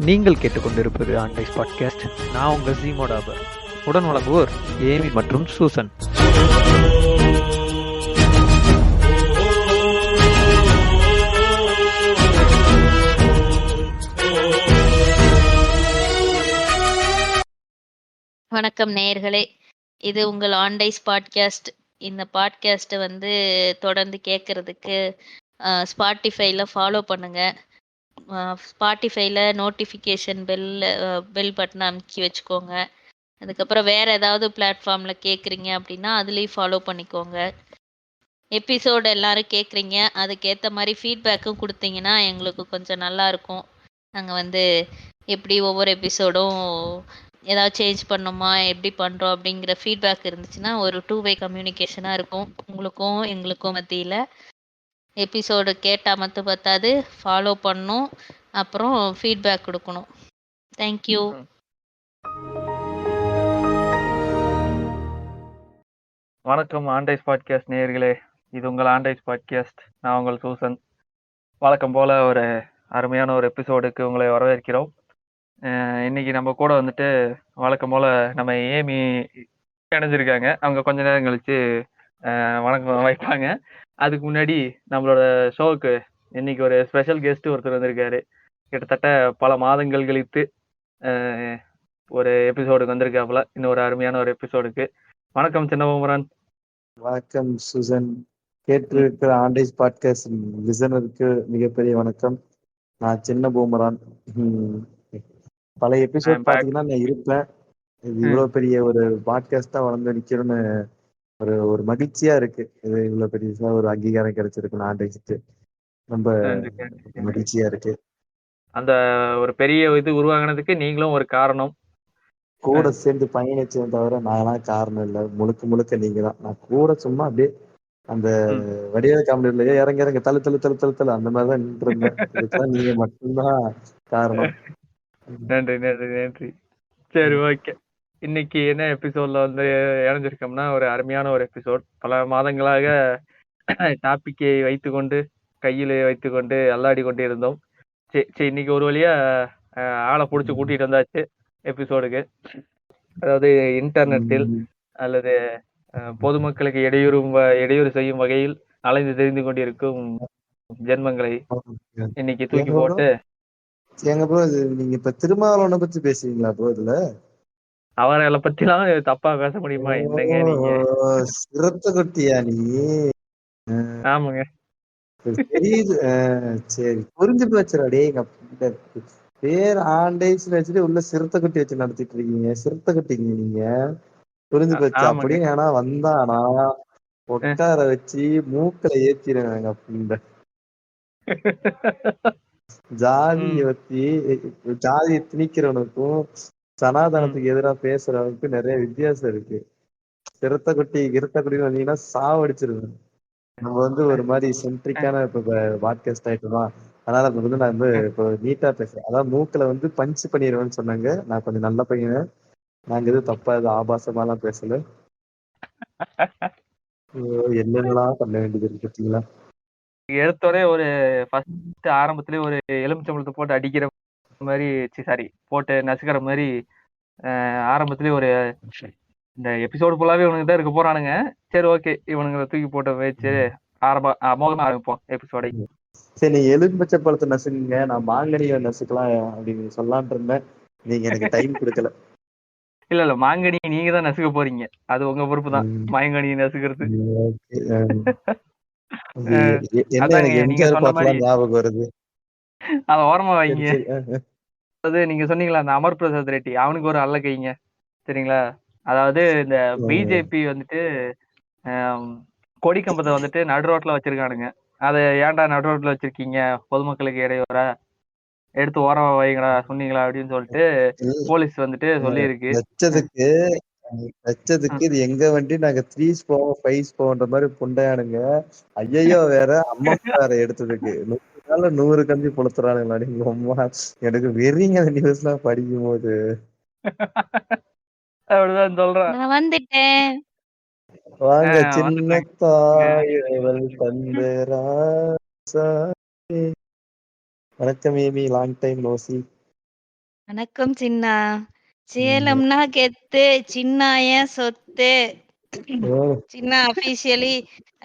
நீங்கள் கேட்டுக்கொண்டிருப்பது ஆண்டைஸ் பாட்காஸ்ட். நான் உங்கள் ஜீமோடாபர். உடன் வழங்குவோர் ஏமி மற்றும் சூசன். வணக்கம் நேயர்களே, இது உங்கள் ஆண்டைஸ் பாட்காஸ்ட். இந்த பாட்காஸ்ட்டை தொடர்ந்து கேட்கறதுக்கு ஸ்பாட்டிஃபைல ஃபாலோ பண்ணுங்க. ஸ்பாட்டிஃபைல நோட்டிஃபிகேஷன் பெல் பட்டனை அமுக்கி வச்சுக்கோங்க. அதுக்கப்புறம் வேற ஏதாவது பிளாட்ஃபார்மில் கேட்குறீங்க அப்படின்னா அதுலேயும் ஃபாலோ பண்ணிக்கோங்க. எபிசோடு எல்லாரும் கேட்குறீங்க, அதுக்கேற்ற மாதிரி ஃபீட்பேக்கும் கொடுத்தீங்கன்னா எங்களுக்கு கொஞ்சம் நல்லாயிருக்கும். நாங்கள் எப்படி ஒவ்வொரு எபிசோடும் ஏதாவது சேஞ்ச் பண்ணணுமா, எப்படி பண்ணுறோம் அப்படிங்கிற ஃபீட்பேக் இருந்துச்சுன்னா ஒரு 2-way கம்யூனிகேஷனாக இருக்கும் உங்களுக்கும் எங்களுக்கும் மத்தியில். எபிசோடு கேட்டால் மட்டும் பத்தாது, ஃபாலோ பண்ணணும், அப்புறம் ஃபீட்பேக் கொடுக்கணும். தேங்க்யூ. வணக்கம் ஆண்டைஸ் பாட்காஸ்ட் நேயர்களே, இது உங்கள் ஆண்டைஸ் பாட்காஸ்ட். நான் உங்கள் சூசன். வழக்கம் போல் ஒரு அருமையான ஒரு எபிசோடுக்கு உங்களை வரவேற்கிறோம். இன்னைக்கு நம்ம கூட வழக்கம் போல் நம்ம ஏமி இணைஞ்சிருக்காங்க. அவங்க கொஞ்ச நேரம் கழிச்சு வணக்கம் வைப்பாங்க. அதுக்கு முன்னாடி நம்மளோட ஷோவுக்கு இன்னைக்கு ஒரு ஸ்பெஷல் கெஸ்ட் ஒருத்தர் வந்திருக்காரு. கிட்டத்தட்ட பல மாதங்கள் கழித்து ஒரு எபிசோடுக்கு வந்திருக்காப்புல, இன்னொரு அருமையான ஒரு எபிசோடுக்கு. வணக்கம் சின்ன பூமரன். வணக்கம் சுசன். கேட்டிருக்கிற ஆண்டைஸ் பாட்காஸ்ட் லிசனருக்கு மிகப்பெரிய வணக்கம். நான் சின்ன பூமரான். பல எபிசோட் பாத்தீங்கன்னா நான் இருப்பேன். இது இவ்வளவு பெரிய ஒரு பாட்காஸ்டா வளர்ந்து நிக்கணும்னு ஒரு மகிழ்ச்சியா இருக்கு. இது இவ்வளவு பெரிய ஒரு அங்கீகாரம் கிடைச்சிருக்கு ஆண்டைஸ்க்கு. ரொம்ப மகிழ்ச்சியா இருக்கு. அந்த ஒரு பெரிய இது உருவாகினதுக்கு நீங்களும் ஒரு காரணம். கூட சேர்ந்து பயணிச்சதை தவிர நான் காரணம் இல்லை. முழுக்க நீங்க தான். நான் கூட சும்மா அப்படியே அந்த வடிவேல் காமெடியில இறங்க தள்ளு தள்ளு தள்ளு தள்ளு தள்ளு அந்த மாதிரிதான் நின்று இருந்தேன். இதுக்கெல்லாம் நீங்க மட்டும்தான் காரணம். நன்றி நன்றி நன்றி. சரி, ஓகே. இன்னைக்கு என்ன எபிசோட்ல இணைஞ்சிருக்கோம்னா ஒரு அருமையான ஒரு எபிசோட். பல மாதங்களாக டாபிக்கை வைத்துக்கொண்டு கையில வைத்துக்கொண்டு அல்லாடி கொண்டு இருந்தோம். சரி இன்னைக்கு ஒரு வழியா ஆளை பிடிச்சி கூட்டிட்டு வந்தாச்சு எபிசோடுக்கு. அதாவது இன்டர்நெட்டில் அல்லது பொதுமக்களுக்கு இடையூறு செய்யும் வகையில் அலைந்து தெரிந்து கொண்டிருக்கும் ஜென்மங்களை இன்னைக்கு தூக்கி போட்டு. எங்க ப்ரோ நீங்க இப்ப திருமாவளவனை பத்தி பேசுறீங்களா ப்ரோ? இதுல அவரை பத்தி எல்லாம் தப்பா பேச முடியுமா? என்னங்க நீங்க சிரத்த கொட்டியா நீ? ஆமாங்க, தெரியுது. சரி, புரிஞ்சு போச்சுடா. டேய், பேர் ஆண்டைஸ்ல வச்சுட்டு உள்ள சிறுத்தை கட்டி வச்சு நடத்திட்டு இருக்கீங்க. சிறுத்தை கட்டிங்க நீங்க, புரிஞ்சு போச்சு. அப்படின்னு ஏன்னா வந்தானா உட்கார வச்சு மூக்கல ஏத்திடுவாங்க. இந்த ஜாதியை பத்தி ஜாதியை திணிக்கிறவனுக்கும் சனாதனத்துக்கு எதிராக பேசுறவனுக்கும் நிறைய வித்தியாசம் இருக்கு. சிறுத்தை குட்டி வந்தீங்கன்னா சாவடிச்சிருவேன். நம்ம ஒரு மாதிரி சென்ட்ரிக்கான இப்ப பாட்காஸ்ட் ஆயிட்டுதான். அதனால நான் இப்போ நீட்டா பேசுறேன். அதான் மூக்கல பஞ்ச் பண்ணிடுவேன்னு சொன்னாங்க. நான் கொஞ்சம் நல்ல பையன். நாங்க எதுவும் தப்பா எதுவும் ஆபாசமா எல்லாம் பேசல. என்னென்னலாம் பண்ண வேண்டியது இருக்கு பார்த்தீங்களா? எடுத்தோடனே ஒரு ஃபர்ஸ்ட் ஆரம்பத்திலேயே ஒரு எலுமிச்சம்பழத்தை போட்டு அடிக்கிற மாதிரி, சாரி போட்டு நசுக்கிற மாதிரி ஆரம்பத்திலேயே ஒரு இந்த எபிசோடு ஃபுல்லாவே இவனுக்கு தான் இருக்க போறானுங்க. சரி, ஓகே, இவனுங்களை தூக்கி போட்ட வச்சு அமோகமா ஆரம்பிப்போம் எபிசோடை. சரி, நீ எலுமிச்சை பழத்தை நசுக்குங்க, நான் மாங்கனியை நசுக்கலாம் அப்படின்னு சொல்லலான் இருந்தேன். நீங்க எனக்கு டைம் கொடுக்கல. இல்ல மாங்கனி நீங்க தான் நசுக்க போறீங்க. அது உங்க பொறுப்பு தான், மாங்கனி நசுக்கிறது. நீங்க சொன்ன மாதிரி ஞாபகம் வருது. அத ஓரமா வைங்க. அதாவது நீங்க சொன்னீங்களா அந்த அமர் பிரசாத் ரெட்டி, அவனுக்கு ஒரு அல்ல கைங்க, சரிங்களா? அதாவது இந்த பிஜேபி கொடி கம்பத்தை நடு ரோட்ல வச்சிருக்கானுங்க. அதை ஏன்டா நடு ரோட்ல வச்சிருக்கீங்க, பொதுமக்களுக்கு இடையூறா, எடுத்து ஓரமா வைங்கடா சொன்னீங்களா அப்படின்னு சொல்லிட்டு போலீஸ் சொல்லி இருக்கு. வச்சதுக்கு இது எங்க வண்டி, நாங்க 3s போவோம் 5s போன்ற மாதிரி புண்டையானுங்க. ஐயோ, வேற அம்மா வேற எடுத்ததுக்கு 100 கம்பி பொழுத்துறானுங்களா? நீங்க அம்மா, எனக்கு வெறிங்க அந்த நியூஸ் எல்லாம் படிக்கும் போது. அப்படிதான் சொல்றேன். நான் வந்துட்டேன். வாங்க சின்ன தாயவள் தந்தரா. வணக்கம் ஏமி, லாங் டைம் நோ சீ. வணக்கம் சின்னா. சேலம்னா கெத்து, சின்னா ஏன் சொத்து. சின்னா அபிஷியலி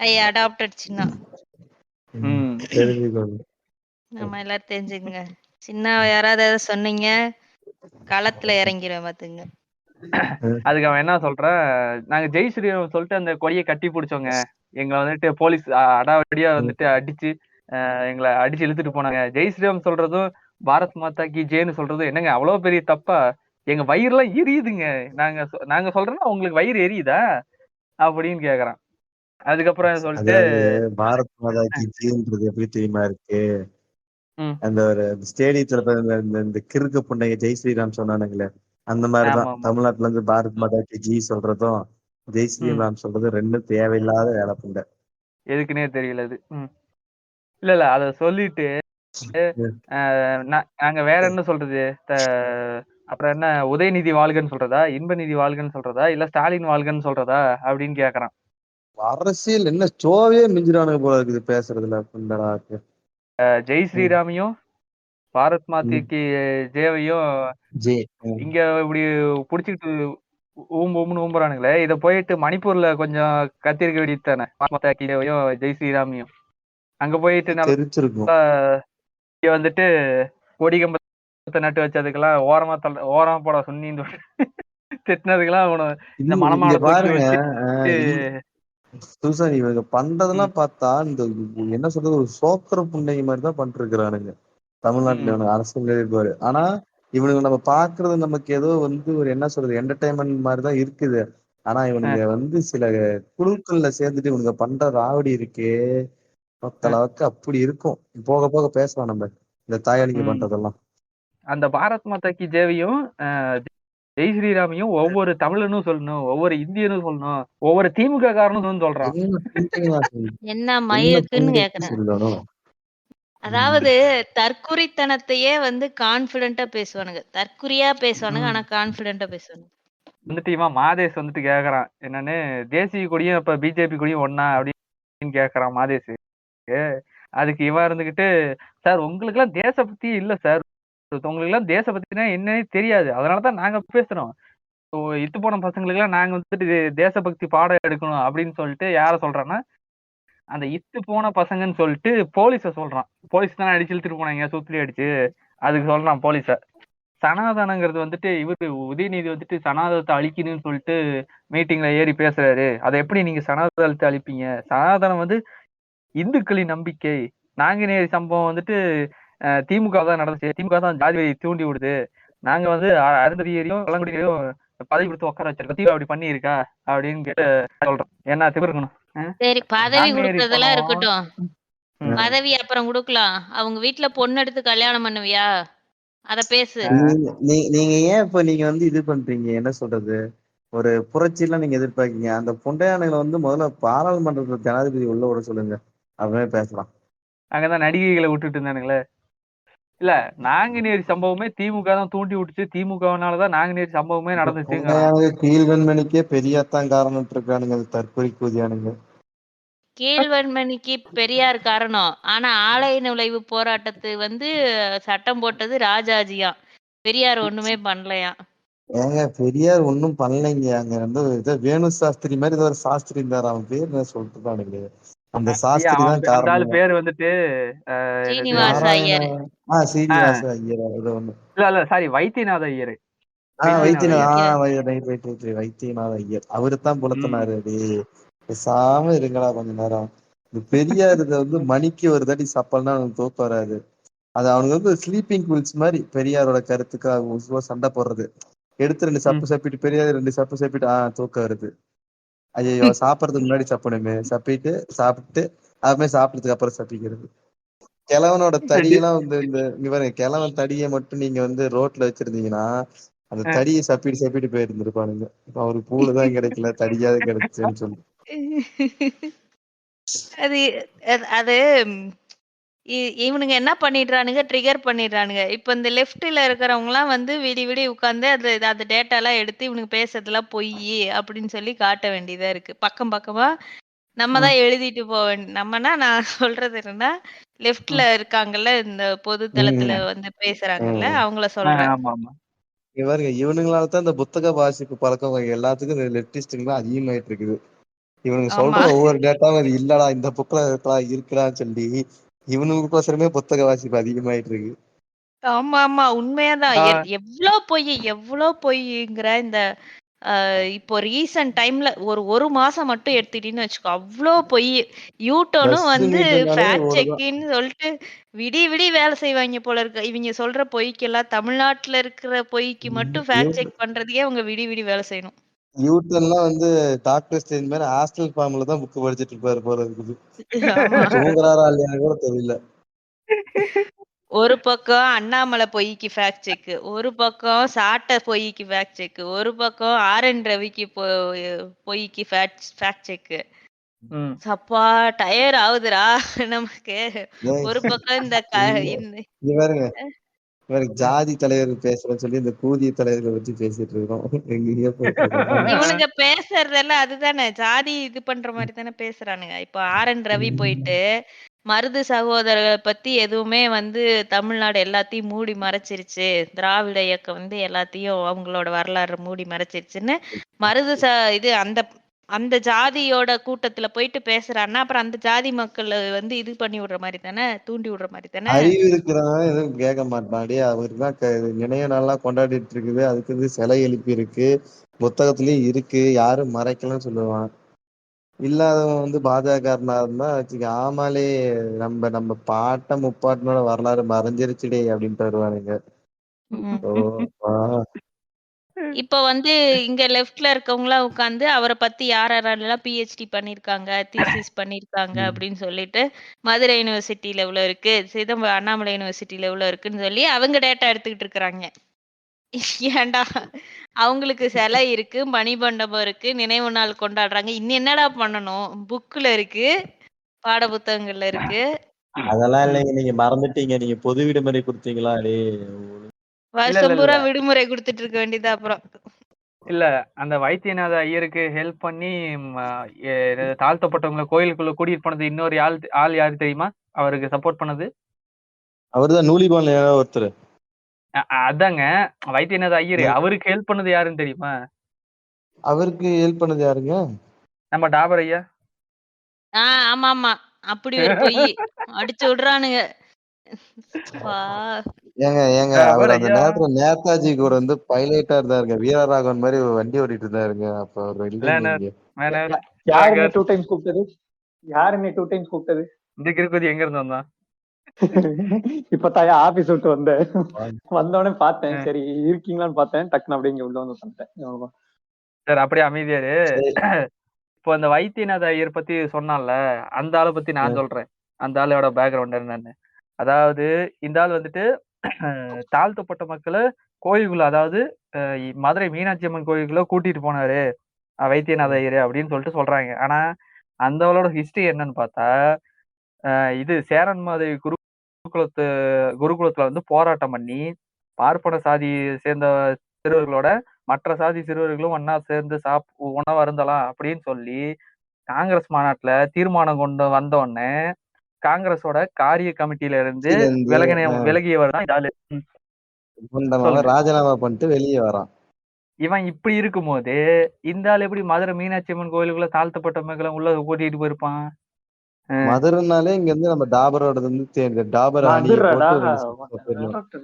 ஐ அடாப்டட் சின்னா. தெரிஞ்சுக்கோங்க. நம்ம எல்லாரும் தெரிஞ்சுக்கங்க. சின்னா யாராவது ஏதாவது சொன்னீங்க களத்துல இறங்கிடுவேன் பாத்துங்க. அதுக்கு அவன் என்ன சொல்றான், நாங்க ஜெய் ஸ்ரீராம் சொல்லிட்டு அந்த கொடியை கட்டி பிடிச்சோங்க, எங்களை வந்துட்டு போலீஸ் அடாவடியா வந்துட்டு அடிச்சு எங்களை அடிச்சு இழுத்துட்டு போனாங்க. ஜெய் ஸ்ரீராம் சொல்றதும் பாரத் மாதா கி ஜெய்னு சொல்றதும் என்னங்க அவ்வளவு பெரிய தப்பா? எங்க வயிறுலாம் எரியுதுங்க. நாங்க சொல்றோம்னா உங்களுக்கு வயிறு எரியுதா அப்படின்னு கேக்குறான். அதுக்கப்புறம் சொல்லிட்டு அதாவது பாரத் மாதா கி ஜெய்ன்றது எப்படி தெரியுமா இருக்கு? அந்த ஒரு ஸ்டேடியத்துல இந்த கிறுக்கு புண்டைங்க ஜெய் ஸ்ரீராம் சொன்னானுங்களே, அந்த மாதிரிதான் தமிழ்நாட்டுல இருந்து பாரத் மாதா கி ஜி சொல்றதும் ஜெய் ஸ்ரீராம் சொல்றதும் ரெண்டும் தேவையில்லாத வேலை புண்டை. எதுக்குன்னே தெரியல அது. இல்ல அத சொல்லிட்டு நாங்க வேற என்ன சொல்றது, அப்புறம் என்ன உதயநிதி வாழ்கன்னு சொல்றதா, இன்பநிதி வாழ்கன்னு சொல்றதா, இல்ல ஸ்டாலின் வாழ்கன்னு சொல்றதா அப்படின்னு கேக்குறான். அரசியல் என்ன சோவே மிஞ்சிரானுங்க போல இருக்குது பேசுறதுல. ஜெய் ஸ்ரீராமையும் பாரத் மாதாக்கு ஜெயவையும் இங்க இப்படி புடிச்சுக்கிட்டு ஊம்புன்னு ஊம்புறானுங்களே, இத போயிட்டு மணிப்பூர்ல கொஞ்சம் கத்திருக்க வேண்டியது தானே, பாரத் மாதாக்கு ஜெயவையும் ஜெய் ஸ்ரீராமையும். அங்க போயிட்டு நல்லா வந்துட்டு கொடி கம்பத்தை நட்டு வச்சதுக்கெல்லாம் ஓரமா போட சொன்னி திட்டினதுக்கெல்லாம் இந்த மனமான பாருங்க சூசன், இவங்க பண்றதெல்லாம் பார்த்தா இந்த என்ன சொல்றது, ஒரு சோத்திர புண்டைங்க மாதிரிதான் பண்ணிட்டு இருக்கிறானுங்க தமிழ்நாட்டுல அரசியல் இருப்பாரு. ஆனா இவனுங்க நம்ம பாக்குறது நமக்கு ஏதோ வந்து ஒரு என்ன சொல்றது என்டர்டைன்மெண்ட் மாதிரிதான் இருக்குது. ஆனா இவனுங்க வந்து சில குழுக்கள்ல சேர்ந்துட்டு இவனுங்க பண்ற ராவடி இருக்கே அளவுக்கு அப்படி இருக்கும். போக போக பேசலாம் நம்ம இந்த தாயாளிங்க பண்றதெல்லாம். அந்த பாரத் மாதாக்கு ஜெயவையும் ஜெய் ஸ்ரீராமையும் ஒவ்வொரு தமிழனும் சொல்லணும், ஒவ்வொரு இந்தியனும் சொல்லணும், ஒவ்வொரு திமுக காரனும் சொல்றான். என்ன மயிருக்குன்னு கேக்குறேன். அதாவது தற்குறித்தனத்தையே வந்து கான்பிடென்ட்டா பேசுவானுங்க, தற்குறியா பேசுவானுங்க, ஆனா கான்பிடென்ட்டா பேசுவானுங்க. வந்துட்டு இவன் மாதேஷ் வந்துட்டு கேக்குறான் என்னன்னு, தேசிய கொடியும் இப்ப பிஜேபி கொடியும் ஒன்னா அப்படின்னு கேக்குறான் மாதேஷ். அதுக்கு இவன் இருந்துகிட்டு, சார் உங்களுக்கு எல்லாம் தேச பத்தி இல்ல சார், உங்களுக்கு எல்லாம் தேச பத்தினா என்னன்னே தெரியாது, அதனாலதான் நாங்க பேசுறோம். இத்து போன பசங்களுக்கு எல்லாம் நாங்க வந்துட்டு தேசபக்தி பாடம் எடுக்கணும் அப்படின்னு சொல்லிட்டு யார சொல்றான்னா, அந்த இத்து போன பசங்கன்னு சொல்லிட்டு போலீஸ சொல்றான். போலீஸ் தானே அடிச்சு இழுத்துட்டு போனாங்க சூத்திரி அடிச்சு, அதுக்கு சொல்றான் போலீஸ. சனாதனங்கிறது வந்துட்டு இவரு உதயநிதி வந்துட்டு சனாதனத்தை அழிக்கணும்னு சொல்லிட்டு மீட்டிங்ல ஏறி பேசுறாரு. அதை எப்படி நீங்க சனாதனத்தை அழிப்பீங்க? சனாதனம் வந்து இந்துக்களின் நம்பிக்கை. நாங்குநேரி சம்பவம் வந்துட்டு திமுக தான் நடந்துச்சு, திமுக தான் ஜாதி தூண்டி விடுது, நாங்க வந்து அருந்ததியரையும் பழங்குடியரையும் பதவி கொடுத்து உட்கார வச்சிருக்கோம், அப்படி பண்ணி இருக்கா அப்படின்னு கேட்டு சொல்றோம். என்ன திமிருக்கணும்? சரி, பதவி கொடுக்கறதெல்லாம் இருக்கட்டும், பதவி அப்புறம் கொடுக்கலாம். அவங்க வீட்டுல பொண்ணு எடுத்து கல்யாணம் பண்ணுவியா? அத பேசு. நீங்க ஏன் இப்ப நீங்க வந்து இது பண்றீங்க, என்ன சொல்றது, ஒரு புரட்சி எல்லாம் நீங்க எதிர்பார்க்கீங்க. அந்த பொண்டையானைகளை வந்து முதல்ல பாராளுமன்றத்துல ஜனாதிபதி உள்ள விட சொல்லுங்க, அப்படியே பேசலாம். அங்கதான் நடிகைகளை விட்டுட்டு இருந்தானுங்களே. இல்ல, நாங்குநேரி சம்பவமே திமுக தான் தூண்டி விட்டுச்சு, திமுகனாலதான் நாங்குநேரி சம்பவமே நடந்துச்சு. கீழ்வன்மணிக்கே பெரியாத்தான் காரணம் இருக்கானுங்க தற்கொலை கூதியானுங்க. கீழ்வன்மணிக்கு பெரியார் காரணம், ஆனா ஆலய நுழைவு போராட்டத்து வந்து சட்டம் போட்டது ராஜாஜியா, பெரியார் ஒண்ணுமே பண்ணலையா. ஏங்க பெரியார் ஒண்ணும் பண்ணலைங்க, அங்க வந்து வேணு சாஸ்திரி மாதிரி ஒரு சாஸ்திரி இருந்தாரு, அவன் பேர் என்ன சொல்லிட்டு அந்த சாஸ்திரி தான் காரணம். பேர் வந்துட்டு சீனிவாச ஐயர். சீனிவாச ஐயர் அது ஒண்ணு. இல்ல சாரி, வைத்தியநாத ஐயர். வைத்தியநாத ஐயர் அவருத்தான் புலத்தினாரு. பேசாம இருங்களா கொஞ்ச நேரம். இந்த பெரியார் இதை வந்து மணிக்கு ஒரு தாட்டி சப்பல்னா அவனுக்கு தோத்து வராது. அது அவனுக்கு வந்து ஸ்லீப்பிங் குல்ஸ் மாதிரி பெரியாரோட கருத்துக்கு சண்டை போடுறது. எடுத்து 2 சப்பு சப்பிட்டு பெரியார் 2 சப்பு சப்பிட்டு தூக்கம் வருது. ஐயோ சாப்பிடறதுக்கு முன்னாடி சப்பணுமே, சப்பிட்டு சாப்பிட்டு அதுமே சாப்பிட்டதுக்கு அப்புறம் சப்பிக்கிறது. கிழவனோட தடியெல்லாம் வந்து இந்த கிழவன் தடியை மட்டும் நீங்க வந்து ரோட்ல வச்சிருந்தீங்கன்னா அந்த தடியை சப்பிட்டு போயிருந்திருப்பானுங்க. அவருக்கு பூலுதான் கிடைக்கல, தடியாவது கிடைச்சுன்னு சொல்லி. அது அது இவனுங்க என்ன பண்ணிடுறானுங்க, ட்ரிகர் பண்ணிடுறானுங்க. இப்ப இந்த லெஃப்ட்ல இருக்கிறவங்க எல்லாம் வந்து விடி உட்கார்ந்து அந்த டேட்டா எல்லாம் எடுத்து இவனுக்கு பேசுறதுலாம் பொய் அப்படின்னு சொல்லி காட்ட வேண்டியதா இருக்கு. பக்கம் பக்கமா நம்ம தான் எழுதிட்டு போக வேண்டிய. நம்மனா நான் சொல்றது என்னன்னா, லெஃப்ட்ல இருக்காங்கல்ல, இந்த பொது தளத்துல வந்து பேசுறாங்கல்ல, அவங்கள சொல்றேன். இங்க பாருங்க, இவனுங்களால தான் இந்த புத்தக வாசிப்பு பழக்கம் எல்லாத்துக்கும் லெப்டிஸ்டுங்களாம் அதிகமாயிட்டு இருக்குது. இவனுங்க ஆமா. சொல்ற ஒவ்வொரு டேட்டாவும் அது இல்லடா இந்த புக்ல இருக்கலாம்னு சொல்லி இவனுங்களுக்கோசரமே புத்தக வாசிப்பு அதிகமாயிட்டு இருக்கு. ஆமா. உண்மையாதான். ஆ, எவ்ளோ பொய்ங்கிற இந்த இப்போ ரீசன்ட் டைம்ல ஒரு மாசம் மட்டும் எடுத்துட்டீன்னு வச்சுக்கோ, அவ்ளோ பொய். யூடர்னும் ட்ரெஸ் வந்து மீட்டுனாலே ஃபேக்ட் ஓடுதான். செக்கின்னு சொல்லிட்டு விடிய வேலை செய்வாங்க போல இருக்கு. இவங்க சொல்ற பொய்க்கெல்லாம் தமிழ்நாட்டுல இருக்கிற பொய்க்கு மட்டும் ஃபேக்ட் செக் பண்றதுக்கே அவங்க விடிய வேலை செய்யணும். யூட்டன்லாம் வந்து டாக்டர் ஸ்டேஜ் மாதிரி ஹாஸ்டல் ஃபார்ம்ல தான் புக் படிச்சிட்டு இருப்பாரு போல இருக்குது. ஆமா. தூங்குறாரா இல்லையான்னு கூட தெரியல. ஒரு பக்கம் அண்ணாமலை பொய்க்கு ஃபேக்ட் செக், ஒரு பக்கம் சாட்ட பொய்க்கு ஃபேக்ட் செக், ஒரு பக்கம் ஆர்.என். ரவிக்கு பொய்க்கு ஃபேக்ட் செக். ம். சப்பா டயர் ஆகுதுடா நமக்கு. ஏய், ஒரு பக்கம் இந்த இங்க பாருங்க, இவருக்கு ஜாதி தலைவர் பேசுறேன்னு சொல்லி இந்த கூதிய தலைவர்களை பத்தி பேசிட்டு இருக்கோம். எங்கேயோ போயிட்டு இருக்கோம். இவனுங்க பேசுறதெல்லாம் அதுதானே ஜாதி இது பண்ற மாதிரி தானே பேசுறானுங்க. இப்போ ஆர்.என். ரவி போயிட்டு மருது சகோதரர்களை பத்தி எதுவுமே வந்து தமிழ்நாடு எல்லாத்தையும் மூடி மறைச்சிருச்சு. திராவிட இயக்கம் வந்து எல்லாத்தையும் அவங்களோட வரலாறு மூடி மறைச்சிருச்சுன்னு மருது இது அந்த அந்த ஜாதியோட கூட்டத்துல போயிட்டு பேசுறான்னா, அப்புறம் அந்த ஜாதி மக்கள் வந்து இது பண்ணி விடுற மாதிரி தானே, தூண்டி விடுற மாதிரி தானே. அறிவு இருக்கிறவன் எதுவும் கேட்க மாட்டான். அவருக்கு தான் நினைவு நாள்லாம் கொண்டாடிட்டு இருக்குது, அதுக்கு வந்து சிலை எழுப்பி இருக்கு, புத்தகத்திலயும் இருக்கு, யாரும் மறைக்கலன்னு சொல்லுவான். இல்லாதவன் வந்து பாஜகனா இருந்தா வச்சுக்க, ஆமாலே நம்ம நம்ம பாட்ட முப்பாட்டனோட வரலாறு மறைஞ்சிருச்சுடே அப்படின்ட்டு வருவானுங்க. ம். ஓ அப்பா. இப்ப வந்து இங்க லெஃப்ட்ல இருக்கவங்கலாம் உட்கார்ந்து அவர பத்தி யாரெல்லாம் பிஹெச்டி பண்ணியிருக்காங்க, தீசிஸ் பண்ணியிருக்காங்க ம். அப்படின்னு சொல்லிட்டு, மதுரை யுனிவர்சிட்டில எவ்வளோ இருக்கு, அண்ணாமலை யுனிவர்சிட்டில எவ்வளோ இருக்குன்னு சொல்லி அவங்க டேட்டா எடுத்துக்கிட்டு இருக்கிறாங்க. ஏன்டா? அவங்களுக்கு சிலை இருக்கு, மணிமண்டபம் இருக்கு, நினைவு நாள் கொண்டாடுறாங்க. இன்னும் என்னடா பண்ணணும்? புக்ல இருக்கு, பாட புத்தகங்கள்ல இருக்கு. அதெல்லாம் ம். இல்லைங்க, நீங்க மறந்துட்டீங்க. நீங்க பொது விடுமுறை கொடுத்தீங்களா இல்ல. வருஷம் பூரா விடுமுறை குடுத்துட்டு இருக்க வேண்டியது அப்புறம். இல்ல. அந்த வைத்தியநாத ஐயருக்கு ஹெல்ப் பண்ணி ம தாழ்த்தப்பட்டவங்கள கோயிலுக்குள்ள கூட்டிட்டு போனது இன்னொரு ஆள் ஆள் யாரு தெரியுமா? அவருக்கு சப்போர்ட் பண்ணது? அவர்தான் நூலிபான்ல யாராவது ஒருத்தர். அதாங்க வைத்தியநாத ஐயரு. அவருக்கு ஹெல்ப் பண்ணது யாருன்னு தெரியுமா? அவருக்கு ஹெல்ப் பண்ணது யாருங்க? நம்ம டாபர் ஐயா. ஆமாமா. அப்படி ஒரு பொய். அடிச்சு விடுறானுங்க. ஏங்க அவர் டாபர் அந்த ஐயா. நேரத்துல நேதாஜி கூட வந்து பைலட்டா இருந்தாருங்க. வீரராகவன் மாதிரி வண்டி ஓட்டிட்டு இருந்தாருங்க. அப்ப அவர் இல்லைங்க லேனர், இங்க. மேனர், யாருமே ஜாகர். 2 டைம்ஸ் கூப்பிட்டது? யாருமே 2 டைம்ஸ் கூப்பிட்டது? இந்த கிருக்குதி எங்க இருந்து வந்தான்? இப்பதான் ஆபீஸ் விட்டு வந்தேன். வந்தோடனே பார்த்தேன். சரி இருக்கீங்களான்னு பார்த்தேன். டக்குன்னு அப்படியே இங்க உள்ள வந்து வந்துட்டேன். அவ்வளவுதான். சரி அப்படியே அமைதியாரு. சரி. இப்போ அந்த வைத்தியநாத ஐயர் பத்தி சொன்னான்ல, அந்த ஆளை பத்தி நான் சொல்றேன். அந்த ஆளோட பேக்ரவுண்ட் என்னன்னு. அதாவது இந்த ஆள் வந்துட்டு தாழ்த்தப்பட்ட மக்களை கோயிலுக்குள்ள, அதாவது மதுரை மீனாட்சி அம்மன் கோயிலுக்குள்ள கூட்டிட்டு போனாரு வைத்தியநாத ஐயர் அப்படின்னு சொல்லிட்டு சொல்றாங்க. ஆனா அந்த ஆளோட ஹிஸ்டரி என்னன்னு பார்த்தா, இது சேரன் மாதேவி குருகுலத்துல வந்து போராட்டம் பண்ணி பார்ப்பன சாதி சேர்ந்த சிறுவர்களோட மற்ற சாதி சிறுவர்களும் ஒன்னா சேர்ந்து உணவு அருந்தலாம் அப்படின்னு சொல்லி காங்கிரஸ் மாநாட்டுல தீர்மானம் கொண்டு வந்த உடனே காங்கிரஸோட காரிய கமிட்டியில இருந்து விலகியவர் தான் இந்த ஆளு. சொல்லுங்க. ராஜினாமா பண்ணிட்டு வெளியே வரான். இவன் இப்படி இருக்கும்போது இந்த ஆள் எப்படி மதுரை மீனாட்சி அம்மன் கோயிலுக்குள்ள தாழ்த்தப்பட்ட மக்களை உள்ள கூட்டிட்டு போயிருப்பான்? மதுரைனாலே இங்க இருந்து நம்ம டாபரோட வந்து டாபர் அணி மதுரடா, போட்டு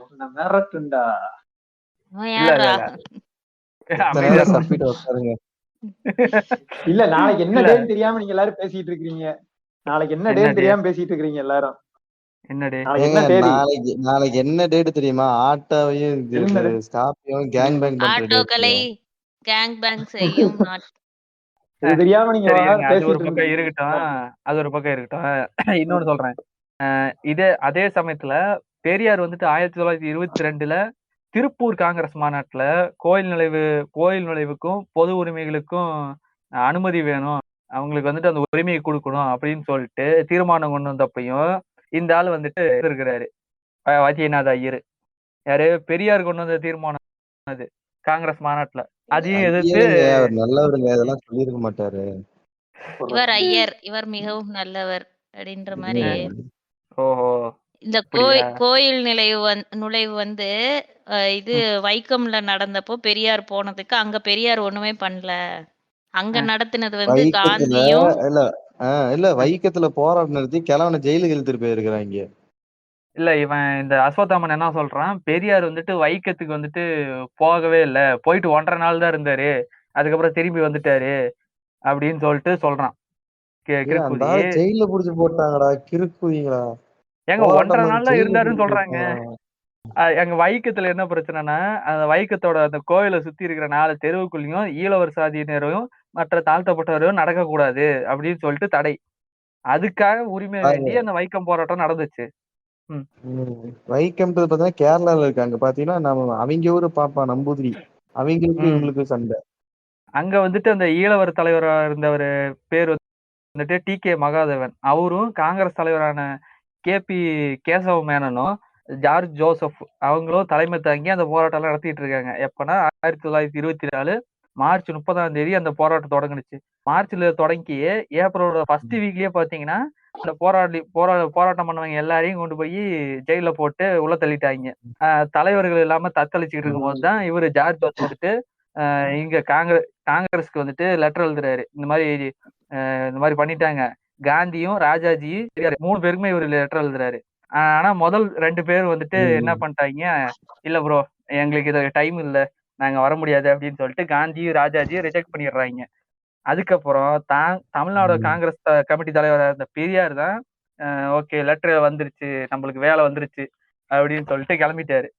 உன்னை மிரட்டுண்டா. இல்ல இல்ல இல்ல அமைதியா இருங்க. தப்பிட்டு உட்காருங்க. இல்ல நாளைக்கு என்ன இல்ல. டேன்னு தெரியாம நீங்க எல்லாரும் பேசிட்டு இருக்கீங்க. நாளைக்கு என்ன டேன்னு தெரியாம பேசிட்டு இருக்கீங்க எல்லாரும். என்ன டே? நாளைக்கு என்ன தேதி? நாளைக்கு என்ன டேட் தெரியுமா? ஆட்டோவையும் என்னது? ஸ்கார்பியோவும் கேங் பேங் பண்ற ஆட்டோக்களை டேட். கேங் பேங் செய்யும் நாட். இது தெரியாம நீங்க சரி இருங்க, அது பேசிட்டு ஒரு பக்கம் இருக்கட்டும். அது ஒரு பக்கம் இருக்கட்டும். இன்னொன்னு சொல்றேன். அதே சமயத்துல பெரியார் வந்துட்டு 1922ல திருப்பூர் காங்கிரஸ் மாநாட்டுல கோயில் நுழைவுக்கும் பொது உரிமைகளுக்கும் அனுமதி வேணும், அவங்களுக்கு வந்துட்டு அந்த உரிமையை கொடுக்கணும் அப்படின்னு சொல்லிட்டு தீர்மானம் கொண்டு வந்தப்பையும் இந்த ஆள் வந்துட்டு இருக்கிறாரு வைத்தியநாத ஐயர். யாரு? பெரியார் கொண்டு வந்த தீர்மானம் அது காங்கிரஸ் மாநாட்டுல. அதையும் எதிர்த்து அவர் நல்லவருங்க, அதெல்லாம் சொல்லியிருக்க மாட்டாரு. இவர் ஐயர், இவர் மிகவும் நல்லவர் அப்படின்ற மாதிரி. ஓஹோ. இந்த கோயில் நுழைவு வந்து இது வைக்கம்ல நடந்தப்போ பெரியார் போனதுக்கு அங்க பெரியார் ஒண்ணுமே பண்ணல. அங்க நடத்தினது வந்து வைக்கத்துல காந்தியும் இல்ல இல்ல வைக்கத்துல போராட்டம் நடத்தி கிழவனை ஜெயிலுக்கு இழுத்துட்டு போயிருக்கிறாங்க. இல்ல இவன் இந்த அஸ்வத்தாமன் என்ன சொல்றான், பெரியார் வந்துட்டு வைக்கத்துக்கு வந்துட்டு போகவே இல்ல. போயிட்டு 1.5 நாள் தான் இருந்தாரு. அதுக்கப்புறம் திரும்பி வந்துட்டாரு அப்படின்னு சொல்றான். அந்த கிறுக்குதி. ஆளு ஜெயில புடிச்சு போட்டாங்கடா, கிறுக்குவீங்களா? ஏங்க 1.5 போராட்டம் நாள் பண்ணி தான் ஜெயில இருந்தாருன்னு புடிச்சு சொல்றாங்க. போட்டாங்க. எங்க வைக்கத்துல என்ன பிரச்சனைனா, அந்த வைக்கத்தோட அந்த கோயிலை சுத்தி இருக்கிற 4 தெருவுக்குள்ளயும் ஈழவர் சாதியினரும் மற்ற தாழ்த்தப்பட்டவரும் நடக்கக்கூடாது அப்படின்னு சொல்லிட்டு தடை. அதுக்காக உரிமை வேண்டி அந்த வைக்கம் போராட்டம் நடந்துச்சு. வைக்கம்ன்றது பாத்தீங்கன்னா கேரளால இருக்கு. அங்க பாத்தீங்கன்னா நம்ம அவங்க ஊரு பாப்பா நம்பூதிரி, அவங்களுக்கு இவங்களுக்கு சண்டை. அங்க வந்துட்டு அந்த ஈழவர் தலைவரா இருந்தவர் பேர் வந்துட்டு டி.கே. மகாதேவன். அவரும் காங்கிரஸ் தலைவரான கே.பி. கேசவ மேனனும் ஜார்ஜ் ஜோசப் அவங்களும் தலைமை தாங்கி அந்த போராட்டம் நடத்திட்டு இருக்காங்க. எப்பன்னா 1924 மார்ச் 30ஆம் தேதி அந்த போராட்டம் தொடங்குனுச்சு. மார்ச்ல தொடங்கி ஏப்ரலோட ஃபர்ஸ்ட் வீக்லயே பாத்தீங்கன்னா அந்த போராட்டம் பண்ணவங்க எல்லாரையும் கொண்டு போய் ஜெயில போட்டு உள்ள தள்ளிட்டாங்க. தலைவர்கள் இல்லாம தத்தளிச்சுட்டு இருக்கும்போது தான் இவரு ஜார்ஜ் ஜோசப் வந்துட்டு இங்க காங்கிரஸ்க்கு வந்துட்டு லெட்டர் எழுதுறாரு. இந்த மாதிரி பண்ணிட்டாங்க. காந்தியும் ராஜாஜியும் 3 பேருக்குமே இவரு லெட்டர் எழுதுறாரு. ஆனா முதல் 2 பேர் வந்துட்டு என்ன பண்ணிட்டாங்க, இல்ல ப்ரோ எங்களுக்கு இது டைம் இல்ல, நாங்க வர முடியாது அப்படின்னு சொல்லிட்டு காந்தியும் ராஜாஜியும் ரிஜெக்ட் பண்ணிடுறாங்க. அதுக்கப்புறம் தமிழ்நாடு காங்கிரஸ் கமிட்டி தலைவராக இருந்த பெரியார் தான் ஓகே லெட்டர் வந்துருச்சு, நம்மளுக்கு வேலை வந்துருச்சு அப்படின்னு சொல்லிட்டு கிளம்பிட்டாரு.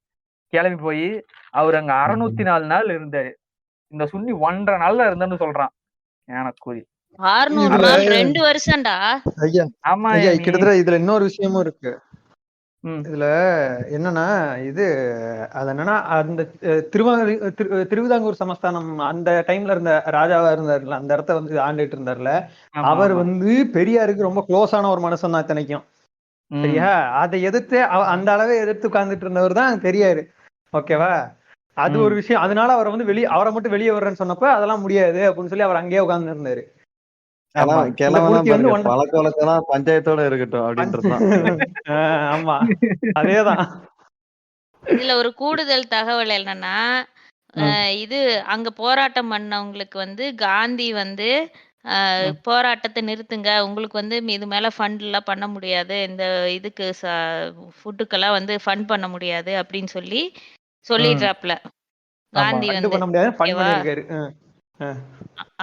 கிளம்பி போய் அவர் அங்க 604 நாள் இருந்தாரு. இந்த சுன்னி 1.5 நாள்ல இருந்தேன்னு சொல்றான். ஏனக்கூதி 600 நாள் 2 வருஷம்டா. ஐயா ஆமா ஐயா நீ கிட்டத்தட்ட இதுல இன்னொரு விஷயமும் இருக்கு. ம். இதுல என்னன்னா அது என்னன்னா அந்த திருவிதாங்கூர் சமஸ்தானம் அந்த டைம்ல இருந்த ராஜாவா இருந்தாருல, அந்த இடத்த வந்து ஆண்டுட்டு இருந்தாருல, அவர் வந்து பெரியாருக்கு ரொம்ப க்ளோஸான ஒரு மனுஷன் தான் இத்தனைக்கும். சரியா? அதை எதிர்த்து அந்த அளவே எதிர்த்து உட்கார்ந்துட்டு இருந்தவர் தான் பெரியாரு. ஓகேவா? அது ஒரு விஷயம். அதனால அவரை வந்து அவரை மட்டும் வெளியே வர்றேன்னு சொன்னப்ப அதெல்லாம் முடியாது அப்படின்னு சொல்லி அவர் அங்கேயே உட்கார்ந்து இருந்தாரு. பழக்க வழக்கம் பஞ்சாயத்தோட இருக்கட்டும் அப்படின்றதுதான். ஆமா அதேதான். இதுல ஒரு கூடுதல் தகவல் என்னன்னா, இது அங்க போராட்டம் பண்ணவங்களுக்கு வந்து காந்தி வந்து போராட்டத்தை நிறுத்துங்க, உங்களுக்கு வந்து இது மேல ஃபண்ட் எல்லாம் பண்ண முடியாது, இந்த இதுக்கு ஃபுட்டுக்கெல்லாம் வந்து ஃபண்ட் பண்ண முடியாது அப்படின்னு சொல்லிடுறாப்ல காந்தி வந்து. பண்ண முடியாது, ஃபண்ட் பண்ணிருக்காரு.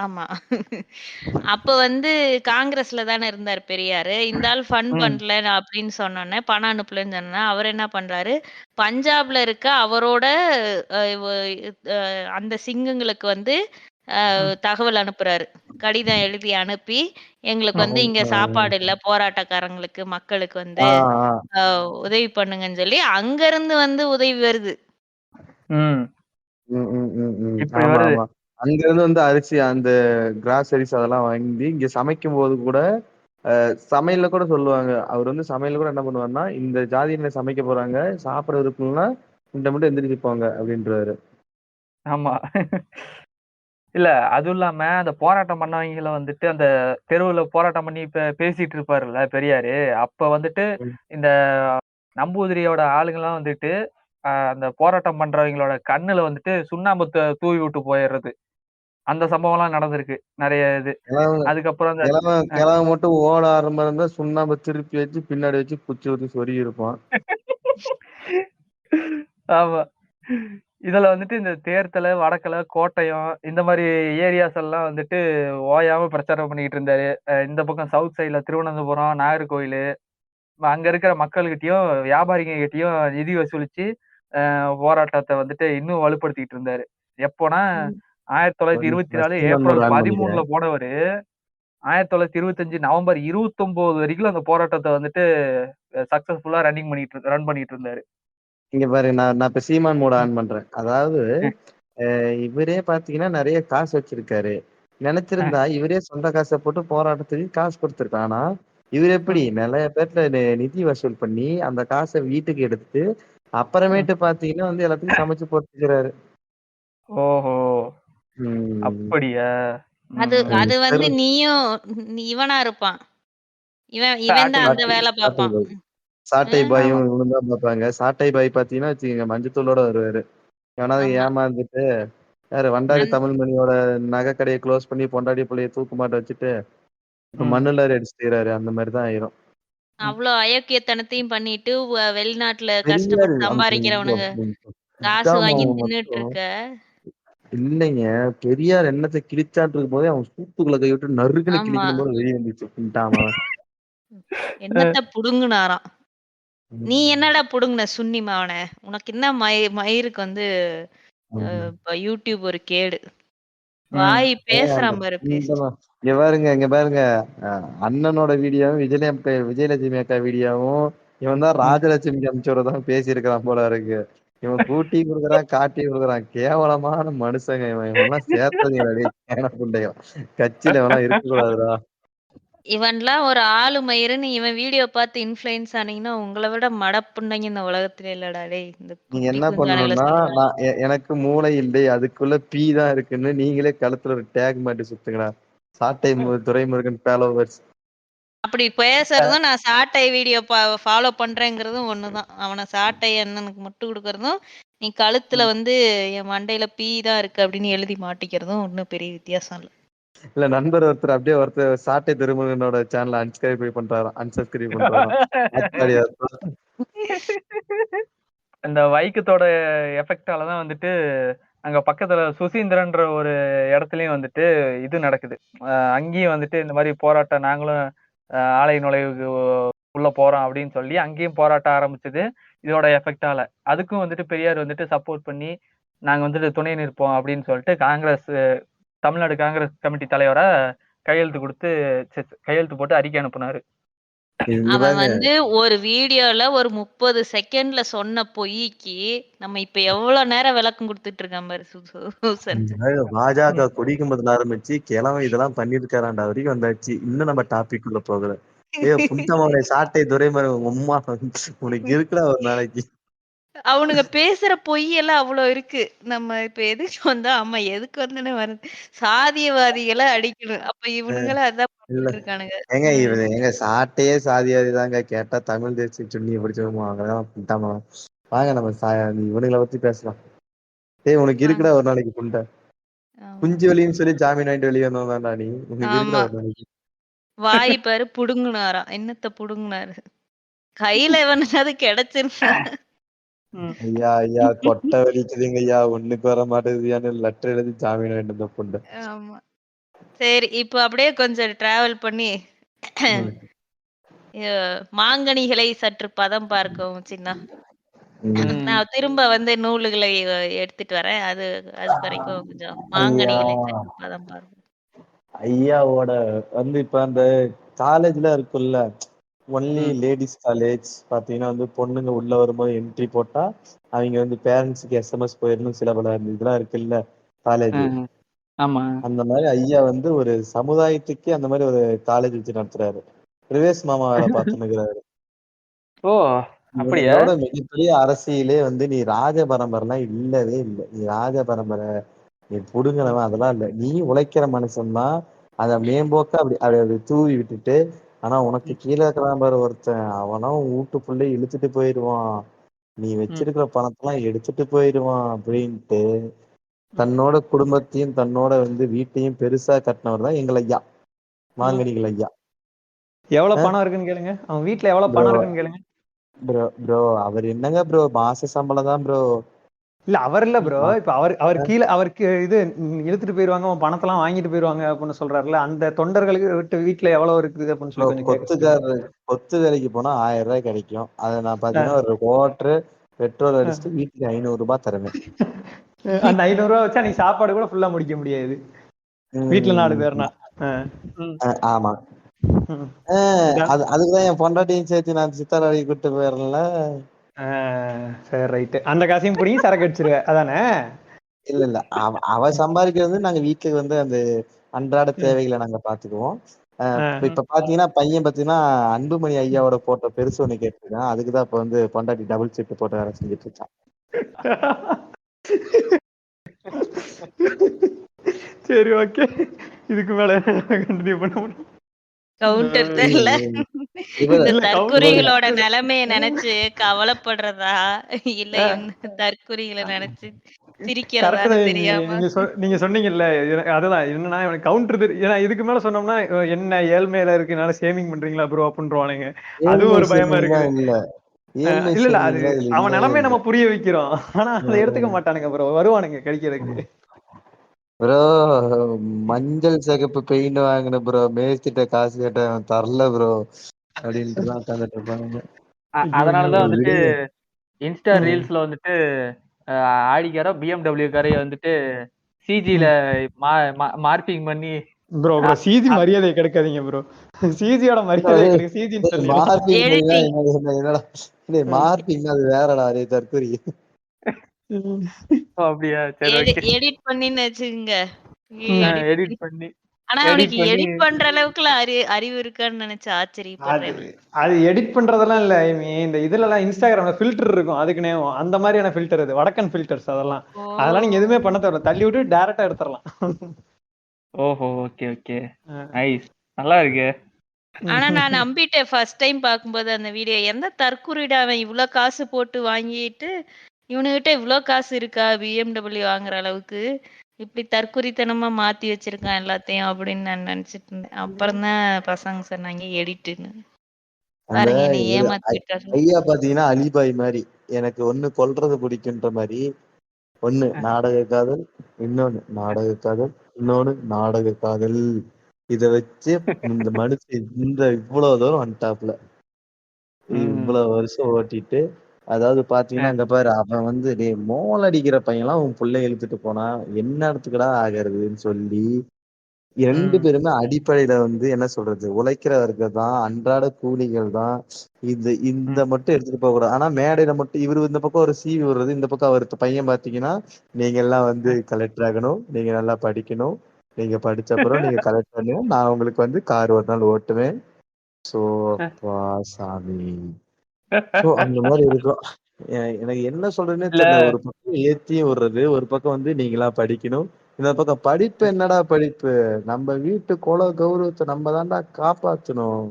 ஆமா. அப்ப வந்து காங்கிரஸ்ல தானே இருந்தார் பெரியாரு. இந்த ஆள் ஃபண்ட் பண்ணல அப்படின்னு சொன்னோன்னே, பணம் அனுப்பலன்னு சொன்னா அவர் என்ன பண்றாரு, பஞ்சாப்ல இருக்க அவரோட அந்த சிங்கங்களுக்கு வந்து தகவல் அனுப்புறாரு. கடிதம் எழுதி அனுப்பி, எங்களுக்கு வந்து இங்க சாப்பாடு இல்ல, போராட்டக்காரங்களுக்கு மக்களுக்கு வந்து உதவி பண்ணுங்கன்னு சொல்லி அங்க இருந்து வந்து உதவி வருது. அங்க இருந்து வந்து அரிசி அந்த கிராசரிஸ் அதெல்லாம் வாங்கி இங்க சமைக்கும் போது கூட சமையல்ல கூட சொல்லுவாங்க. அவர் வந்து சமையல்ல கூட என்ன பண்ணுவாருன்னா, இந்த ஜாதியில சமைக்க போறாங்க, சாப்பிட இருக்குன்னா இந்த மட்டும் எந்திரிச்சு போங்க அப்படின்றாரு. ஆமா. இல்ல அதுவும் இல்லாம அந்த போராட்டம் பண்ணவங்கள வந்துட்டு அந்த தெருவுல போராட்டம் பண்ணி பேசிட்டு இருப்பாருல்ல பெரியாரு. அப்ப வந்துட்டு இந்த நம்பூதிரியோட ஆளுங்கெல்லாம் வந்துட்டு அந்த போராட்டம் பண்றவங்களோட கண்ணுல வந்துட்டு சுண்ணாம்பு தூவி விட்டு போயிடுறது. அந்த சம்பவம் எல்லாம் நடந்திருக்கு நிறைய இது. அதுக்கப்புறம் கிழவ மட்டும் ஓட ஆரம்பிச்சா சுண்ணாம்பு திருப்பி வச்சு பின்னாடி வச்சு குச்சி ஊத்தி சொருகி இருப்பான். ஆமா. இதுல வந்துட்டு இந்த தேர்தலை, வடக்கலை, கோட்டயம் இந்த மாதிரி ஏரியாஸ் எல்லாம் வந்துட்டு ஓயாம பிரச்சாரம் பண்ணிட்டு இருந்தாரு. இந்த பக்கம் சவுத் சைட்ல திருவனந்தபுரம், நாகர்கோயில் அங்க இருக்கிற மக்கள்கிட்டயும் வியாபாரிங்க கிட்டயும் நிதி வசூலிச்சு போராட்டத்தை வந்துட்டு இன்னும் வலுப்படுத்திட்டு இருந்தாரு. எப்போனா 1924 ஏப்ரல் 13 போனவரு 1925 நவம்பர் 29 வரைக்கும் அந்த போராட்டத்தை வந்துட்டு சக்சஸ்ஃபுல்லா ரன் பண்ணிட்டு இருந்தாரு. இங்க பாரு, நான் இப்ப சீமான் மோட ஆன் பண்றேன். அதாவது இவரே பாத்தீங்கன்னா நிறைய காசு வச்சிருக்காரு. நினைச்சிருந்தா இவரே சொந்த காசை போட்டு போராட்டத்துக்கு காசு கொடுத்திருக்கான். ஆனா இவர் எப்படி நிறைய பேர்ல நிதி வசூல் பண்ணி அந்த காசை வீட்டுக்கு எடுத்து அப்புறமேட்டு பாத்தீங்கன்னா வந்து எல்லாத்துக்கும் சமைச்சு போட்டுக்கிறாரு. ஓஹோ, அப்படியா? அது வந்து நீயும் இவனா இருப்பான். இவன் தான் அந்த வேலை பார்ப்பான். சாட்டை ஆ. பாயும் ஆமா. இவனும் தான் பார்ப்பாங்க. சாட்டை பாய் பாத்தீங்கன்னா வச்சுக்கோங்க மஞ்சத்தூளோட வருவாரு. எவனாவது ஆமா. ஏமாந்துட்டு யாரு வண்டாரி நன் தமிழ்மணியோட நகை கடையை க்ளோஸ் பண்ணி பொண்டாட்டி புள்ளைய தூக்கு மாட்ட வச்சுட்டு இப்ப ம். மண்ணுல அடிச்சுக்கிறாரு. அந்த மாதிரி தான் ஆயிரும். ம். அவ்ளோ அயோக்கியத்தனத்தையும் பண்ணிட்டு வெளிநாட்டுல பெரியாரு கஷ்டப்பட்டு சம்பாதிக்கிறவனுங்க காசு கிட்டாம வாங்கி அவன் தின்னுட்டு மட்டும் இருக்க. இல்லைங்க. பெரியார் எண்ணத்தை கிழிச்சாட்டு இருக்கும் போதே அவன் சூத்துக்குள்ள கை விட்டு நறுக்குன்னு ஆமா. கிழிக்கணும் போல வெளியே வந்துச்சு கிட்டாம. என்னத்த புடுங்குனாராம். நீ ம். என்னடா புடுங்குன சுன்னி மாவனே? உனக்கு என்ன மயிருக்கு வந்து ம். இப்ப யூடியூப் ஒரு கேடு. ம். வாய் ஏங்க அந்த பேசுறான் பாரு பேச்சு. இங்க பாருங்க இங்க பாருங்க. அண்ணனோட வீடியோவும் விஜயலட்சுமி அக்கா வீடியோவும் இவன் தான் ம். ராஜலட்சுமிக்கு அனுப்பிச்சுறதான் பேசியிருக்கிறான் போல இருக்கு. இவன் கூட்டி கொடுக்குறான் காட்டி கொடுக்குறான். கேவலமான மனுஷங்க இவன்லாம் சேர்த்ததுங்களா டேய் கேன புண்டையம். கட்சியில இவன்லாம் இருக்கக்கூடாதுடா. இவன்லாம் ஒரு ஆளு மயிருன்னு இவன் வீடியோ பார்த்து இன்ஃப்ளூயன்ஸ் ஆனீங்கன்னா, உங்கள விட மடப்புண்டைங்க இந்த உலகத்துல இல்லடா டேய். இந்த நீங்க குட்டி என்ன குஞ்சானுங்கள பண்ணணும்னா சொல்றேன். எனக்கு மூளை இல்லை அதுக்குள்ள பீ தான் இருக்குன்னு நீங்களே கழுத்துல ஒரு டேக் மாட்டி சுத்துங்கடா. சாட்டை துரைமுருகன் ஃபாலோவர்ஸ். அப்படி பேசுறதும் நான் சாட்டை வீடியோ ஃபாலோ பண்றேங்கிறதும் ஒண்ணுதான். அவன சாட்டை அண்ணனுக்கு முட்டு குடுக்கறதும், நீ கழுத்துல ம். வந்து என் மண்டையில பீ தான் இருக்கு அப்படின்னு எழுதி மாட்டிக்கிறதும் ஒண்ணும் பெரிய வித்தியாசம் இல்ல. இல்ல நண்பர் ஒருத்தர் சாட்டை திருமுருகனோட சேனல் அன்சப்ஸ்கிரைப் பண்றாராம். ஆத்தாடி ஆத்தா. இந்த வைக்கத்தோட எஃபெக்டால தான் வந்துட்டு அங்க பக்கத்துல சுசீந்திரன்ற ஒரு இடத்துலயும் வந்துட்டு இது நடக்குது. அங்கேயும் வந்துட்டு இந்த மாதிரி போராட்டம் நாங்களும் ஆலை நுழைவுக்கு உள்ள போறோம் அப்படின்னு சொல்லி அங்கேயும் போராட்டம் ஆரம்பிச்சது இதோட எஃபெக்டால. அதுக்கும் வந்துட்டு பெரியார் வந்துட்டு சப்போர்ட் பண்ணி நாங்க வந்துட்டு துணை நிற்போம் அப்படின்னு சொல்லிட்டு தமிழ்நாடு காங்கிரஸ் கமிட்டி தலைவரா கையெழுத்து போட்டு அறிக்கை அனுப்புனாரு. இங்க அவன் பாருங்க. வந்து ஒரு வீடியோல ஒரு 30 செகண்ட்ல சொன்ன பொய்க்கு நம்ம இப்ப எவ்வளவு நேரம் விளக்கம் கொடுத்துட்டு இருக்கான் பாரு சூசன். பாஜக கொடி கம்பத்துல ஆரம்பிச்சு கிழமை இதெல்லாம் பண்ணிருக்காராண்டா வரைக்கும் வந்தாச்சு. இன்னும் நம்ம டாபிக் உள்ள போகல. புண்டமாவுடைய சாட்டை துரைமுருகன் உம்மா உனக்கு இருக்குடா ஒரு நாளைக்கு. அவனுங்க பேசுற பொய்யெல்லாம் அவ்வளோ இருக்கு. நம்ம இப்ப எதுக்கு வந்தா ஆமா எதுக்கு வந்தோனே வருது. சாதியவாதிகள அடிக்கணும். அப்ப இவனுங்களும் அதான் இல்ல பண்ணிட்டு இருக்கானுங்க. ஏங்க எங்க சாட்டையே சாதியாதி தாங்க கேட்டா தமிழ் தேசிய சுண்ணியை படிச்சவங்க அவங்கதான் புண்டாமா. வாங்க நம்ம இவனுங்களை பத்தி பேசலாம். உனக்கு ஆ, இருக்குடா ஒரு நாளைக்கு புண்டை. ஆமா. குஞ்சு வலின்னு சொல்லி ஜாமீன் வாங்கிட்டு வெளியே வந்தோம்தான்டா நீ. உனக்கு இருக்குடா ஆமா. ஒரு நாளைக்கு. வாய் பாரு புடுங்குனாராம். என்னத்த புடுங்குனாரு? கையில எவனாவது கிடைச்சிருந்தா. ஐயா ஐயா கொட்டை வலிக்குதுங்க ஐயா ஒண்ணுக்கு வர மாட்டேங்குதுன்னு லெட்டர் எழுதி ஜாமீன் வாங்கிட்டு வந்த புண்டை. ஆமா. சரி, இப்போ அப்படியே கொஞ்சம் டிராவல் பண்ணி ம். மாங்கனிகளை சற்று பதம் பார்க்கவும் சின்ன. ம். நான் திரும்ப வந்து நூல்களை எடுத்துட்டு வரேன். அது அது வரைக்கும் கொஞ்சம் ஐயா மாங்கனிகளை சற்று பதம் பார்ப்போம். ஐயாவோட இப்ப அந்த காலேஜ்ல இருக்குல்ல ஒன்லி ம். லேடிஸ் காலேஜ் பாத்தீங்கன்னா பொண்ணுங்க உள்ள வரும்போது என்ட்ரி போட்டா அவங்க பேரண்ட்ஸுக்கு எஸ்எம்எஸ் போயிடணும் சில பல இதெல்லாம் இருக்குல்ல காலேஜ். ம். ஆமா. அந்த மாதிரி ஐயா ஒரு சமுதாயத்துக்கு அந்த மாதிரி ஒரு காலேஜ் வச்சு நடத்துறாரு. பிரவேஷ் மாமா வேலை பார்த்துன்னுக்குறாரு. ஓ அப்படியா? இவனோட மிகப்பெரிய அரசியலே நீ ராஜ பரம்பரைலாம் இல்லவே இல்லை. நீ ராஜ பரம்பரை நீ புடுங்கினவன் அதெல்லாம் இல்ல. நீ உழைக்கிற மனுஷன்தான். அத மேம்போக்க அப்படி தூவி விட்டுட்டு ஆனா உனக்கு கீழே இருக்கிறான் பாரு ஒருத்தன் அவனா உன் வீட்டுக்குள்ளே இழுத்துட்டு போயிடுவான். நீ வச்சிருக்கிற பணத்தெல்லாம் எடுத்துட்டு போயிடுவான் அப்படின்ட்டு தன்னோட குடும்பத்தையும் தன்னோட வீட்டையும் பெருசா கட்டினவர் தான் எங்கள் ஐயா மாங்கனிகள் ஐயா. எவ்வளவு பணம் இருக்குன்னு கேளுங்க. அவன் வீட்டுல எவ்வளவு ப்ரோ பணம் இருக்குன்னு கேளுங்க. ப்ரோ அவர் என்னங்க ப்ரோ மாச சம்பளம் தான் ப்ரோ. இல்ல அவர் இல்ல ப்ரோ. இப்ப அவர் கீழே அவருக்கு இது இழுத்துட்டு போயிருவாங்க, அவன் பணத்தெல்லாம் வாங்கிட்டு போயிருவாங்க அப்படின்னு சொல்றாருல. அந்த தொண்டர்களுக்கு விட்டு வீட்டுல எவ்வளவு இருக்குது அப்படின்னு சொல்லி கொஞ்சம் கேட்க. கொத்து வேலைக்கு போனா 1000 ரூபாய் கிடைக்கும். அதை நான் பாத்தீங்கன்னா ஒரு ஓட்டரு பெட்ரோல் அடிச்சுட்டு வீட்டுக்கு 500 ரூபாய் தருவேன். அந்த 500 ரூபாய் வச்சா நீ சாப்பாடு கூட ஃபுல்லா முடிக்க முடியாது வீட்டுல 4 பேர்னா. ஆமா. அதுக்குதான் என் பொண்டாட்டியும் சேர்த்து நான் சித்தார் வழி கூட்டு போயிடல. சரி ரைட்டு. அந்த காசையும் புடிங்கி சரக்கு அடிச்சிருவ அதானே? இல்ல அவ சம்பாதிக்கிறது நாங்க வீட்டுக்கு அந்த அன்றாட தேவைகளை நாங்க பாத்துக்குவோம். இப்ப பாத்தீங்கன்னா பையன் பாத்தீங்கன்னா அன்புமணி ஐயாவோட போட்டோ பெருசு ஒண்ணு கேட்டிருக்கான். அதுக்குதான் இப்ப பொண்டாட்டி டபுள் செட் போட்டு வேலை செஞ்சுட்டு இருக்கான். சரி ஓகே. இதுக்கு மேல கண்டினியூ பண்ண முடியும். கவுண்டர் தெரியல. இவரு இந்த இல்ல தற்குறிகளோட நிலைமைய நினைச்சு கவலைப்படுறதா இல்ல கவுண்டர் இந்த தற்குறிகளை நினைச்சு கரெக்ட் சிரிக்கிறதான்னு தான். தெரியாம நீங்க சொன்னீங்கல்ல, அதுதான் என்னன்னா இவனுக்கு கவுண்டர் ஏன்னா இதுக்கு மேல சொன்னோம்னா என்ன ஏழ்மையில இருக்கு என்னால சேமிங் பண்றீங்களா ப்ரோ அப்படின்றானுங்க. அதுவும் ஏழ்மை ஒரு பயமா சேமிங்லாம் இருக்குது. இல்ல. ஏழ்மை இல்ல இல்ல அது சேமிங்லாம் இதுல அவன் இல்லவே நிலைமைய இல்ல. நம்ம புரிய வைக்கிறோம். ஆனா அதை எடுத்துக்க மாட்டானுங்க ப்ரோ, வருவானுங்க கடிக்கிறதுக்கு. ப்ரோ மஞ்சள் சிகப்பு பெயிண்ட் வாங்கின ப்ரோ, மேய்ச்சிட்ட காசு கேட்ட அவன் தரல ப்ரோ அப்படின்ட்டு தான் உட்காந்துட்டு இருப்பாங்க. ஐயோ அதனாலதான் ஐயோ. வந்துட்டு விடுங்க. இன்ஸ்டா ம். ரீல்ஸ்ல வந்துட்டு ஆடிக்காரோ பிஎம்டபிள்யூ காரைய வந்துட்டு சிஜில மார்க்கிங் பண்ணி ப்ரோ ப்ரோ அ- சிஜி அ- மரியாதையை கெடுக்காதீங்க ப்ரோ. சிஜியோட மரியாதையை கெடுக்க சிஜின்னு சொல்லிடுறேன். மார்பிங் எடிட்டிங் என்னடா மார்பிங் அது வேறடா, அதே தற்கொலை. அப்படியா, சரி ஓகே. எடிட் பண்ணின்னு வச்சுக்கோங்க. எடிட் பண்ணி ஆனா எடிட் அவனுக்கு பண்ணி எடிட் பண்ற அளவுக்குலாம் அறிவு இருக்கான்னு நினைச்சு அது ஆச்சரியப்படுறேன். அது எடிட் பண்றதெல்லாம் இல்ல இந்த இதுல எல்லாம் இன்ஸ்டாகிராம்ல ஃபில்டர் இருக்கும், அதுக்குனே அந்த மாதிரியான ஃபில்டர், இது வடக்கன் ஃபில்டர்ஸ். அதெல்லாம் ஓ அதெல்லாம் நீங்க எதுவுமே பண்ண தேவையில்ல, தள்ளி விட்டு டைரக்டா எடுத்துடலாம். ஓஹோ, ஓகே ஓகே, நைஸ், நல்லா இருக்கு. ஆனா நான் நம்பிட்டேன் ஃபர்ஸ்ட் டைம் பார்க்கும்போது அந்த வீடியோ. எந்த தற்குறிடா அவன் இவ்ளோ காசு போட்டு வாங்கிட்டு இவனுகிட்ட இவ்ளோ காசு இருக்கா பிஎம்டபிள்யூ வாங்குற அளவுக்கு, இப்படி தற்குறித்தனமா மாத்தி வச்சிருக்கான் எல்லாத்தையும் அப்படின்னு நான் நினைச்சிட்டு இருந்தேன். அப்புறம் தான் பசங்க சொன்னாங்க எடிட்டுன்னு. அந்த பாருங்க என்னை இது ஏமாத்தி விட்டாரு. ஐயா பாத்தீங்கன்னா அலிபாய் மாதிரி, எனக்கு ஒண்ணு கொல்றது பிடிக்குன்ற மாதிரி. ஒண்ணு நாடக காதல், இன்னொன்னு நாடக காதல், இன்னொன்னு நாடக காதல். இத வச்சு இந்த மனுஷன் இவ்வளவு தூரம் வந்துட்டாப்ல. இவ்வளவு வருஷம் ஓட்டிட்டு, அதாவது பாத்தீங்கன்னா அங்க பாரு, அவன் வந்து டேய் மோல் அடிக்கிற பையன்லாம் உன் புள்ளை இழுத்துட்டு போனா என்ன இடத்துக்குடா ஆகிறதுன்னு சொல்லி 2 பேருமே அடிப்படையில வந்து என்ன சொல்றது, உழைக்கிற வர்க்கம் தான், அன்றாட கூலிகள் தான். இந்த மட்டும் எடுத்துட்டு போக கூடாது. ஆனா மேடையில மட்டும் இவரு இந்த பக்கம் ஒரு சீவி விடுறது, இந்த பக்கம் அவர் பையன் பாத்தீங்கன்னா, நீங்க எல்லாம் வந்து கலெக்டர் ஆகணும், நீங்க நல்லா படிக்கணும், நீங்க படிச்ச அப்புறம் நீங்க கலெக்டர் பண்ணணும், நான் உங்களுக்கு வந்து கார் ஒரு நாள் ஓட்டுவேன். சோ அப்பா சாமி. சோ அந்த மாதிரி இருக்கும். எனக்கு என்ன சொல்றதுன்னே இல்ல தெரியல. ஒரு பக்கம் ஏத்தியும் விடுறது, ஒரு பக்கம் வந்து நீங்களா படிக்கணும். இந்த பக்கம் படிப்பு என்னடா படிப்பு? நம்ம வீட்டு குல கௌரவத்தை நம்ம தான்டா காப்பாத்தணும்.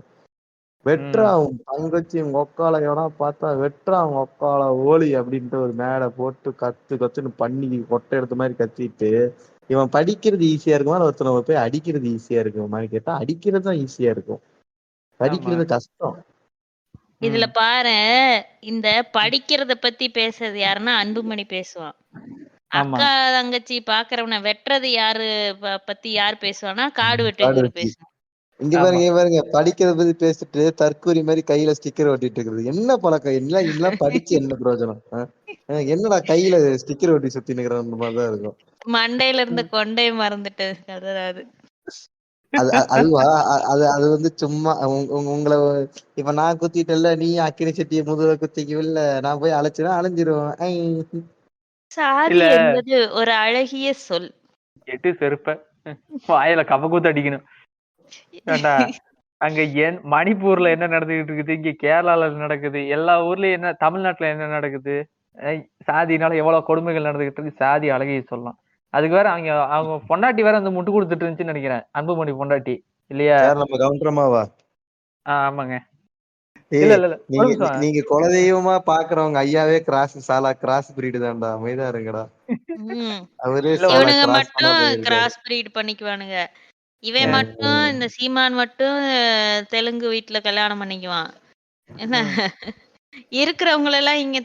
வெட்றா உன் தங்கச்சி உங்க ஒக்கால எவனா பார்த்தா வெட்றா உங்க ஒக்கால ஓலி அப்படின்ட்டு ஒரு மேடை போட்டு கத்துன்னு பண்ணி கொட்டை எடுத்த மாதிரி கத்திட்டு, இவன் படிக்கிறது ஈஸியா இருக்குமா இல்ல ஒருத்தனை போய் அடிக்கிறது ஈஸியா இருக்குமான்னு கேட்டா அடிக்கிறது தான் ஈஸியா இருக்கும். படிக்கிறது கஷ்டம். இதுல பாரேன், இந்த படிக்கிறத பத்தி பேசுறது யாருன்னா அன்புமணி பேசுவான். ஆமா, அக்கா தங்கச்சி பாக்குறவன வெட்டுறது யாரு பத்தி யார் பேசுவானா காடு வெட்டு காடு குரு வச்சு பேசுவான். இங்க ஆமா. பாருங்க, இங்க பாருங்க, படிக்கிறத பத்தி பேசிட்டு தற்கூரி மாதிரி கையில ஸ்டிக்கர் ஒட்டிட்டு இருக்குது. என்ன பழக்கம்? இதெல்லாம் படிச்சு என்ன பிரயோஜனம்? என்னடா கையில ஸ்டிக்கர் ஒட்டி சுத்தி நிக்கிற மாதிரிதான் இருக்கும். மண்டையில இருந்த கொண்டைய மறந்துட்டு அதாவது அதுவா அது வந்து சும்மா உங்களை இப்ப நான் குத்திட்டேன்ல, நீ அக்கினி சட்டியை முதுக குத்திக்குவில்ல, நான் போய் அழைச்சிடும் அலைஞ்சிருவேன். சாதி இல்ல என்பது ஒரு அழகிய சொல். எட்டு செருப்ப வாயில கபக்கூத்து அடிக்கணும். ஏண்டா அங்க மணிப்பூர்ல என்ன நடந்துகிட்டு இருக்குது, இங்க கேரளால நடக்குது, எல்லா ஊர்லயும் என்ன, தமிழ்நாட்டுல என்ன நடக்குது, சாதினால எவ்வளவு கொடுமைகள் நடந்துகிட்டு இருக்கு, சாதி அழகிய சொல்லலாம். அதுக்கு வேற அவங்க அவங்க பொண்டாட்டி வேற வந்து முட்டு கொடுத்துட்டு இருந்துச்சுன்னு நினைக்கிறேன், அன்புமணி பொண்டாட்டி இல்லையா? யார் நம்ம கவுண்டரமாவா? ஆமாங்க. இல்ல ஏய், இல்ல இல்ல, ஒரு நீங்க நிமிஷம். நீங்க குலதெய்வமா பாக்குறவங்க ஐயாவே கிராஸ் பிரீடு தான்டா. அமைதியா இருங்கடா. ம். அவரே இல்ல சாலா இவனுங்க கிராஸ் பண்ண மட்டும் போயிருக்காரு. கிராஸ் பிரீட் பண்ணிக்குவானுங்க. இவன் மட்டும் இந்த சீமான் மட்டும் தெலுங்கு வீட்டுல கல்யாணம் பண்ணிக்குவான். என்ன இருக்கிறவங்களெல்லாம் இங்க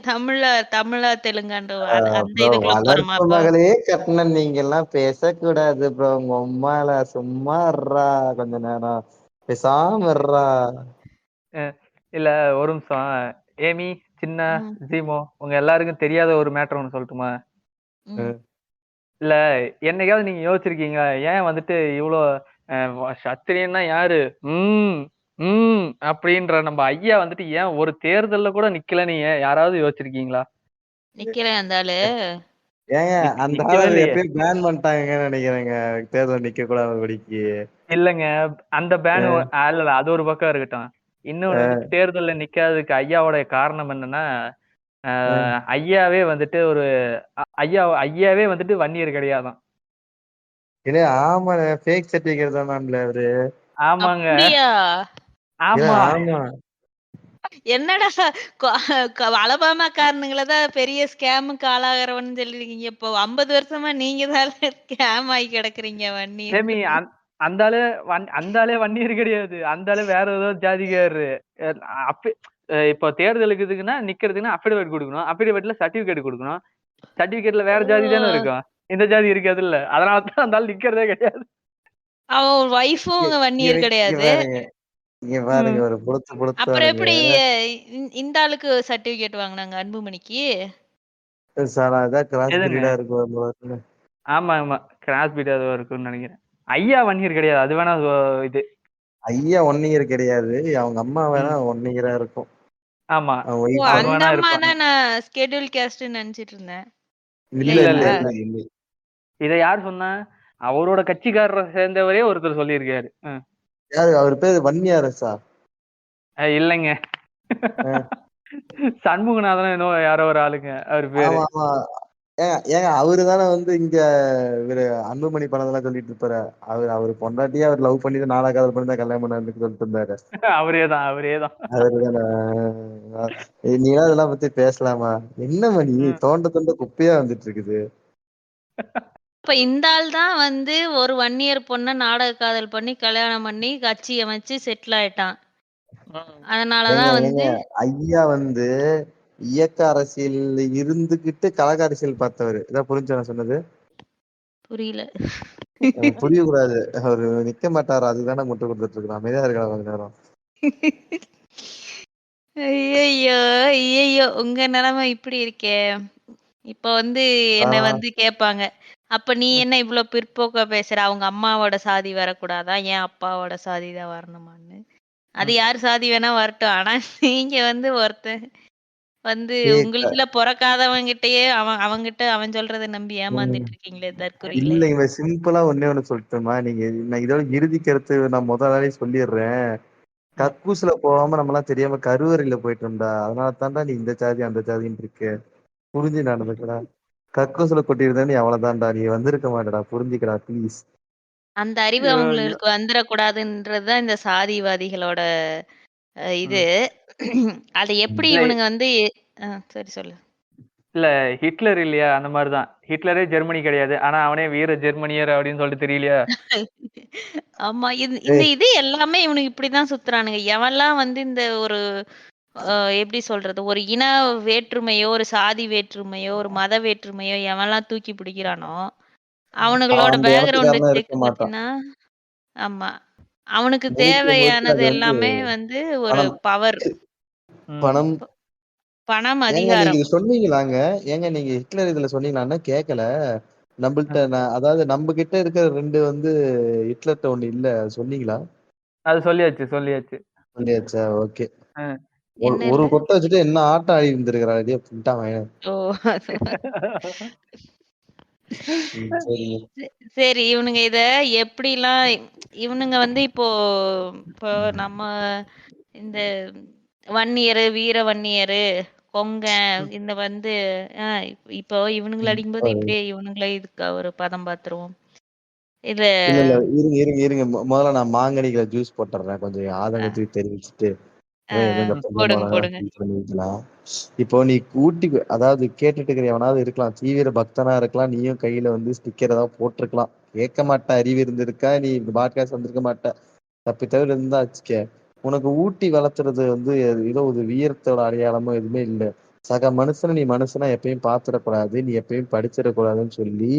தமிழா தெலுங்கான்ற அந்த ப்ரோ, இதுக்குள்ள போறோமா வளர்ப்பு அப்போ? மகளே கட்டணம் நீங்க எல்லாம் பேசக்கூடாது ப்ரோ. உங்க உம்மால சும்மா இருறா, கொஞ்ச நேரம் பேசாம இருறா. இல்ல, ஒரு நிமிஷம். ஏமி, சின்ன, ம், ஜீமோ, உங்க எல்லாருக்கும் தெரியாத ஒரு மேட்டர் ஒண்ணு சொல்லட்டுமா? ம். இல்ல, என்னைக்காவது நீங்க யோசிச்சிருக்கீங்களா, ஏன் வந்துட்டு இவ்வளோ சத்திரியன்னா யாரு, ம் ம் அப்படின்ற நம்ம ஐயா வந்துட்டு ஏன் ஒரு தேர்தல்ல கூட நிக்கலன்னு யாராவது யோசிச்சிருக்கீங்களா? நிக்கிறேன் அந்த ஆளு. ஏங்க அந்த நிக்கவே ஆளு இல்லையே. எப்பயும் பேன் பண்ணிட்டாங்கன்னு நினைக்கிறேங்க, தேர்தல் நிக்க கூடாதபடிக்கு. இல்லங்க, அந்த பேன் இல்ல, அது ஒரு பக்கம் இருக்கட்டும். இன்னொன்னு வந்துட்டு தேர்தல்ல நிக்காததுக்கு ஐயாவோட காரணம் என்னன்னா, ஐயாவே வந்துட்டு ஒரு ஐயாவே வந்துட்டு வன்னியர் கிடையாதான். இல்ல ஆமா, ஃபேக் சர்டிபிகேட் தானாம்ல அவரு. ஆமாங்க. அப்படியா? ஆமா ஆமா என்னடா அலபாமாக்காரனுங்கள தான் பெரிய ஸ்கேமுக்கு ஆளாகிறவன்னு சொல்லிருக்கீங்க. இப்போ 50 வருஷமா நீங்க தான் ஸ்கேம் ஆகி கிடக்குறீங்க வன்னியர். சேமி அந்த ஆளு அந்த ஆளே வன்னியர் கிடையாது. அந்த ஆளு வேற ஏதோ ஜாதிக்காரரு. இப்போ தேர்தலுக்கு இதுக்குன்னா நிக்கிறதுக்குன்னா அஃபிடவிட் கொடுக்கணும். அஃபிடவிட்ல சர்டிபிகேட் கொடுக்கணும். சர்டிபிகேட்ல வேற ஜாதி தானே இருக்கும். இந்த ஜாதி இருக்காது இல்ல. அதனாலதான் அந்த ஆள் நிக்கிறதே கிடையாது. அவன் ஒய்ஃபும் இங்க வன்னியர் கிடையாது. பாருங்க இங்க பாருங்க ஒரு புடுத்து அப்புறம் பாருங்க. எப்படி இந்த ஆளுக்கு சர்டிபிகேட் வாங்கினாங்க அன்புமணிக்கு? சார் அதான் கிராஸ் எதுங்க? பிரீடா இருக்கும். ஆமா ஆமா கிராஸ் பீட் அது இருக்கும்னு நினைக்கிறேன். ஐயா வன்னியர் கிடையாது. அது வேணா இது ஐயா 1 இயர் கிடையாது. அவங்க அம்மா வேணா 1 இயரா இருக்கும். ஆமா அவங்க ஓ, wife அவங்க அந்த வேணா அம்மா இருப்பாங்க. தான் நான் ஸ்கெடியூல் கேஸ்ட்னு நினைச்சிட்டு இருந்தேன். இல்ல இல்ல இல்ல இல்ல இல்ல இல்ல. இதை யார் சொன்னா? அவரோட கட்சிக்காரரை சேர்ந்தவரே ஒருத்தர் சொல்லியிருக்காரு. யாரு அவர் பேரு வன்னியாரசா? இல்லைங்க, சண்முகநாதன் என்னோ யாரோ ஒரு ஆளுங்க அவர் பேரு. ஆமா ஆமா. ஏங்க அவரு தானே வந்து இங்க இவரு அன்புமணி பணத்தெல்லாம் சொல்லிட்டு இருப்பாரு. அவரு பொண்டாட்டியே அவர் லவ் பண்ணி தான் 4 காதல் பண்ணி தான் கல்யாணம் பண்ணாருன்னு சொல்லிட்டு இருந்தாரு. அவரேதான். அவரு தானே. நீங்களா இதெல்லாம் பத்தி பேசலாமா? என்ன மணி தோண்ட குப்பையா வந்துட்டு இருக்குது. இப்ப இந்த ஆள் தான் வந்து ஒரு 1 இயர் பொண்ண நாடக காதல் பண்ணி கல்யாணம் பண்ணி கட்சி அமைச்சு செட்டில் ஆயிட்டான். அதனாலதான் ஏங்க வந்து ஐயா வந்து இயக்க அரசியல் இருந்துகிட்டு கழக அரசியல் பார்த்தவரு. இதான் புரிஞ்சு நான் சொன்னது? புரியல. புரியக்கூடாது. அவரு நிக்க மாட்டாரு. அதுதானே முட்டு கொடுத்துட்டு இருக்கிறான். அமைதியா இருக்கலாம் கொஞ்ச நேரம். ஐயையோ ஐயையோ, உங்க நிலைமை இப்படி இருக்கே. இப்ப வந்து என்ன வந்து கேட்பாங்க, அப்ப நீ என்ன இவ்ளோ பிற்போக்கா பேசுற? அவங்க அம்மாவோட சாதி வரக்கூடாதா? ஏன் அப்பாவோட சாதி தான் வரணுமான்னு? அது யார் சாதி வேணா வரட்டும். ஆனா நீங்க வந்து ஒருத்தன் வந்து உங்களுக்குள்ள பொறக்காதவங்கிட்டயே அவங்கிட்ட அவன் சொல்றதை நம்பி ஏமாந்துட்டு இருக்கீங்களே தற்குறிகளே. இல்ல இவன் சிம்பிளா ஒண்ணே ஒண்ணு சொல்லட்டுமா? நான் இதோட இறுதி கருத்து நான் முதலாளே சொல்லிடுறேன். கக்கூசுல போகாம நம்மலாம் தெரியாம கருவறையில போயிட்டோம்டா. அதனால தான்டா நீ இந்த ஜாதி அந்த ஜாதின்னு இருக்க. புரிஞ்சு நடந்துக்கடா. கக்கூசுல கொட்டியிருந்தா நீ அவ்வளவுதான்டா. நீ வந்திருக்க மாட்டடா. புரிஞ்சுக்கடா ப்ளீஸ். அந்த அறிவு அவங்களுக்கு வந்துடக்கூடாதுன்றதுதான் இந்த சாதிவாதிகளோட இது. அதை எப்படி இவனுங்க வந்து சரி சொல்லு. இல்ல ஹிட்லர் இல்லையா, அந்த மாதிரிதான். ஹிட்லரே ஜெர்மனி கிடையாது, ஆனா அவனே வீர ஜெர்மனியர் அப்படின்னு சொல்லிட்டு தெரியலையா? ஆமா, இந்த இது எல்லாமே இவனுக்கு இப்படிதான் சுத்துறானுங்க. எவன்லாம் வந்து இந்த ஒரு எப்படி சொல்றது, ஒரு இன வேற்றுமையோ ஒரு சாதி வேற்றுமையோ ஒரு மத வேற்றுமையோ எவன்லாம் தூக்கி பிடிக்கிறானோ அவனுங்களோட அந்த பேக்ரவுண்ட் இடத்துக்காரனா செக் இருக்க மாட்டான். பாத்தீங்கன்னா, ஆமா, அவனுக்கு முழுக்க முழுக்க தேவையானது அது வந்து எல்லாமே வந்து ஒரு பணம். பவர், பணம். பணம், ஏங்க நீங்க அதிகாரம். இது சொன்னீங்களாங்க? ஏங்க நீங்க ஹிட்லர் இதுல சொன்னீங்களான்னா கேட்கல. நம்மள்ட்ட அதாவது நம்ம கிட்ட இருக்கிற 2 வந்து ஹிட்லர்ட்ட 1 இல்ல. சொன்னீங்களா? அது சொல்லியாச்சு சொல்லியாச்சு. சொல்லியாச்சா? ஓகே. என்ன ஒரு இல்ல? கொட்டை வச்சுட்டு என்ன ஆட்டம் ஆடி இருந்திருக்கிறான் இதே புண்டாவன். ஓ, சரிங்க. சரி, இவனுங்க இத எப்படிலாம் இவனுங்க வந்து இப்போ இப்போ நம்ம இந்த வன்னியரு, வீர வன்னியரு, கொங்கன் இந்த வந்து இப்போ இவனுங்களை அடிக்கும்போது இப்படியே இவனுங்களே இதுக்கு ஒரு பதம் பார்த்துருவோம். இது இல்ல இல்ல இருங்க. முதல்ல நான் மாங்கனிகளை ஜூஸ் போட்டுறேன். கொஞ்சம் ஆதங்கத்துக்கு தெரிவிச்சுட்டு கொஞ்சம் பஞ்ச போடுங்க மிளகா போடுங்க. feel பண்ணிக்கலாம். இப்போ நீ அதாவது கேட்டுட்டு இருக்கிற எவனாவது இருக்கலாம். தீவிர பக்தனா இருக்கலாம். நீயும் கையில வந்து ஸ்டிக்கர் ஏதாவது போட்டிருக்கலாம். கேட்க மாட்ட அறிவு இருந்திருக்கா? நீ இந்த பாட்காஸ்ட் வந்திருக்க மாட்ட. தப்பி தவிர இருந்தா வச்சுக்க. உனக்கு ஊட்டி வளர்த்துறது வந்து ஏதோ ஒரு வீரத்தோட அடையாளமோ எதுவுமே இல்லை. சக மனுஷனை நீ மனுஷனா எப்பயும் பாத்துடக்கூடாது. நீ எப்பயும் படிச்சிடக்கூடாதுன்னு சொல்லி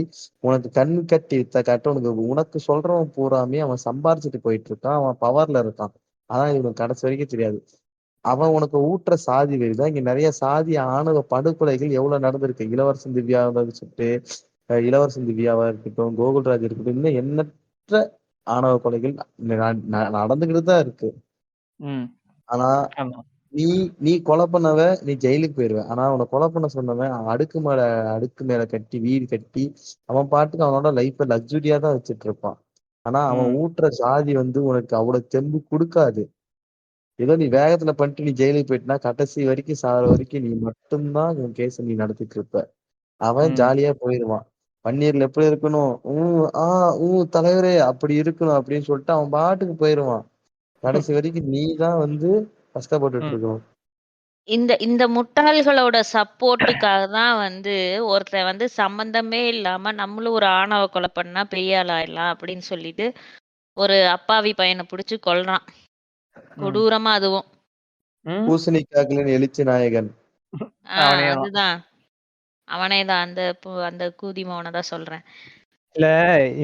உனக்கு கண் கட்டி வித்த காட்ட உனக்கு சொல்றவன் பூராமே அவன் சம்பாரிச்சுட்டு போயிட்டு இருக்கான். அவன் பவர்ல இருக்கான். ஆனா இவனுக்கு கடைசி வரைக்கும் தெரியாது. அவன் உனக்கு ஊட்டுற சாதி வெறிதான். இங்க நிறைய சாதி ஆணவ படுகொலைகள் எவ்வளவு நடந்திருக்கு. இளவரசன் திவ்யாவை வச்சுட்டு இளவரசன் திவ்யாவா இருக்கட்டும், கோகுல்ராஜ் இருக்கட்டும், இன்னும் எண்ணற்ற ஆணவ கொலைகள் நடந்துகிட்டு தான் இருக்கு. ஆனா நீ நீ கொலை பண்ணவ நீ ஜெயிலுக்கு போயிருவ. ஆனா அவனை கொலை பண்ண சொன்னவன் அடுக்கு மேல கட்டி வீடு கட்டி அவன் பாட்டுக்கு அவனோட லைஃப லக்ஸுரியா தான் வச்சுட்டு இருப்பான். ஆனா அவன் ஊட்டுற சாதி வந்து உனக்கு அவ்வளவு தெம்பு கொடுக்காது. ஏதோ நீ வேகத்துல பண்ணிட்டு நீ ஜெயிலுக்கு போயிட்டுனா கடைசி வரைக்கும் சாகிற வரைக்கும் நீ மட்டும்தான் உன் கேஸ நீ நடத்திட்டு இருப்ப. அவன் ஜாலியா போயிடுவான். பன்னீர்ல எப்படி இருக்கணும் தலைவரே அப்படி இருக்கணும் அப்படின்னு சொல்லிட்டு அவன் பாட்டுக்கு போயிடுவான். கடைசி வரைக்கும் நீ தான் வந்து கஷ்டப்பட்டுட்டு ம். இருக்கணும். இந்த முட்டாள்களோட சப்போர்ட்டுக்காக தான் வந்து ஒருத்தன் வந்து சம்பந்தமே இல்லாம நம்மளும் ஒரு ஆணவ கொலை பண்ணா பெரிய ஆள் ஆயிடலாம் அப்படின்னு சொல்லிட்டு ஒரு அப்பாவி பையனை புடிச்சு கொல்றான். கொடூரமா அதுவும். ம். பூசணிக்காக்களின் எழுச்சி நாயகன். அவனேதான். அதுதான். அவனேதான். அந்த கூதி மவனை தான் சொல்றேன். இல்ல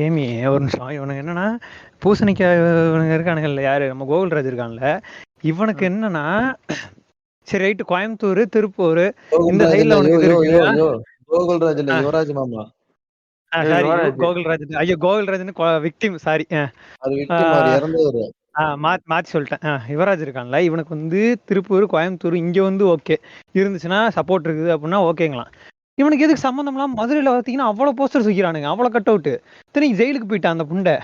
ஏமி ஒரு நிமிஷம். இவனுக்கு என்னன்னா பூசணிக்காய் இவனுங்க இருக்கானுங்கல்ல, யாரு நம்ம கோகுல்ராஜ் இருக்கான்ல, இவனுக்கு என்னன்னா சரி ரைட்டு கோயம்புத்தூர் திருப்பூர் இந்த கோகுல்ராஜ் சைட்ல இல்ல, யோ அவனுக்கு இது யோ யோ இருக்கு. யோ கோகுல்ராஜ் இல்ல, யுவராஜ் மாமா. சாரி யுவராஜ். கோகுல்ராஜ். ஐயோ கோகுல்ராஜ்னு விக்டிம் சாரி. அது விக்டிம், அவர் இறந்தவர். மாத்தி சொல்லிட்டேன். யுவராஜ் இருக்கான்ல, இவனுக்கு வந்து திருப்பூர் கோயம்புத்தூர் இங்க வந்து ஓகே இருந்துச்சுன்னா சப்போர்ட் இருக்குது அப்படின்னா ஓகேங்களாம். இவனுக்கு எதுக்கு சம்மந்தம்லாம் மதுரையில பார்த்தீங்கன்னா அவ்வளவு போஸ்டர்ஸ் வைக்கிறானுங்க, அவ்வளவு கட் அவுட். திரும்பி ஜெயிலுக்கு போயிட்டான் அந்த புண்டை.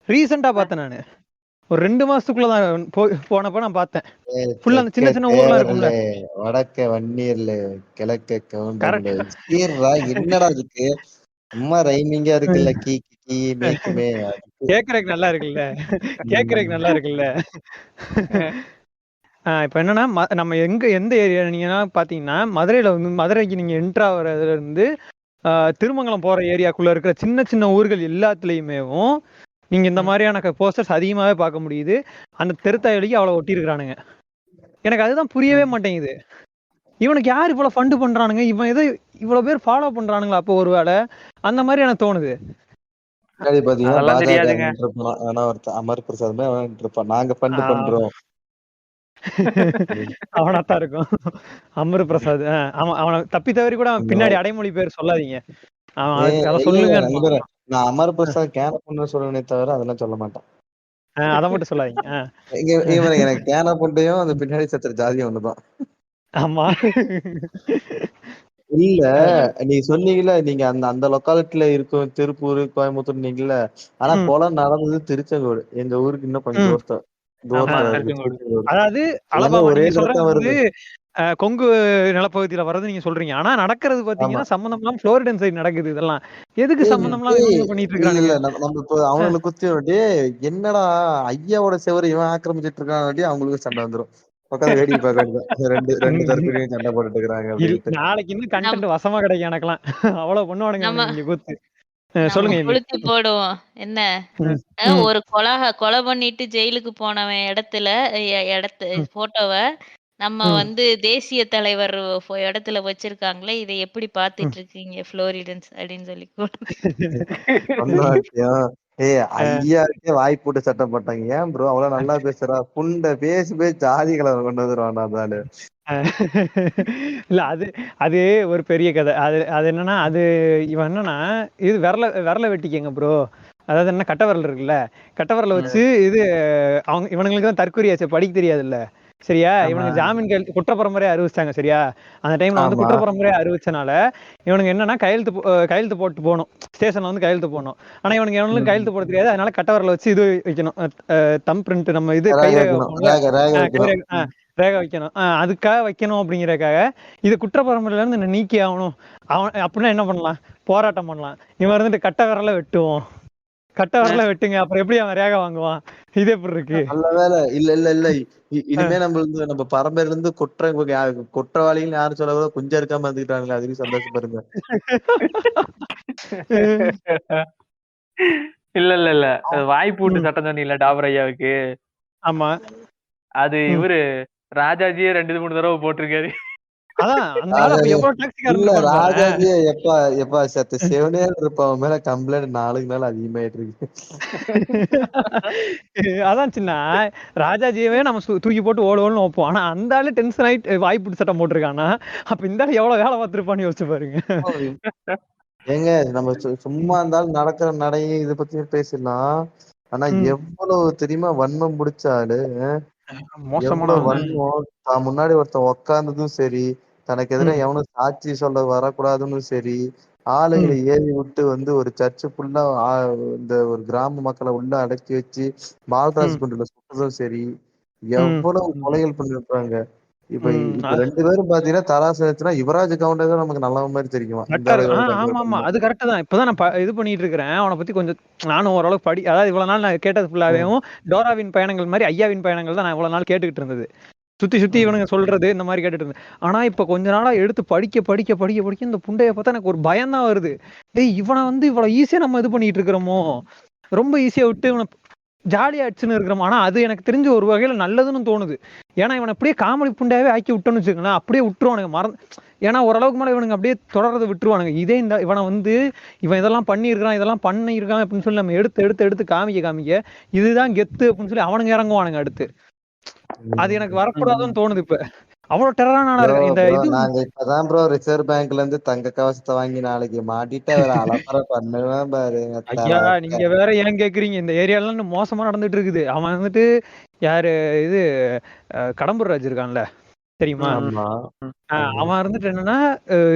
ரீசெண்டா பார்த்தேன் நானு, ஒரு 2 மாசத்துக்குள்ளதான் போனப்ப நான் பார்த்தேன். ஃபுல்லா அந்த சின்ன சின்ன ஊர்லாம் இருக்கும்ல. வடக்க வன்னியர்ல, கிழக்க கவுண்டர்ல. கரெக்ட். சீர்ரா, என்னடா இதுக்கு சும்மா ரைமிங்கா இருக்குல்ல, கீ கீ மேய்க்குமே. கேக்குறதுக்கு நல்லா இருக்குல்ல, கேக்குறதுக்கு நல்லா இருக்குல்ல. இப்ப என்னன்னா நம்ம எந்த ஏரியா நீங்க பாத்தீங்கன்னா மதுரையில வந்து மதுரைக்கு நீங்க என்ட்ரா வர்றதுல இருந்து திருமங்கலம் போற ஏரியாக்குள்ள இருக்கிற சின்ன சின்ன ஊர்கள் எல்லாத்துலயுமேவும் நீங்க இந்த மாதிரியான போஸ்டர்ஸ் அதிகமாவே பார்க்க முடியுது. அந்த தெருத்தாயலிக்கு அவ்வளவு ஒட்டி இருக்கிறானுங்க. எனக்கு அதுதான் புரியவே மாட்டேங்குது. இவனுக்கு யார் இவ்வளவு ஃபண்டு பண்றானுங்க, இவன் எதோ இவ்வளவு பேர் ஃபாலோ பண்றானுங்களா அப்போ ஒருவேளை அந்த மாதிரி எனக்கு தோணுது. பாத்தீங்கன்னா அதெல்லாம் பாஜக தெரியாதுங்க. இருப்பான். ஆனா ஒருத்தன் அமர் பிரசாத் இருப்பான், நாங்க ஃபண்டு பண்றோம். அவனாத்தான் இருக்கும் அமர் பிரசாத். அவனை தப்பி தவறி கூட அவன் பின்னாடி அடைமொழி பேர் சொல்லாதீங்க, அதை சொல்லுங்க. நான் அமர் பிரசாத் கேன பண்ண சொல்லுவேனே தவிர அதெல்லாம் சொல்ல மாட்டேன். அதை மட்டும் சொல்லாதீங்க. எனக்கு கேன பொண்டையும் அந்த பின்னாடி சத்துற ஜாதியும் ஒண்ணுதான். ஆமா. இல்ல, நீங்க சொன்னீங்கல்ல, நீங்க அந்த லொக்காலிட்டில இருக்கும் திருப்பூர் கோயம்புத்தூர் நீங்கல்ல, ஆனா கொலை நடந்தது திருச்செங்கோடு. எங்க ஊருக்கு இன்னும் கொஞ்சம் தூரத்துல திருச்செங்கோடு. அதாவது ஒரே நீங்க சொல்றது வருது. கொங்கு நிலப்பகுதியில வர்றது நீங்க சொல்றீங்க. ஆனா நடக்கிறது பாத்தீங்கன்னா சம்பந்தம் எல்லாம் புளோரிடன் சைடு நடக்குது. இதெல்லாம் எதுக்கு சம்பந்தம் எல்லாம் பண்ணிட்டு இருக்காங்க? இல்ல நம்ம இப்ப அவங்களுக்கு குத்தி என்னடா ஐயாவோட செவரு இவன் ஆக்கிரமிச்சிட்டு இருக்கான், அவங்களுக்கு சண்டை வந்துரும். உட்காந்து வேடிக்கை பார்க்க ரெண்டு தரப்புலையும் சண்டை போட்டுட்டு இருக்காங்க அப்படின்ட்டு. நாளைக்கு இன்னும் கண்டென்ட் வசமா கிடைக்கும் எனக்கெல்லாம். அவ்வளவு பண்ணுவானுங்க இங்க கூத்து. சொல்லுங்க. கொளுத்தி போடுவோம் என்ன. ஒரு கொலை பண்ணிட்டு ஜெயிலுக்கு போனவன் இடத்து போட்டோவை நம்ம வந்து தேசிய தலைவர் இடத்துல வச்சிருக்காங்களே, இதை எப்படி பாத்துட்டு இருக்கீங்க புளோரிடன்ஸ் அப்படின்னு சொல்லி ஐயாருக்கே வாய் போட்டு சட்டம் போட்டாங்க. ஏன் ப்ரோ அவ்வளவு நல்லா பேசுறா, புண்ட பேசி ஜாதி கலர் கொண்டு வந்துருவான் அதால. இல்ல அது ஒரு பெரிய கதை. அது என்னன்னா அது இவன் என்னன்னா இது விரல வெட்டிக்கங்க ப்ரோ. அதாவது என்ன கட்ட விரல் இருக்குல்ல, கட்ட விரல வச்சு இது அவங்க இவனுங்களுக்கு தான் தற்கொலையாச்சு, படிக்க தெரியாதுல்ல சரியா. இவனுக்கு ஜாமீன் குற்றப்பரம்பரையா அறிவிச்சாங்க சரியா. அந்த டைம்ல வந்து குற்றப்பரம்பரையா அறிவிச்சனால இவனுக்கு என்னன்னா கையெழுத்து போட்டு போகணும், ஸ்டேஷன்ல வந்து கையெழுத்து போடணும். ஆனா இவனுக்கு எவனுக்கும் கையெழுத்து போட தெரியாது. அதனால கட்டவரில் வச்சு இது வைக்கணும், தம் பிரிண்ட், நம்ம இது ரேகை வைக்கணும். அதுக்காக வைக்கணும் அப்படிங்கறதுக்காக இது குற்றப்பரம்பரையில இருந்து என்ன நீக்கி ஆகணும். அவன் அப்படின்னா என்ன பண்ணலாம், போராட்டம் பண்ணலாம். இவன் இருந்துட்டு கட்ட விரல வெட்டுவோம், கட்ட விரல வெட்டுங்க, அப்புறம் எப்படி அவன் ரேகை வாங்குவான்? இது எப்படி இருக்கு? நல்ல வேலை. இல்ல இனிமே நம்ம பரம்பரையில இருந்து குற்றவாளிகள் யாரும் சொல்ல கூட குஞ்சா இருக்காம இருந்துக்கிட்டாங்களே, அதுக்கு சந்தோஷப்படுங்க. இல்ல வாய்ப்பு விட்டு சட்டம் சொன்னீங்கல்ல டாபர் ஐயாவுக்கு. ஆமா, அது இவரு ராஜாஜியே 2-3 தடவை போட்டிருக்காரு. ராஜாஜி எப்பா சத்து செவனே இருப்பவன் மேல கம்ப்ளைண்ட் நாளுக்கு நாள் அதிகமாயிட்டு இருக்கு. அதான் சின்ன ராஜாஜியவே நம்ம தூக்கி போட்டு ஓடுவோம்னு வைப்போம். ஆனா அந்த ஆளு டென்ஷன் ஆயிட்டு வாய்ப்பு சட்டம் போட்டிருக்கானா, அப்ப இந்த ஆளு எவ்வளவு வேலை பார்த்திருப்பான்னு யோசிச்சு பாருங்க. ஏங்க நம்ம சும்மா இருந்தாலும் நடக்கிற நடையை இதை பத்தி பேசலாம். ஆனா எவ்வளவு தெரியுமா வன்மம் பிடிச்சாலு, எவ்வளவு வன்மம். தான் முன்னாடி ஒருத்தன் உக்காந்ததும் சரி, தனக்கு எதிராக எவனும் சாட்சி சொல்ல வரக்கூடாதுன்னு சரி, ஆளுங்களை ஏறி விட்டு வந்து ஒரு சர்ச்சு ஃபுல்லா இந்த ஒரு கிராம மக்களை உள்ள அடக்கி வச்சு பால்ராஜ் குண்டுல சுட்டதும் சரி, எவ்வளவு கொலைகள் பண்ணிருப்பாங்க. இப்ப இப்ப 2 பேரும் பாத்தீங்கன்னா தராசு வச்சுனா யுவராஜ் கவுண்டர் தான் நமக்கு நல்ல மாதிரி தெரியுமா இந்த அளவோட கம்பேர் ஆமா ஆமா பண்ணும்போது. அது கரெக்ட் தான். இப்பதான் நான் இது பண்ணிட்டு இருக்கிறேன். அவனை பத்தி கொஞ்சம் நானும் ஓரளவுக்கு அதாவது இவ்வளவு நாள் நான் கேட்டது ஃபுல்லாவேவும் டோராவின் பயணங்கள் மாதிரி ஐயாவின் பயணங்கள் தான் நான் இவ்வளவு நாள் கேட்டுக்கிட்டு இருந்தது. சுத்தி சுத்தி இவனுங்க சொல்றது இந்த மாதிரி கேட்டுட்டு இருந்தேன். ஆனா இப்ப கொஞ்ச நாளா எடுத்து படிக்க படிக்க படிக்க படிக்க இந்த புண்டைய பார்த்தா எனக்கு ஒரு பயம் தான் வருது. டேய் இவனை இவ்வளவு ஈஸியா நம்ம இது பண்ணிட்டு இருக்கிறோமோ, ரொம்ப ஈஸியா விட்டு இவனை ஜாலியா அடிச்சுன்னு இருக்கிறோம். ஆனா அது எனக்கு தெரிஞ்ச ஒரு வகையில நல்லதுன்னு தோணுது. ஏன்னா இவனை அப்படியே காமெடி புண்டையாவே ஆக்கி விட்டோன்னு வச்சுக்கோங்களேன், அப்படியே விட்டுருவானுங்க ஏன்னா ஓரளவுக்கு மேல இவனுங்க அப்படியே தொடர்றதை விட்டுருவானுங்க. இதே இவனை இவன் இதெல்லாம் பண்ணியிருக்கான் அப்படின்னு சொல்லி நம்ம எடுத்து காமிக்க இதுதான் கெத்து அப்படின்னு சொல்லி அவனுங்க இறங்குவானுங்க அடுத்து. அது எனக்கு வரக்கூடாதுன்னு தோணுது. இப்ப அவ்வளவு டெரரான இந்த இது நாங்க இப்பதான் ப்ரோ ரிசர்வ் பேங்க்ல இருந்து தங்க கவசத்தை வாங்கி நாளைக்கு மாட்டிட்டு அவர் அலப்பற பண்ணுவேன் பாரு. ஐயா நீங்க வேற ஏன் கேக்குறீங்க? இந்த ஏரியால மோசமா நடந்துட்டு இருக்குது. அவன் யாரு இது கடம்பூர் ராஜ் இருக்கான்ல தெரியுமா? அவன் என்னன்னா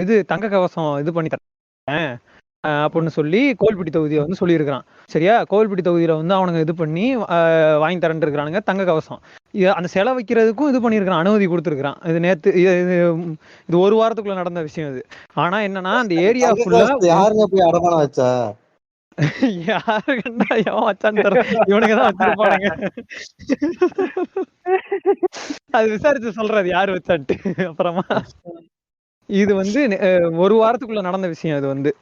இது தங்க கவசம் இது பண்ணி தரேன் அப்படின்னு சொல்லி கோவில்பட்டி தொகுதியை சொல்லியிருக்கிறான். சரியா? கோவில்பட்டி தொகுதியில அவனுங்க இது பண்ணி வாங்கி தரேன் இருக்கிறானுங்க தங்க கவசம். அந்த செலை வைக்கிறதுக்கும் இது பண்ணிருக்கான், அனுமதி கொடுத்துருக்கான். இது நேத்து இது ஒரு வாரத்துக்குள்ள நடந்த விஷயம் இது. ஆனா என்னன்னா அந்த ஏரியா ஃபுல்லா யாருங்க போய் அடமானம் வச்சா? யாருக்குன்னா எவன் வச்சான்னு தெரியல, இவனுக்குதான் வச்சிருப்பானுங்க. அது விசாரிச்சு சொல்றது யாரு வச்சான்ட்டு. அப்புறமா இது ஒரு வாரத்துக்குள்ள நடந்த விஷயம். இது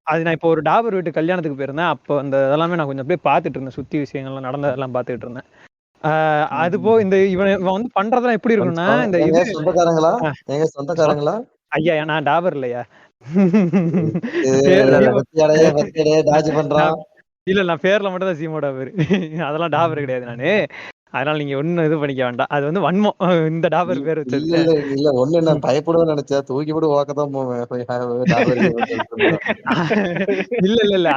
அது நான் இப்போ ஒரு டாபர் வீட்டு கல்யாணத்துக்கு போயிருந்தேன். அப்போ அந்த இதெல்லாமே நான் கொஞ்சம் அப்படியே பார்த்துட்டு இருந்தேன். சுத்தி விஷயங்கள்லாம் நடந்ததெல்லாம் பார்த்துட்டு இருந்தேன். அது போ இந்த இவன் பண்றதெல்லாம் எப்படி இருக்கும்னா இந்த சொந்தக்காரங்களா எங்க சொந்தக்காரங்களா? ஐயா நான் டாபர் இல்லையா. இல்ல நான் பேர்ல மட்டும் தான் சீமோ டாபர். அதெல்லாம் டாபர் கிடையாது நானு. அதனால நீங்க ஒண்ணும் இது பண்ணிக்க வேண்டாம். அது வன்மம். இந்த டாபர் பேர் வச்சது இல்ல ஒண்ணு நான் பயப்படுவேன்னு நினைச்சா தூக்கி போட்டு வாக்கதான் போவேன். இல்ல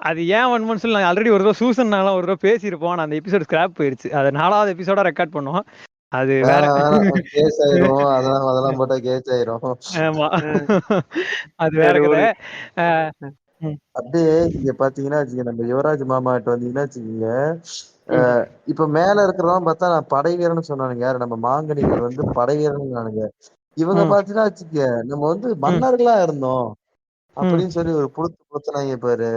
அது ஏன் வன்மம்னு சொல்லி நான் ஆல்ரெடி ஒரு தடவை சூசன்னால ஒரு தடவை பேசியிருப்போம். அந்த எபிசோட் ஸ்கிராப் போயிருச்சு. அதை 4வது எபிசோடா ரெக்கார்ட் பண்ணுவோம். அது வேற கேஸ் ஆயிரும். அதெல்லாம் போட்டா கேஸ் ஆயிரும். ஆமா அது வேற கதை. அப்படியே இங்க பாத்தீங்கன்னா நம்ம யுவராஜ் மாமாட்ட வந்தீங்கன்னா வச்சுக்கீங்க, இப்ப மேல இருக்கிறதெல்லாம் பார்த்தா நான் படை வீரன்னு சொன்னானுங்க. யாரு நம்ம மாங்கனிகள் படை வீரன்னு நானுங்க. இவங்க பாத்தீங்கன்னா வச்சுக்க நம்ம மன்னர்களா இருந்தோம் அப்படின்னு சொல்லி ஒரு புடுத்துனாங்க பாரு.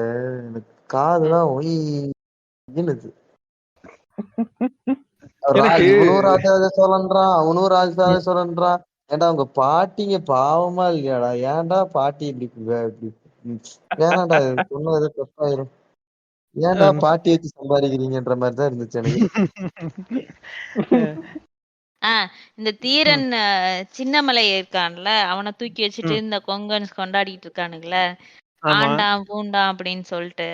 எனக்கு காதுலாம் ஒய்னுது. இவனும் ராஜராஜ சோழன்றான், அவனும் ராஜராஜ சோழன்றான். ஏன்டா உங்க பாட்டிங்க பாவமா இல்லையாடா? ஏன்டா பாட்டி இப்படி வேணாண்டா சொன்னது தப்பாயிரும். ஏன்டா பாட்டி வச்சு சம்பாதிக்கிறீங்கன்ற மாதிரிதான் இருந்துச்சு எனக்கு. இந்த தீரன் சின்னமலை இருக்கான்ல, அவனை தூக்கி வச்சுட்டு இந்த கொங்கன்ஸ் கொண்டாடிட்டு இருக்கானுங்களே, ஆண்டாம் பூண்டாம் அப்படின்னு சொல்லிட்டு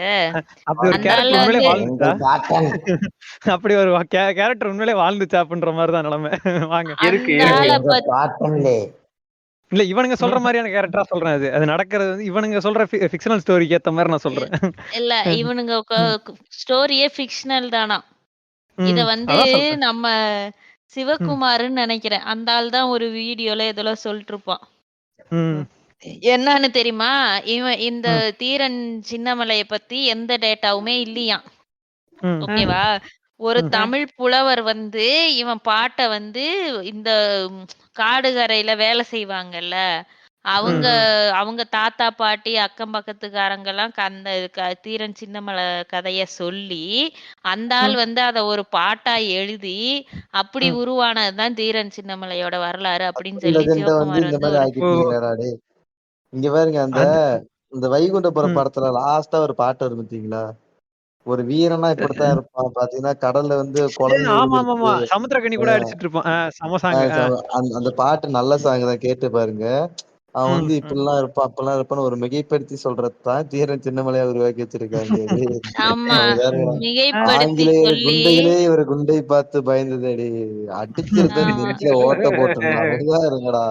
அப்படி ஒரு கேரக்டர் உண்மையிலே வாழ்ந்துச்சா அப்படின்ற மாதிரிதான் நிலைமை. வாங்க இல்ல இவனுங்க சொல்ற மாதிரியான கேரக்டரா சொல்றேன். அது நடக்கிறது இவனுங்க சொல்ற ஃபிக்ஷனல் ஸ்டோரிக்கு ஏத்த மாதிரி நான் சொல்றேன். இல்ல இவனுங்க ஸ்டோரியே ஃபிக்ஷனல் தானா. இத நம்ம சிவகுமார்னு நினைக்கிறேன். அந்த ஆள் தான் ஒரு வீடியோல இதெல்லாம் சொல்லிட்டு இருப்பான். என்னன்னு தெரியுமா? இவன் இந்த தீரன் சின்னமலைய பத்தி எந்த டேட்டாவுமே இல்லையாம். ஓகேவா? ஒரு தமிழ் புலவர் இவன் பாட்ட இந்த காடுகரையில வேலை செய்வாங்கல்ல, அவங்க தாத்தா பாட்டி அக்கம் பக்கத்துக்காரங்க எல்லாம் அந்த தீரன் சின்னமலை கதைய சொல்லி அந்த ஆள் அத ஒரு பாட்டா எழுதி அப்படி உருவானதுதான் தீரன் சின்னமலையோட வரலாறு அப்படின்னு சொல்லி சிவகுமார் இங்க பாருங்க அந்த வைகுண்டபுரம் படத்துல லாஸ்டா ஒரு பாட்டு வரும் பாத்தீங்களா? ஒரு வீரனா இப்படித்தான் இருப்பான் பாத்தீங்கன்னா, கடல்ல குழந்தை சமுத்திரக்கனி கூட அடிச்சிட்டு இருப்பான். அந்த பாட்டு நல்ல சாங் தான், கேட்டு பாருங்க. அவன் இப்படிலாம் இருப்பான் அப்பெல்லாம் இருப்பான்னு ஒரு மிகைப்படுத்தி சொல்றதுதான் தீரன் சின்னமலையா உருவாக்கி வச்சிருக்காங்க. ஆங்கிலேயர் குண்டைகளே இவர் குண்டை பார்த்து பயந்ததடி, அடிச்சிருந்த நெஞ்சில ஓட்ட போட்டுருந்தான் இருங்கடா.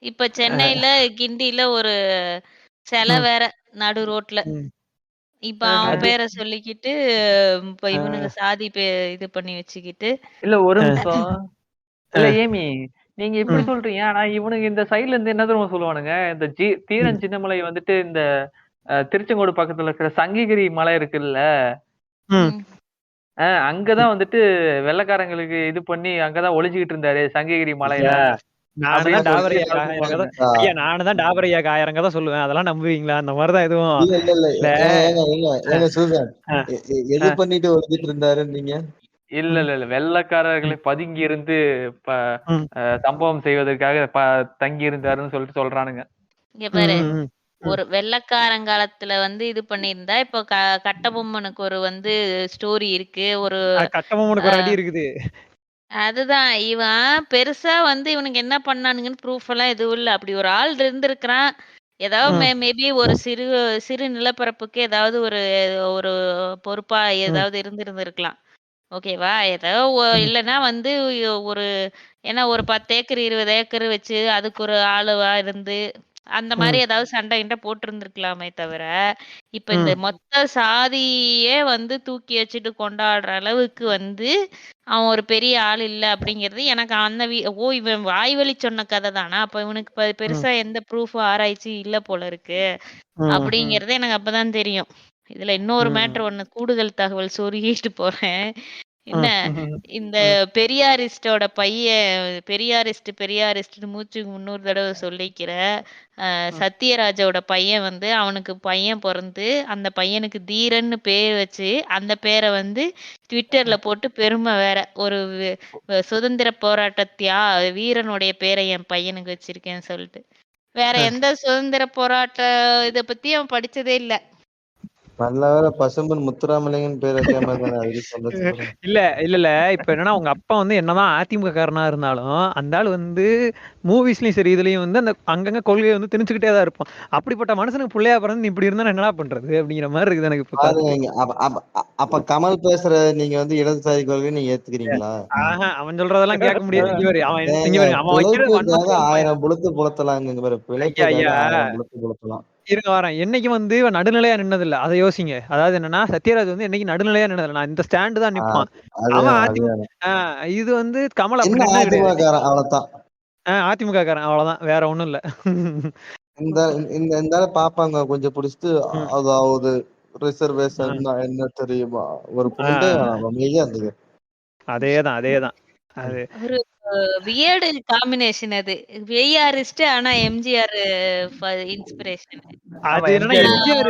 இப்ப சென்னையில கிண்டில ஒரு சிலை வேற நடு ரோட்ல. இப்ப அவன் பேரை சொல்லிக்கிட்டு இப்ப இவனுங்க சாதி இது பண்ணி வச்சுக்கிட்டு. இல்ல ஒரு நிமிஷம். இல்ல ஏமி நீங்க இப்படி சொல்றீங்க. ஆனா இவனுங்க இந்த சைட்ல இருந்து என்ன தெரியுமா சொல்லுவானுங்க, இந்த தீரன் சின்னமலை இந்த திருச்செங்கோடு பக்கத்துல இருக்கிற சங்கிகிரி மலை இருக்குல்ல, அங்கதான் வந்துட்டு வெள்ளைக்காரங்களுக்கு இது பண்ணி அங்கதான் ஒளிஞ்சுக்கிட்டு இருந்தாரு சங்ககிரி மலையில ஐயா நானுதான் அப்படின்னு சொல்லிட்டு டாபரையா எல்லாரும் ஆயிரம் கதை சொல்லுவாங்க. ஐயா நானுதான் டாபரையா ஆயிரம் கதை சொல்லுவேன். அதெல்லாம் நம்புவீங்களா? அந்த மாதிரிதான் எதுவும் இல்ல இல்ல இல்ல இல்ல. ஏங்க சூசன், அஹ், எது அஹ், பண்ணிட்டு ஒழிஞ்சிட்டு இருந்தாருன்னு நீங்க? இல்ல ம், இல்ல இல்ல வெள்ளைக்காரர்களை பதுங்கி இருந்து ம், சம்பவம் செய்வதற்காக தங்கி இருந்தாருன்னு சொல்லிட்டு சொல்றானுங்க. இங்க ம், பாரு, ம், ம். ஒரு வெள்ளைக்காரங்காலத்துல வந்து இது பண்ணியிருந்தா, இப்போ கட்டபொம்மனுக்கு ஒரு வந்து ஸ்டோரி இருக்கு. ஒரு கட்டபொம்மனுக்கு ஒரு அடி இருக்குது. அதுதான் இவன் பெருசா வந்து இவனுக்கு என்ன பண்ணானுங்கன்னு ப்ரூஃப் எல்லாம் எதுவும் இல்ல. அப்படி ஒரு ஆள் இருந்திருக்கிறான். ஏதாவது ம், மேபி ஒரு சிறு சிறு நிலப்பரப்புக்கு ஏதாவது ஒரு ஒரு பொறுப்பா ம், ஏதாவது இருந்திருந்திருக்கலாம். ஓகேவா? ஏதோ ம், இல்லன்னா வந்து ஒரு ஏன்னா ஒரு 10 ஏக்கர் 20 ஏக்கர் வச்சு அதுக்கு ஒரு ஆளுவா இருந்து அந்த மாரி ம், ஏதாவது சண்டை கிண்டை போட்டிருந்திருக்கலாமே தவிர, இப்ப இந்த ம், மொத்த சாதியே வந்து தூக்கி வச்சுட்டு கொண்டாடுற அளவுக்கு வந்து அவன் ஒரு பெரிய ஆள் இல்ல அப்படிங்கிறது எனக்கு அந்த இவன் வாய்வழி சொன்ன கதை தானா? அப்ப இவனுக்கு ம், பெருசா எந்த ப்ரூஃபும் ஆராய்ச்சி இல்ல போல இருக்கு. ம், அப்படிங்கிறது எனக்கு அப்பதான் தெரியும். இதுல இன்னொரு ம், மேட்டர் ஒண்ணு கூடுதல் தகவல் சொருகிட்டு போறேன். என்ன ம், இந்த ம், பெரியாரிஸ்டோட பையன் பெரியாரிஸ்ட்னு மூச்சுக்கு 300 தடவை சொல்லிக்கிற ம், சத்யராஜோட பையன் வந்து அவனுக்கு பையன் பொறந்து அந்த பையனுக்கு தீரன்னு பேர் வச்சு அந்த பேரை வந்து ட்விட்டர்ல போட்டு பெருமை வேற ஒரு சுதந்திர போராட்ட வீரனுடைய பேரை என் பையனுக்கு வச்சிருக்கேன்னு சொல்லிட்டு வேற எந்த சுதந்திர போராட்ட இத பத்தி அவன் படிச்சதே இல்ல. நல்ல வேளை பசும்பன் முத்துராமலிங்கன் பேர் வைக்காம இருந்தானே, அதுக்கு சந்தோஷப்படுறேன். இல்ல இல்ல இல்ல இப்ப என்னன்னா உங்க அப்பா வந்து என்னதான் அதிமுக காரனா இருந்தாலும் அந்த ஆள் வந்து மூவிஸ்லயும் சரி இதுலயும் வந்து அந்த அங்கங்க கொள்கையை வந்து திணிச்சுக்கிட்டே தான் இருப்பான். அப்படிப்பட்ட மனுஷனுக்கு பிள்ளையா பிறந்து நீ இப்படி இருந்தா நான் என்னடா பண்றது அப்படிங்கிற மாதிரி இருக்குது எனக்கு இப்ப பாருங்க பார்த்துட்டு. இங்க, அப்ப கமல் பேசுற நீங்க வந்து இடதுசாரி கொள்கை நீங்க ஏத்துக்கிறீங்களா? அவன் சொல்றதெல்லாம் கேட்க முடியாது. இங்க பாரு அவன் இங்க ஏங்க, பாருங்க அவன் வைக்கிறது வன்ம பிழைப்புக்காக செயல் பாயிண்ட். 1000 புளுத்து புலத்தலாங்க. இங்க பாரு, ஐயா பிழைப்புக்காக ஐயா 1000 புளுத்து புலத்தலாம். இருங்க வரேன். என்னைக்கு வந்து இவன் நடுநிலையா நின்னதில்ல. அதை யோசிங்க. அதாவது என்னன்னா சத்யராஜ் வந்து என்னைக்கு நடுநிலையா நின்னதில்ல. நான் இந்த ஸ்டாண்டு தான் நிப்பான். அவன் அதேதான் அதிமுக அதேதான். இது வந்து கமல் அப்படி என்ன நின்னது அதிமுக கிடையாது. காரன் அவ்வளவுதான். அதிமுக காரன் அவ்வளவுதான். வேற ஒண்ணும் இல்ல. இந்த இந்த இந்த ஆளை பாப்பாங்க கொஞ்சம் பிடிச்சிட்டு, ம். அதாவது ஆ, ரிசர்வேஷன் என்ன தெரியுமா, ஒரு ஆ, பாயிண்டே அமைதியா இருந்தது. அதேதான் அதேதான். அது ஒரு வியர்டு காம்பினேஷன் அது. விஐஆரிஸ்ட் ஆனா எம்ஜிஆர் இன்ஸ்பிரேஷன். ஆமா அது என்னன்னா எம்ஜிஆர் எம்ஜிஆர்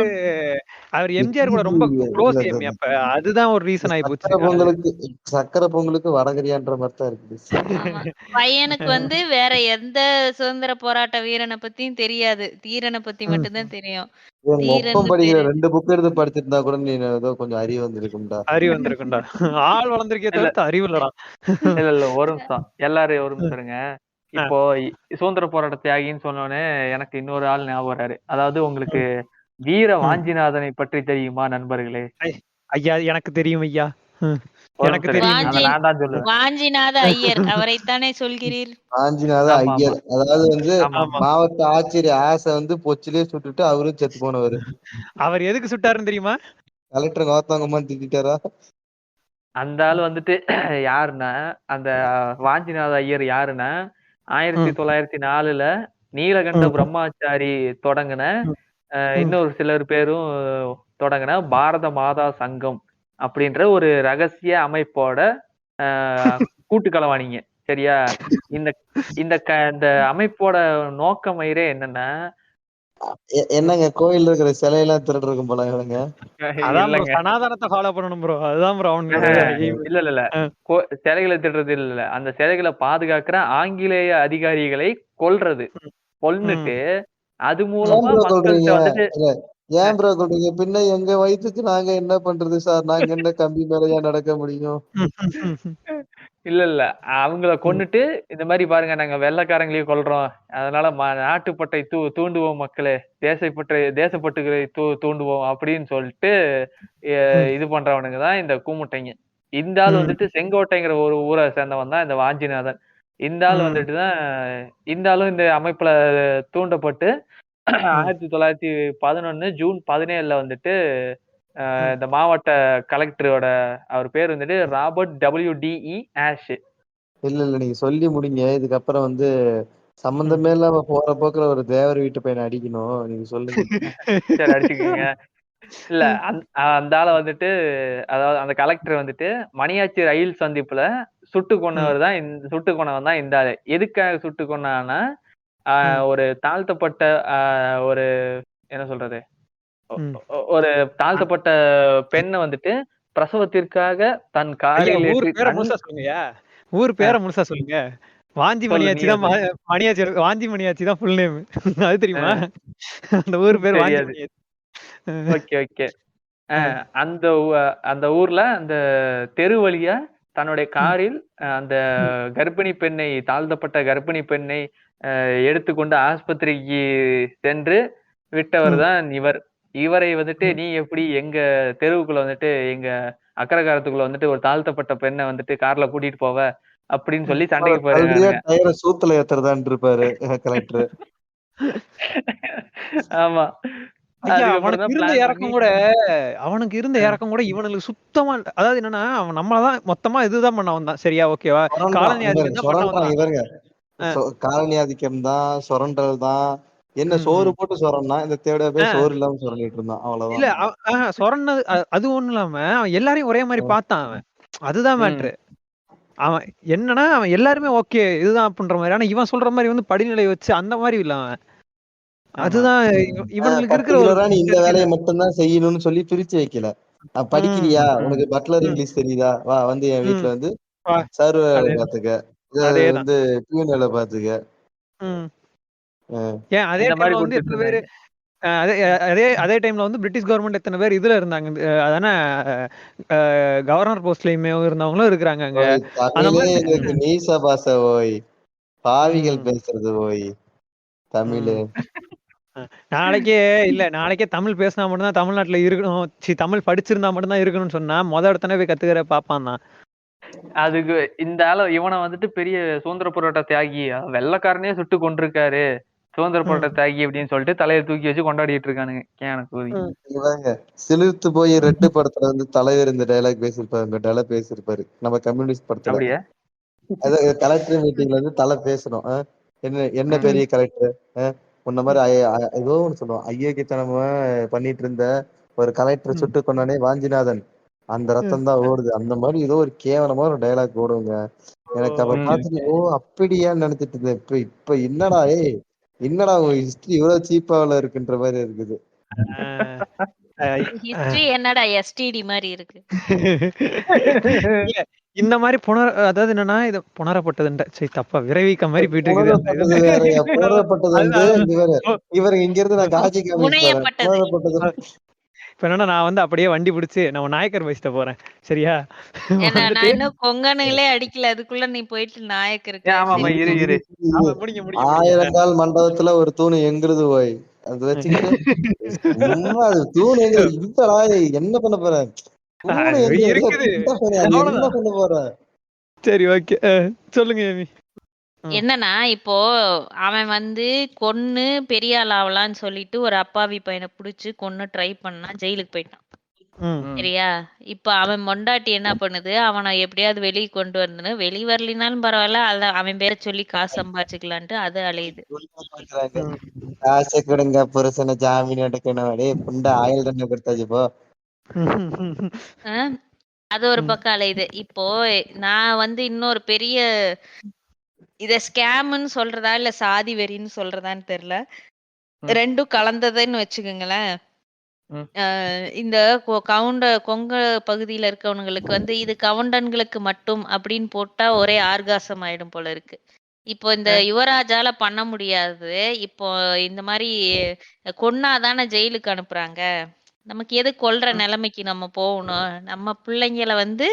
அவர் எம்ஜிஆர் கூட ரொம்ப க்ளோஸ் இல்ல அப்ப அதுதான் ஒரு ரீசன் ஆயி போச்சு. சக்கரை பொங்கலுக்கு வடகரியான்ற மாதிரி தான் இருக்குது. ஆமா. பையனுக்கு வந்து வேற எந்த சுதந்திர போராட்ட வீரனை பத்தியும் தெரியாது. தீரனை பத்தி ம். மட்டும் தான் தெரியும். உங்க ஒப்பம் தீரன்னு படிக்கிற பேரு. 2 புக் எடுத்து படிச்சிருந்தா கூட நீ ஏதோ கொஞ்சம் அறிவு வந்திருக்கும்டா. அறிவு வந்திருக்கும்டா. ஆள் வளர்ந்திருக்கே இல்ல தவிர்த்து அறிவு இல்லடா. இல்ல இல்ல ஒரு நிமிஷம் எல்லாரும் ஒரு நிமிஷம் இருங்க. ஆ, இப்போ சுதந்திர போராட்ட தியாகின்னு சொன்னோடனே எனக்கு இன்னொரு ஆள் ஞாபகம் வராரு. அதாவது உங்களுக்கு ம், வீர ம். வாஞ்சிநாதனை பற்றி தெரியுமா நண்பர்களே? ஐயா எனக்கு தெரியும் ஐயா. ம், ஒரு எனக்கு நிமிஷம் இருங்க. தெரியும் அதை வாஞ்சி நான் தான் சொல்லுவேன். வாஞ்சிநாத ஐயர் அவரைத்தானே சொல்கிறீர்? ஆஞ்சிநாத ஆமா ஆமா ஐயர், அதாவது வந்து ஆமா ஆமா. மாவட்ட ஆட்சியர் ஆச வந்து பொச்சிலே சுட்டுட்டு அவரும் செத்து போனவரு. அவர் எதுக்கு சுட்டாருன்னு தெரியுமா? கலெக்டர் கௌதங்கம்மான்னு திட்டாரா? அந்த ஆள் வந்துட்டு யாருன்னா அந்த வாஞ்சிநாத ஐயர் யாருன்னா ம், 1904ல நீலகண்ட ம், பிரம்மாச்சாரி தொடங்கின ம், ம், இன்னொரு சிலர் பேரும் தொடங்கின பாரத மாதா சங்கம் அப்படின்ற ஒரு ரகசிய அமைப்போட கூட்டு களவாணிங்க. சரியா? இந்த இந்த இந்த அமைப்போட நோக்கமயிரே என்னன்னா என்னங்க கோயில்ல இருக்கிற சிலையெல்லாம் திருடுறதுக்கும் போல இவனுங்க. அதான் ப்ரோ இல்லங்க சனாதனத்தை ஃபாலோ பண்ணணும் ப்ரோ. அதுதான் ப்ரோ அவங்களோட aim. இல்ல இல்ல இல்ல ஆ, சிலைகளை திட்டுறது இல்ல. அந்த சிலைகளை பாதுகாக்கிற ஆங்கிலேய அதிகாரிகளை கொல்றது. ம். கொன்னுட்டு அது ஏன் மூலமா ப்ரோ மக்கள்கிட்ட கொல்றீங்க? வந்துட்டு இல்ல, ஏன் ப்ரோ கொல்றீங்க? பின்ன எங்க வயித்துக்கு நாங்க என்ன பண்றது சார்? நாங்க என்ன கம்பி மேலயா நடக்க முடியும்? இல்ல இல்ல அவங்கள ம். கொன்னுட்டு இந்த மாதிரி பாருங்க நாங்க வெள்ளைக்காரங்களையும் கொல்றோம். அதனால நாட்டுப்பற்றை தூண்டுவோம் மக்களே. தேசப்பற்றுகளை தூண்டுவோம் அப்படின்னு சொல்லிட்டு ம். இது பண்றவனுங்க தான் இந்த கூமுட்டைங்க. இந்த ஆள் ம். வந்துட்டு செங்கோட்டைங்கிற ஒரு ஊரை சேர்ந்தவன் தான் இந்த வாஞ்சிநாதன். இந்த ஆள் ம். வந்துட்டு தான் இந்த ஆளும் இந்த அமைப்புல தூண்டப்பட்டு ம். 1911 ஜூன் 17ல வந்துட்டு ம். இந்த மாவட்ட கலெக்டரோட அவர் பேர் வந்துட்டு ராபர்ட் WDE ஆஷ். இல்ல நீங்க சொல்லி முடிங்க. இதுக்கப்புறம் வந்து ம். சம்பந்தமே இல்லாம போற போக்குல ஒரு தேவர் வீட்டு பையனை அடிக்கணும். நீங்க சொல்லுங்க. சரி அடிச்சுக்கோங்க. இல்ல அந்த ஆளை வந்துட்டு, அதாவது அந்த கலெக்டர் வந்துட்டு மணியாச்சி ரயில் சந்திப்புல சுட்டு கொன்னவர் தான் சுட்டு கொன்னவன் தான் இந்த ஆளு. எதுக்காக சுட்டு கொன்னான்னா, ஒரு தாழ்த்தப்பட்ட ஒரு என்ன சொல்றது, ஒரு தாழ்த்தப்பட்ட பெண்ணை வந்துட்டு பிரசவத்திற்காக தன் ஐயா காரில் ஊர் ஏற்றி பேரை முழுசா சொல்லுங்கய்யா. ஊர் பேரை முழுசா சொல்லுங்க. வாஞ்சி சொல்லு நீ மணியாச்சி தான் மணியாச்சி வாஞ்சி மணியாச்சி தான் ஃபுல் நேம். அது தெரியுமா? அந்த ஊர் பேர் வாஞ்சி தெரியாது. மணியாச்சி. Okay okay. அந்த அந்த ஊர்ல அந்த தெரு வழியா தன்னுடைய காரில் அந்த கர்ப்பிணி பெண்ணை, தாழ்த்தப்பட்ட கர்ப்பிணி பெண்ணை எடுத்துக்கொண்டு ஆஸ்பத்திரிக்கு சென்று விட்டவர் தான் இவர். இவரை வந்துட்டு நீ எப்படி எங்க தெருவுக்குள்ள வந்துட்டு, எங்க அக்ரகாரத்துக்குள்ள வந்துட்டு ஒரு தாழ்த்தப்பட்ட பெண்ணை வந்துட்டு கார்ல கூட்டிட்டு போவ அப்படின்னு சொல்லி சண்டைக்கு கல்வியா போயிருக்கானுங்க. டயரை சூத்துல ஏத்துறதான் இருப்பாரு கலெக்டர். ஆமா. ஐயா அதுக்கப்புறம் அவனுக்கு தான் இருந்த பிளான் இறக்கம் பண்ணி கூட அவனுக்கு இருந்த இறக்கம் கூட இவனுக்கு சுத்தமா அதாவது என்னன்னா அவன் நம்மளதான் மொத்தமா இதுதான் பண்ண வந்தான். சரியா ஓகேவா? காலனி ஆதிக்கம் தான் பண்ண வந்தான். இவருங்க காலனி ஆதிக்கம் தான், சுரண்டல் தான். என்ன சோறு போட்டு சொரன்னா இந்த தேவையா பேர் சோறு இல்லாம சுரண்டிட்டு இருந்தான். இல்ல அவ்வளவுதான். சொரன்னது அது ஒண்ணும் இல்லாம அவன் எல்லாரையும் ஒரே மாதிரி பார்த்தான் அவன். அதுதான் மேட்ரு. அவன் என்னன்னா அவன் எல்லாருமே ஓகே இதுதான் அப்படின்ற மாதிரி. ஆனா இவன் சொல்ற மாதிரி வந்து படிநிலை வச்சு அந்த மாதிரி இல்ல அவன். அதுதான் இவனுக்கு இருக்கிற பர்டிகுலரா நீ இந்த வேலையை மட்டும்தான் செய்யணும்னு சொல்லி பிரிச்சு வைக்கல. படிக்கிறியா, உனக்கு பட்லர் இங்கிலீஷ் தெரியுதா, வா வந்து என் வீட்டுல வந்து சர்வ வேலை பாத்துக்க, வந்து பியூன் வேலை பாத்துக்க. ஏன் அதே டைம்ல வந்து எத்தனை பேரு அதே டைம்ல வந்து பிரிட்டிஷ் கவர்மெண்ட் எத்தனை பேர் இதுல இருந்தாங்க, அதான கவர்னர் போஸ்ட்லயுமே இருந்தவங்களும் இருக்கிறாங்க அங்க. தமிழே நீச பாச ஓய், பாவிகள் பேசுறது ஓய் தமிழ். நாளைக்கே தமிழ் பேசினா மட்டும்தான் தமிழ்நாட்டுல இருக்கணும், தமிழ் படிச்சிருந்தா மட்டும்தான் இருக்கணும்னு சொன்னா இடத்தனே போய் கத்துக்கிற பாப்பான் தான். அதுக்கு இந்த ஆள இவனை வந்துட்டு பெரிய சுதந்திர போராட்ட தியாகி, வெள்ளக்காரனே சுட்டு கொண்டிருக்காரு, சுதந்திர போராட்ட தியாகி அப்படின்னு சொல்லிட்டு தலையை தூக்கி வச்சு கொண்டாடிட்டு இருக்கானுங்க. இவங்க சிலிர்த்து போய் ரெட்டு படத்துல வந்து தலைவர் இந்த டைலாக் பேசியிருப்பாரு, டைலாக் பேசியிருப்பாரு நம்ம கம்யூனிஸ்ட் படத்துல. அப்படியே அதாவது கலெக்டர் மீட்டிங்ல வந்து தலை பேசணும், என்ன பெரிய கலெக்டர் உன்ன மாதிரி ஏதோ ஒண்ணு சொல்லுவோம், ஐயோக்கியத்தனமா பண்ணிட்டு இருந்த ஒரு கலெக்டர் சுட்டு கொண்டானே வாஞ்சிநாதன், அந்த ரத்தம் தான் ஓடுது, அந்த மாதிரி ஏதோ ஒரு கேவலமா ஒரு டைலாக் ஓடுங்க. எனக்கு அப்ப பார்த்துட்டு ஓ அப்படியான்னு நினைச்சிட்டு இருந்தேன். இப்ப என்னடா என்னடா உங்க ஹிஸ்டரி இவ்வளவு சீப்பாவில இருக்குன்ற மாதிரி இருக்குது. ஹிஸ்டரி என்னடா எஸ்டிடி மாதிரி இருக்கு. இந்த மாதிரி அதாவது என்னன்னா இது புணரப்பட்டது தப்பா விரைவிக்க மாதிரி போயிட்டு இருக்குது. புணரப்பட்டது வந்து இவர் இங்க இருந்து நான் காட்சி புனையப்பட்டது. இப்ப என்னன்னா நான் வந்து அப்படியே வண்டி பிடிச்சு நம்ம நாயக்கர் வயசுல போறேன். சரியா? நான் இன்னும் கொங்கனுங்களே அடிக்கல, அதுக்குள்ள நீ போயிட்டு நாயக்கருக்கு. ஆயிரங்கால் மண்டபத்துல ஒரு தூண் எங்கிறது போய் அது வச்சுக்கிட்டு அது தூண் எங்க என்ன பண்ண போற, என்ன பண்ண போற. சரி ஓகே சொல்லுங்க. என்னன்னா இப்போ அவன் வந்து கொன்னு பெரிய ஆள் ஆகலான்னு சொல்லிட்டு ஒரு அப்பாவி பையனை புடிச்சு கொன்னு ட்ரை பண்ணா ஜெயிலுக்கு போயிட்டான். சரியா? இப்ப அவன் மொண்டாட்டி என்ன பண்ணுது, அவனை எப்படியாவது வெளியே கொண்டு வந்து, வெளியே வரலினாலும் பரவாயில்ல, அத அவன் பேரை சொல்லி காசு சம்பாதிச்சுக்கலான்ட்டு அது அலையுது. காசை கொடுங்க புருஷனை ஜாமீன் எடுக்கணும், புண்டை ஆயில் தண்ணி கொடுத்தாச்சு போ. அது ஒரு பக்கம் அலையுது. இப்போ நான் வந்து இன்னொரு பெரிய இத ஸ்கேம்னு சொல்றதா இல்ல சாதி வெறின்னு சொல்றதான்னு தெரியல, ரெண்டும் கலந்ததுன்னு வச்சுக்கோங்களேன். இந்த கொங்க பகுதியில இருக்கவங்களுக்கு வந்து இது கவுண்டன்களுக்கு மட்டும் அப்படின்னு போட்டா ஒரே ஆர்காசம் ஆயிடும் போல இருக்கு. இப்போ இந்த யுவராஜால பண்ண முடியாது. இப்போ இந்த மாதிரி கொன்னாதானே ஜெயிலுக்கு அனுப்புறாங்க. நமக்கு எது கொல்ற நிலைமைக்கு நம்ம போகணும், நம்ம பிள்ளைங்கள வந்து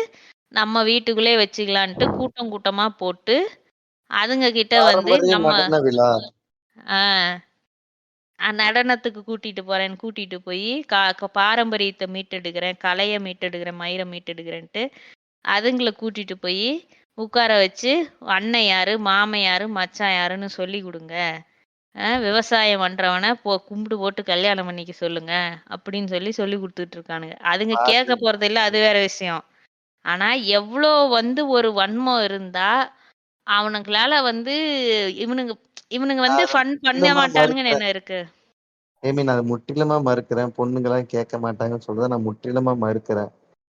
நம்ம வீட்டுக்குள்ளே வச்சுக்கலான்ட்டு கூட்டம் கூட்டமா போட்டு அதுங்க கிட்ட வந்து நம்ம நடனத்துக்கு கூட்டிட்டு போறேன்னு கூட்டிட்டு போய் பாரம்பரியத்தை மீட்டெடுக்கிறேன், கலையை மீட்டெடுக்கிறேன், மயிரை மீட்டெடுக்கிறேன்ட்டு அதுங்களை கூட்டிட்டு போய் உட்கார வச்சு அண்ணன் யாரு, மாமன் யாரு, மச்சான் யாருன்னு சொல்லி கொடுங்க, விவசாயம் பண்றவனை கும்பிடு போட்டு கல்யாணம் பண்ணிக்க சொல்லுங்க அப்படின்னு சொல்லி கொடுத்துட்டு இருக்கானுங்க. அதுங்க கேட்க போறது இல்ல, அது வேற விஷயம். ஆனா எவ்வளோ வந்து ஒரு வன்மம் இருந்தா அவனுங்களால வந்து இவனுங்க வந்து ஃபன் பண்ண மாட்டானுங்கன்னு என்ன இருக்கு? நான் அதை முற்றிலுமா மறுக்கிறேன். பொண்ணுங்கலாம் கேட்க மாட்டாங்கன்னு சொல்றத நான் முற்றிலுமா மறுக்கிறேன்.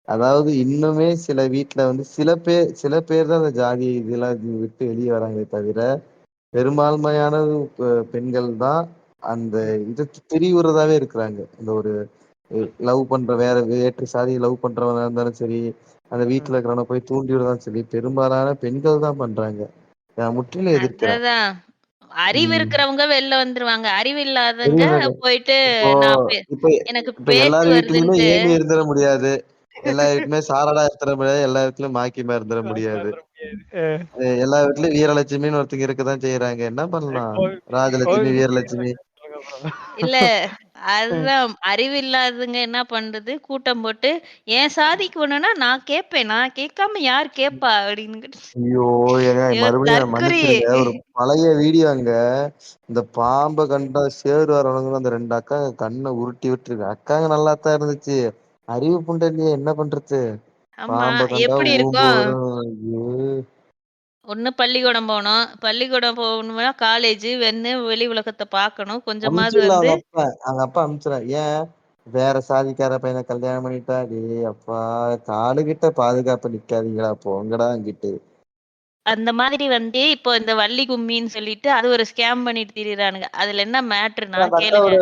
அதாவது இன்னுமே சில வீட்ல வந்து சில பேர் தான் அந்த ஜாதி இதெல்லாம் விட்டு வெளிய வராங்களே தவிர, பெரும்பான்மையான பெண்கள் தான் அந்த இது திரிவுறதாவே இருக்கிறாங்க. அந்த ஒரு லவ் பண்ற வேற்று சாதியை லவ் பண்றவனா இருந்தாலும் சரி, அந்த வீட்ல இருக்கிறவன போய் தூண்டி விடுறதாலும் சரி, பெரும்பாலான பெண்கள் தான் பண்றாங்க. நான் முற்றிலும் எதிர்க்கிறேன். அதான் அறிவு ம். இருக்கிறவங்க வெளில வந்துருவாங்க. அறிவு இல்லாதவங்க புரியுது. போயிட்டு இப்போ நான் இப்ப எனக்கு இப்ப பேச்சு எல்லார் வீட்லயுமே வருதுன்ட்டு ஏமி இருந்துட முடியாது. எல்லா வீட்லயுமே சாரடா இருந்துட முடியாது. எல்லா வீட்லயும் மாக்கிமா இருந்துட முடியாது. எல்லா வீட்லயும் வீரலட்சுமின்னு ஒருத்தங்க இருக்கதான் செய்யறாங்க. என்ன பண்ணலாம்? ராஜலட்சுமி, கோவில் வீரலட்சுமி. இல்ல. அதுதான் அறிவு இல்லாதவங்க என்ன பண்றது, கூட்டம் போட்டு, என் சாதிக்கு ஒண்ணுன்னா நான் கேட்பேன். நான் கேட்காம யார் கேட்பா? அப்படின்னுகிட்டு. ஐயோ! ஏங்க ஐயோ! மறுபடியும் தற்குறி. மன்னிச்சிடுங்க. ஒரு பழைய வீடியோங்க. இந்த பாம்ப கண்டா சேறு வரவனுங்க அந்த 2 அக்காங்க கண்ண உருட்டி விட்டுருக்கு. அக்காங்க நல்லாத்தான் இருந்துச்சு. அறிவு புண்டை இல்லையே என்ன பண்றது? ஆமா. பாம்ப கண்டா எப்படி ஊம்பு இருக்கும்? வரும். ஐயோ! ஒண்ணு பள்ளிக்கூடம் போணும். பள்ளிக்கூடம் போகணும்னா காலேஜ் வெளி உலகத்த பார்க்கணும். கொஞ்சமாவது அனுப்பிச்சிடலாம் வந்து அவங்க அப்பா அனுப்பிச்சிடலாம். ஏன்? வேற சாதிக்கார பையன கல்யாணம் பண்ணிட்டா, டேய் அப்பா காலுகிட்ட பாதுகாப்பு நிக்காதீங்களா போங்கடா அங்கிட்டு. அந்த மாதிரி வந்து இப்போ இந்த வள்ளி கும்மின்னு சொல்லிட்டு அது ஒரு ஸ்கேம் பண்ணிட்டு திரியுறானுங்க. அதுல என்ன மேட்டர்னா அந்த அக்கா கேளுங்க. ஒரு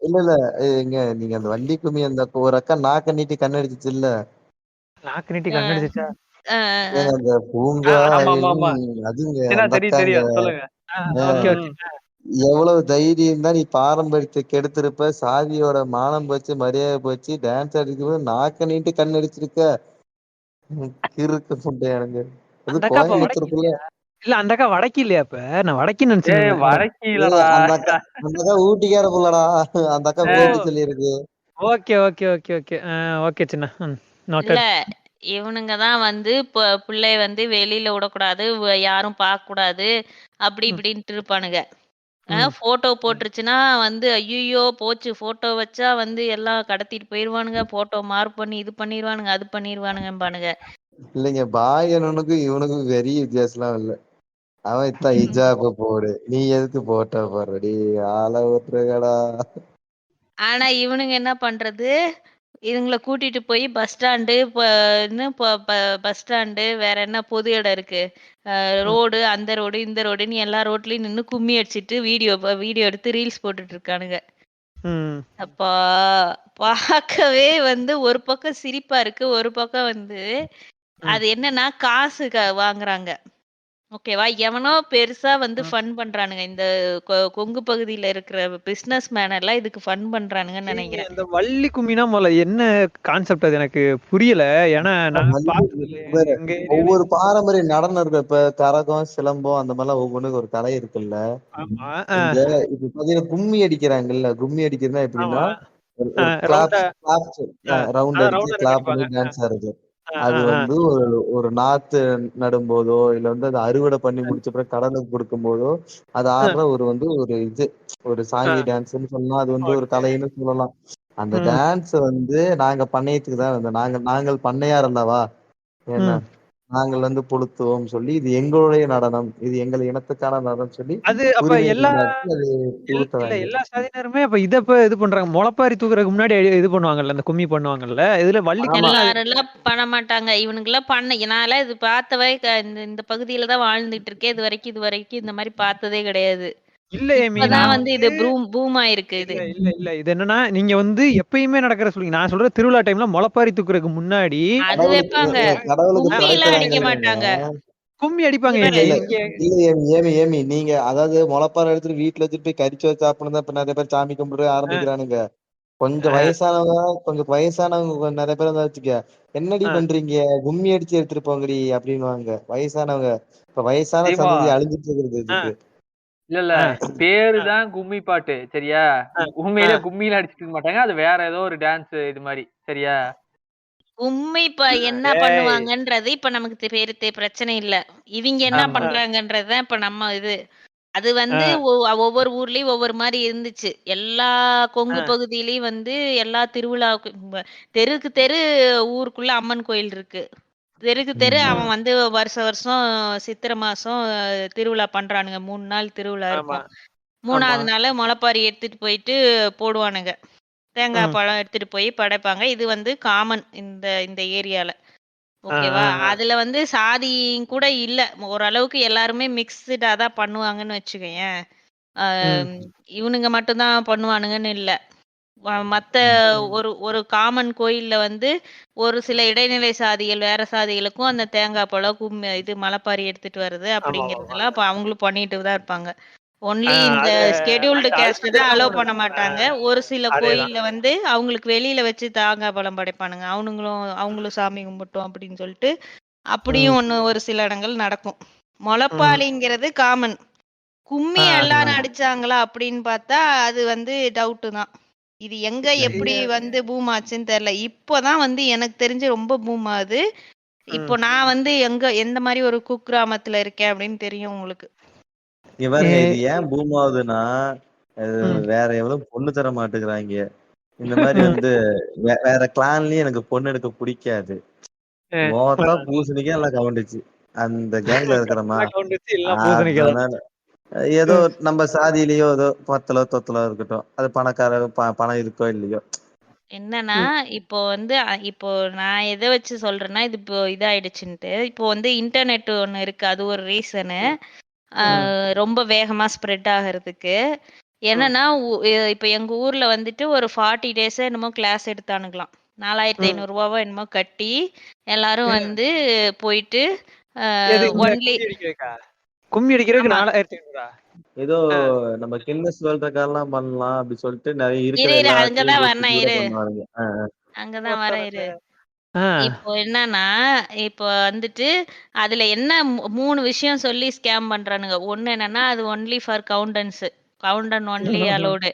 இல்ல இல்ல ஏங்க நீங்க அந்த வள்ளி கும்மி அந்த ஒரு அக்கா நாக்க நீட்டி கண்ணடிச்சிச்சு இல்ல. நாக்கு நீட்டி அ, கண்ணடிச்சுச்சா? அ, அ. ஏங்க அந்த பூங்கா ஆமா ஆமா ஆமா அதுங்க என்ன அந்த தெரியும் அக்காங்க. தெரியும் சொல்லுங்க. ஓகே அஹ், ஓகே. எவ்வளவு தைரியம் தான் நீ பாரம்பரியத்தை கெடுத்திருப்ப, சாதியோட மானம் போச்சு, மரியாதை போச்சு, டான்ஸ் ஆடிக்கும் நாக்க நீட்டி கண்ணடிச்சிருக்க. கிறுக்கு புண்டையானுங்க. அது அந்த அக்கா அப்ப வடக்கு கோயம்புத்தூருக்குள்ள. இல்லையா? இல்ல அந்த அக்கா வடக்கு இல்லையா அப்ப? நான் வடக்குன்னு நினைச்சுட்டு ஏய் இருந்தேன். ஏய் வடக்கீழடா. அந்த அக்கா ஊட்டிக்கார புள்ளடா. அந்த அக்கா பேட்டி சொல்லியிருக்கு. Okay okay okay okay. Okay சின்ன. இல்ல. நோட்டட். இவனுங்க தான் வந்து புள்ளைய வந்து வெளியில விடக்கூடாது. யாரும் பார்க்கக்கூடாது. அப்படி ம், இப்படின்ட்டு இருப்பானுங்க. ம். ஃபோட்டோ போட்டுருச்சுன்னா வந்து ஐய்யய்யோ! போச்சு ஃபோட்டோ வச்சா வந்து எல்லாம் கடத்திட்டு போயிருவானுங்க. ஃபோட்டோ மார்க் பண்ணி இது பண்ணிருவானுங்க, அது பண்ணிருவானுங்கம்பானுங்க. இல்லைங்க பாயனனுக்கும் இவனுக்கும் பெரிய வித்தியாசம்லாம் இல்ல. அவன் இத்தான் ஹிஜாப போடு. நீ எதுக்கு போட்டா போடுறடி? ஆள விட்டுருங்கடா. ஆனா இவனுங்க என்ன பண்றது? இதுங்கள கூட்டிட்டு போய் பஸ் ஸ்டாண்டு இன்னும் பஸ் ஸ்டாண்டு வேற என்ன பொது இடம் இருக்கு. ரோடு, அந்த ரோடு, இந்த ரோடுன்னு எல்லா ரோட்லயும் நின்னு கும்மி அடிச்சுட்டு வீடியோ எடுத்து ரீல்ஸ் போட்டுட்டு இருக்கானுங்க. ம். அப்பா! பார்க்கவே வந்து ஒரு பக்கம் சிரிப்பா இருக்கு. ஒரு பக்கம் வந்து ம். அது என்னன்னா காசு வாங்குறாங்க. ஓகேவா? எவனோ பெருசா வந்து ம். ஃபன் பண்றானுங்க. இந்த கொங்கு பகுதியில இருக்கிற பிசினஸ் மேன் எல்லாம் இதுக்கு ஃபன் பண்றானுங்கன்னு நீங்க நெனைக்கிறேன். இந்த வள்ளி கும்மினா முதல்ல என்ன கான்செப்ட் அது எனக்கு புரியல. ஏன்னா நான் பார்த்தது இல்ல வேற எங்க ஏரியால. ஒவ்வொரு பாரம்பரிய நடனம் இருக்கு. இப்ப கரகம், சிலம்பம் அந்த மாதிரிலாம் ஒவ்வொன்னுக்கு ஒரு கலை இருக்குல்ல. ஆமா. இங்க இப்ப பாத்தீங்கன்னா கும்மி அடிக்கிறாங்கல்ல. கும்மி அடிக்கிறதுனா எப்படின்னா, ஆமா. ஒரு ஒரு ரவுண்டா. கிளாப்ஸ் ரவுண்ட் அதான் அடிச்சு ரவுண்டா கிளாப் பண்ணி அடிப்பாங்க. டான்ஸ் ஆடுறது. ஆ, அது ஆ, ஆ. வந்து ஒரு ஒரு நாத்து நடும்போதோ, இல்ல வந்து அது அறுவடை பண்ணி முடிச்ச பிறகு கடனுக்கு கொடுக்கும்போதோ, அது ஆ, ஆடுற ஒரு இது ஒரு ஆ. சாங்கி டான்ஸ்ன்னு சொல்லலாம். அது வந்து ஒரு ஓகே. கலைன்னு சொல்லலாம். அந்த ம். டான்ஸ வந்து நாங்க பண்ணையத்துக்கு தான் வந்தோம். நாங்கள் பண்ணையார் அல்லவா? என்ன? ம். நாங்கள் வந்து புழுத்துவோம் சொல்லி, இது எங்களுடைய நடனம். இது எங்கள் இனத்துக்கான நடனம் சொல்லி அது அப்ப உரிமை எல்லா கொண்டாடி அது இல்ல புகுத்துறாங்க. எல்லா சாதியினருமே அப்ப இத இது பண்றாங்க. முளைப்பாரி தூக்குறதுக்கு முன்னாடி இது பண்ணுவாங்கல்ல. அந்த கும்மி பண்ணுவாங்கல்ல. இதுல வள்ளி ஆமா. கும்மினா அது எல்லாரெல்லாம் பண்ண மாட்டாங்க. இவனுங்கலாம் நான்லாம் இது பார்த்தவே இந்த இந்த பகுதியில தான் வாழ்ந்துட்டு இருக்கேன். இதுவரைக்கும் இந்த மாரி பார்த்ததே கிடையாது. இல்ல ஏமி. இப்பதான் நான் வந்து வந்து இது பூம் ஆயிருக்கு இது. இல்ல. இது என்னன்னா, நீங்க வந்து எப்பயுமே நடக்கிற சொல்றீங்க. நான் சொல்றது திருவிழா டைம்ல முளைப்பாரி தூக்குறதுக்கு முன்னாடி அது வைப்பாங்க. கடவுளுக்கு கும்மிலாம் அடிக்க படைக்கிறாங்கல்லங்க. மாட்டாங்க. கும்மி இங்க அடிப்பாங்க இல்ல, ஏமி. பாரு. இல்ல. இங்க இல்ல ஏமி நீங்க அதாவது முளைப்பாறை எடுத்துட்டு வீட்டுல வச்சுட்டு போய் கறிச்சு வச்சு சாப்பிடணும் தான் இப்ப நிறைய பேர் சாமி கும்பிட அ, ஆரம்பிக்கிறானுங்க. அ, கொஞ்சம் வயசானவங்க நிறைய பேர் இருந்தா வச்சுக்க. என்னடி அ, பண்றீங்க? கும்மி அடிச்சு எடுத்துட்டு போங்கடி அப்படின்னுவாங்க. வயசானவங்க. இப்ப வயசான தீபா சந்ததி அழிஞ்சிட்டு இருக்கிறது அ, இதுக்கு. இல்ல இல்ல அ, பேரு அ, தான் கும்மி பாட்டு சரியா? அ, உண்மையிலே அ. கும்மியில அடிச்சிட்டு இருக்க மாட்டாங்க. அது வேற ஏதோ ஒரு டான்ஸ் இது மாதிரி சரியா? கும்மி இப்ப என்ன ஏய். பண்ணுவாங்கன்றது இப்ப நமக்கு பிரச்சனை இல்ல. இவிங்க என்ன ஆமா. அ, பண்றாங்கன்றது தான் இப்ப நம்ம இது. அது வந்து அ, ஒவ்வொரு ஊர்லயும் ஒவ்வொரு மாரி இருந்துச்சு. எல்லா கொங்கு அ. பகுதியிலயும் வந்து எல்லா திருவிழாவுக்கு தெருக்கு தெரு ஊருக்குள்ள அம்மன் கோயில் இருக்கு. தெருக்கு தெரு ம். அவன் ம். வந்து வருஷம் வருஷம் சித்திரை மாசம் திருவிழா பண்றானுங்க. 3 நாள் திருவிழா ஆமா. இருக்கும். 3வது நாள் முளைப்பாரி எடுத்துட்டு போயிட்டு போடுவானுங்க. தேங்காய் பழம் எடுத்துட்டு போய் படைப்பாங்க. இது வந்து காமன் இந்த இந்த ஏரியால. ஓகேவா? அதுல வந்து சாதி கூட இல்ல. ஓரளவுக்கு எல்லாருமே மிக்ஸ்டா தான் பண்ணுவாங்கன்னு வச்சுக்கயேன். இவனுங்க மட்டும் தான் பண்ணுவானுங்கன்னு இல்ல. மத்த ஒரு ஒரு காமன் கோயில்ல வந்து ஒரு சில இடைநிலை சாதிகள் வேற சாதிகளுக்கும் அந்த தேங்காய் பழம் இது மலைப்பாரி எடுத்துட்டு வருது அப்படிங்கறதெல்லாம் அப்ப அவங்களும் பண்ணிட்டு தான் இருப்பாங்க. ஒன்லி இந்த ஸ்கெடியூல்டு கேஸ்ட் தான் அலோவ் பண்ண மாட்டாங்க. ஒரு சில கோயில்ல வந்து அவங்களுக்கு வெளியில வச்சு தேங்காய் பழம் படைப்பானுங்க. அவங்களும் சாமி கும்பிட்டோம் அப்படின்னு சொல்லிட்டு அப்படியும் ஒரு சில இடங்கள் நடக்கும். முளைப்பாலிங்கிறது காமன். கும்மி எல்லாரும் அடிச்சாங்களா அப்படின்னு பார்த்தா அது வந்து டவுட் தான். இது எங்க எப்படி வந்து பூம் ஆச்சுன்னு தெரியல. இப்போதான் வந்து எனக்கு தெரிஞ்சு ரொம்ப பூம் ஆகுது. இப்போ நான் வந்து எந்த மாதிரி ஒரு குக்கிராமத்துல இருக்கேன் அப்படின்னு தெரியும் உங்களுக்கு. இவருங்க இது ஏன் பூம் ஆகுதுன்னா வேற எவ்வளவு பொண்ணு தர மாட்டேங்கிறாங்க. இந்த மாதிரி வந்து வேற கிளான்லயும் எனக்கு பொண்ணு எடுக்க பிடிக்காது. மொத்தா பூசணிக்கே எல்லாம் கவனிச்சு அந்த கேங்ல இருக்கிறமா. அதனால ஏதோ நம்ம சாதியிலயோ ஏதோ பத்தலோ தொத்தலோ இருக்கட்டும், அது பணக்கார பணம் இருக்கோ இல்லையோ. என்னன்னா இப்போ வந்து இப்போ நான் எதை வச்சு சொல்றேன்னா இது இப்போ இதாயிடுச்சுன்ட்டு இப்போ வந்து இன்டர்நெட் ஒண்ணு இருக்கு. அது ஒரு ரீசனு. ரொம்ப வேகமா ஸ்ப்ரெட் ஆகிறதுக்கு. என்னன்னா இப்ப எங்க ஊர்ல வந்துட்டு ஒரு 40 days என்னமோ கிளாஸ் எடுத்தானுங்களாம். 4500 ரூபாவோ என்னமோ கட்டி எல்லாரும் வந்து போயிட்டு ஒன்லி கும்மி அடிக்கிறதுக்கு 4500 ஏதோ நம்ம கின்னஸ் வேர்ல்ட் ரெக்கார்ட்லாம் பண்ணலாம் அப்படி சொல்லிட்டு நிறைய இருக்கிற இரு எல்லாத்தையும் அங்கதான் வரேன் இரு பண்ணுவாங்க. அங்கதான் வரேன் இரு. இப்போ என்னன்னா இப்போ வந்துட்டு அதுல என்ன 3 விஷயம் சொல்லி ஸ்கேம் பண்றானுங்க. ஒண்ணு என்னன்னா அது only for Goundan only allowed.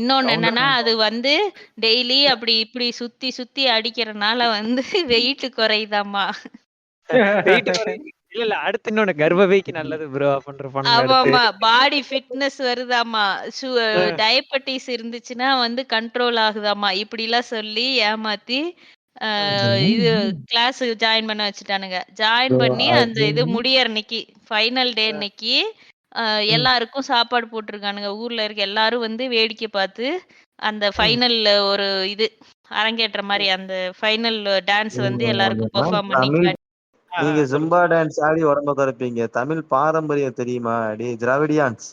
இன்னொன்னு என்னன்னா அது வந்து டெய்லி அப்படி இப்படி சுத்தி சுத்தி அடிக்கிறனால வந்து வெயிட் குறையுதாமா. இல்ல அடுத்து இன்னொன்னு கர்ப்பவேக்கு நல்லது ப்ரோ பண்ற ஆமாமா பாடி ஃபிட்னஸ் வருதாமா. டயபெட்டிஸ் இருந்துச்சுன்னா வந்து கண்ட்ரோல் ஆகுதாமா. இப்படி எல்லாம் சொல்லி ஏமாத்தி இது கிளாஸ் ஜாயின் பண்ண வச்சுட்டானுங்க. ஜாயின் பண்ணி அந்த இது முடியற அன்னைக்கு ஃபைனல் டே அன்னைக்கு எல்லாருக்கும் சாப்பாடு போட்டிருக்கானுங்க. ஊர்ல இருக்க எல்லாரும் வந்து வேடிக்கை பார்த்து அந்த ஃபைனல்ல ஒரு இது அரங்கேற்ற மாதிரி அந்த ஃபைனல் டான்ஸ் வந்து எல்லாருக்கும் பெர்ஃபார்ம் பண்ணி நீங்க ஜும்பா டான்ஸ் ஆடி உடம்ப குறைப்பீங்க. தமிழ் பாரம்பரியம் தெரியுமா? டேய் திராவிடியான்ஸ்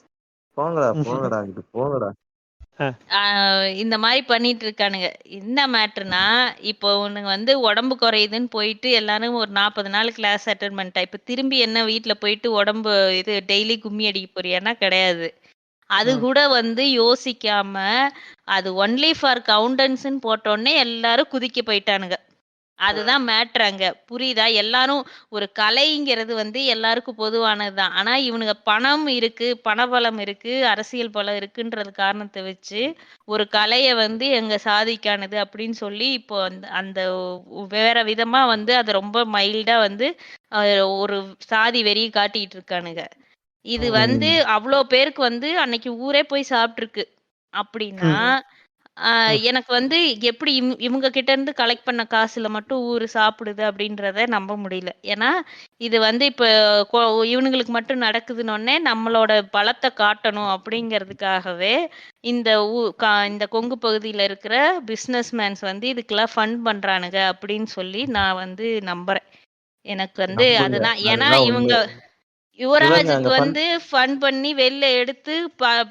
போங்கடா போங்கடா இங்கிட்டு போங்கடா. இந்த மாதிரி பண்ணிட்டு இருக்கானுங்க. என்ன மேட்டர்னா இப்போ உனக்கு வந்து உடம்பு குறையுதுன்னு போயிட்டு எல்லாரும் ஒரு 40 நாள் கிளாஸ் அட்டன் பண்ணிட்டா இப்ப திரும்பி என்ன வீட்டுல போயிட்டு உடம்பு இது டெய்லி கும்மி அடிக்க போறியான்னா கிடையாது. அது கூட வந்து யோசிக்காம அது ஒன்லி ஃபார் கவுண்டன்ஸ்ன்னு போட்டோடனே எல்லாரும் குதிக்க போயிட்டானுங்க. அதுதான் மேட்ரு அங்க. புரியுதா? எல்லாரும் ஒரு கலைங்கிறது வந்து எல்லாருக்கும் பொதுவானதுதான். ஆனா இவனுங்க பணம் இருக்கு, பணபலம் இருக்கு, அரசியல் பலம் இருக்குன்றது காரணத்தை வச்சு ஒரு கலைய வந்து எங்க சாதிக்கானது அப்படின்னு சொல்லி இப்போ அந்த அந்த வேற விதமா வந்து அதை ரொம்ப மைல்டா வந்து ஒரு சாதி வெறி காட்டிட்டு இருக்கானுங்க. இது வந்து அவ்வளோ பேருக்கு வந்து அன்னைக்கு ஊரே போய் சாப்பிட்டுருக்கு. அப்படின்னா எனக்கு வந்து எப்படி இவங்க கிட்ட இருந்து கலெக்ட் பண்ண காசுல மட்டும் ஊரு சாப்பிடுது அப்படின்றத நம்ப முடியல. ஏன்னா இது வந்து இப்ப இவனுங்களுக்கு மட்டும் நடக்குதுன்னொடனே நம்மளோட பலத்தை காட்டணும் அப்படிங்கிறதுக்காகவே இந்த இந்த கொங்கு பகுதியில இருக்கிற பிசினஸ் மேன்ஸ் வந்து இதுக்கெல்லாம் ஃபண்ட் பண்றானுங்க அப்படின்னு சொல்லி நான் வந்து நம்புறேன். எனக்கு வந்து அதுதான் ஏன்னா இவங்க யுவராஜுக்கு வந்து ஃபன் பண்ணி வெளில எடுத்து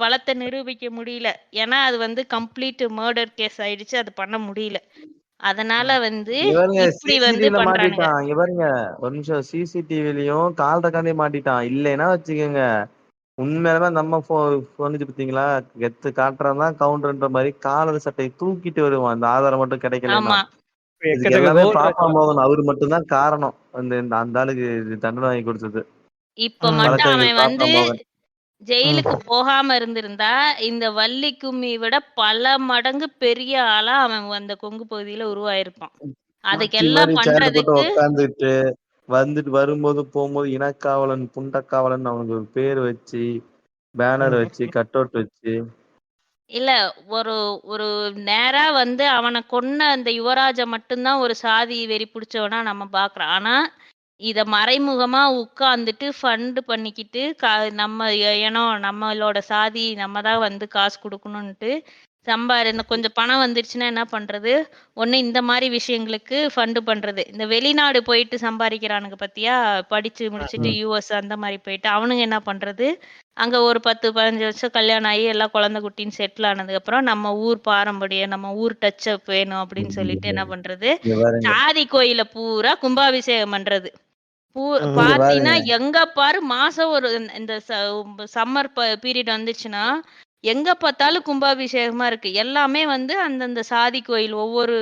பலத்தை நிரூபிக்க முடியல. ஏன்னா அது வந்து கம்ப்ளீட் மர்டர் கேஸ் ஆயிடுச்சு. அது பண்ண முடியல. அதனால வந்து இப்படி வந்து பண்றானுங்க. இவருங்க ஒரு நிமிஷம் சிசிடிவிலயும் கால் ரெக்கார்டே மாட்டிட்டான். இல்லைன்னா வச்சுக்கோங்க உண்மையிலுமே நம்ம சொன்னிச்சு பார்த்தீங்களா கெத்து காட்டுறதான் கவுண்டர்ன்ற மாதிரி காலர் சட்டையை தூக்கிட்டு வருவான். அந்த ஆதாரம் மட்டும் கிடைக்கலன்னா இதுக்கு எல்லாமே பாப்பா மோகன் அவரு மட்டும்தான் காரணம். அந்த ஆளுக்கு தண்டனை வாங்கி கொடுத்தது. இப்ப மட்டும் அவன் வந்து ஜெயிலுக்கு போகாம இருந்திருந்தா இந்த வள்ளி கும்மி விட பல மடங்கு பெரிய ஆளா அவன் அந்த கொங்கு பகுதியில உருவாயிருப்பான். அதுக்கெல்லாம் பண்றதுக்கு உட்கார்ந்துட்டு வந்துட்டு வரும்போது போகும்போது இனக்காவலன் புண்டக்காவலன் அவனுக்கு ஒரு பேர் வச்சு பேனர் வச்சு கட் அவுட் வச்சு இல்ல ஒரு ஒரு நேரா வந்து அவனை கொன்ன அந்த யுவராஜ மட்டும்தான் ஒரு சாதி வெறி பிடிச்சவனா நம்ம பாக்குறோம். ஆனா இத மறைமுகமா உட்கார்ந்துட்டு ஃபண்ட் பண்ணிக்கிட்டு நம்ம ஏனோ நம்மளோட சாதி நம்ம தான் வந்து காசு குடுக்கணுன்ட்டு கொஞ்சம் பணம் வந்துருச்சுன்னா என்ன பண்றது? ஒண்ணு இந்த மாரி விஷயங்களுக்கு ஃபண்ட் பண்றது. இந்த வெளிநாடு போயிட்டு சம்பாரிக்கிறானுங்க பாத்தியா? படிச்சு முடிச்சுட்டு யுஎஸ் அந்த மாரி போயிட்டு, அவனுங்க என்ன பண்றது? அங்க ஒரு 10, 15 வருஷம் கல்யாணம் ஆகி எல்லாம் குழந்தை குட்டின்னு செட்டில் ஆனதுக்கப்புறம், நம்ம ஊர் பாரம்பரியம், நம்ம ஊர் டச் அப் வேணும் அப்படின்னு சொல்லிட்டு என்ன பண்றது? இங்க பாருங்க சாதி கோயில பூரா கும்பாபிஷேகம் பண்றது. இங்க பார்த்தீன்னா, பாருங்க எங்க பாரு மாசம் ஒரு இந்த சம்மர் பீரியட் வந்துச்சுன்னா, எங்க பார்த்தாலும் கும்பாபிஷேகமா இருக்கு. எல்லாமே வந்து அந்தந்த சாதி கோயில் ஒவ்வொரு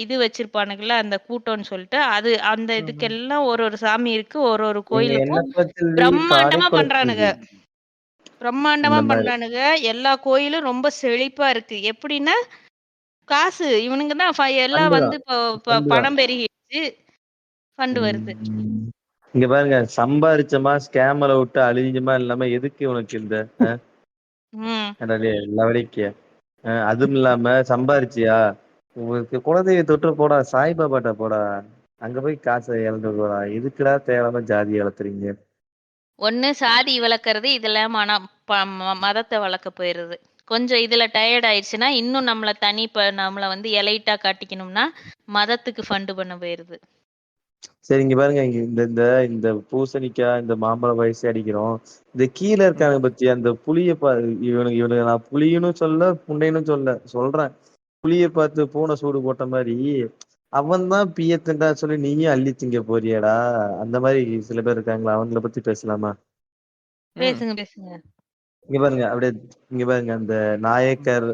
இது வச்சிருப்பானுங்கல்ல, அந்த கூட்டம்னு சொல்லிட்டு, அது அந்த இதுக்கெல்லாம் ஒரு ஒரு சாமி இருக்கு. ஒரு ஒரு நீங்க கோயிலுக்கும் என்னப்பா செல்வி பிரம்மாண்டமா பண்றானுங்க. காணிப்படுத்துது பிரம்மாண்டமா இந்த மாதிரி பண்றானுங்க. எல்லா கோயிலும் ரொம்ப செழிப்பா இருக்கு. எப்படின்னா, காசு இவனுங்க தான் எல்லாம் ஃபண்டு வந்து தான் இப்போ ஃபண்டு தான் பணம் பெருகிடுச்சு. ஃபண்ட் வருது. இங்க பாருங்க சம்பாரிச்சமா ஸ்கேமரை விட்டு அழிஞ்சமா இல்லாம எதுக்கு உனக்கு இந்த ம். லவடிக்க அதுவும் இல்லாம சம்பாரிச்சியா உங்களுக்கு குலதெய்வ தொட்டு போடா சாய்பாபாட்ட போடா அங்க போய் காசை இழந்து போடா எதுக்குடா தேவையில்லாம ஜாதி வளர்த்துறீங்க ஒண்ணு சாதி வளர்க்கறது, இதுல மதத்தை வளர்க்க போயிருது. கொஞ்சம் இதுல டயர்ட் ஆயிடுச்சுன்னா, இன்னும் நம்மள வந்து எலைட்டா காட்டிக்கணும்னா, மதத்துக்கு ஃபண்ட் பண்ண போயிருது. சரி இங்க பாருங்க இங்க இந்த இந்த இந்த பூசணிக்காய் இந்த மாம்பழ வயசு அடிக்கிறோம் இந்த கீழே இருக்காங்க பத்தி அந்த புளிய இவனுக்கு நான் புளியன்னு சொல்ல புண்டைன்னு சொல்றேன் புளிய பார்த்து பூனை சூடு போட்ட மாதிரி அவன் தான் பியத்துண்டா சொல்லி நீயும் அள்ளி திங்க போறியடா அந்த மாதிரி சில பேர் இருக்காங்களா அவங்கள பத்தி பேசலாமா பேசுங்க, பேசுங்க. இங்க பாருங்க அப்படியே இங்க பாருங்க அந்த நாயக்கர்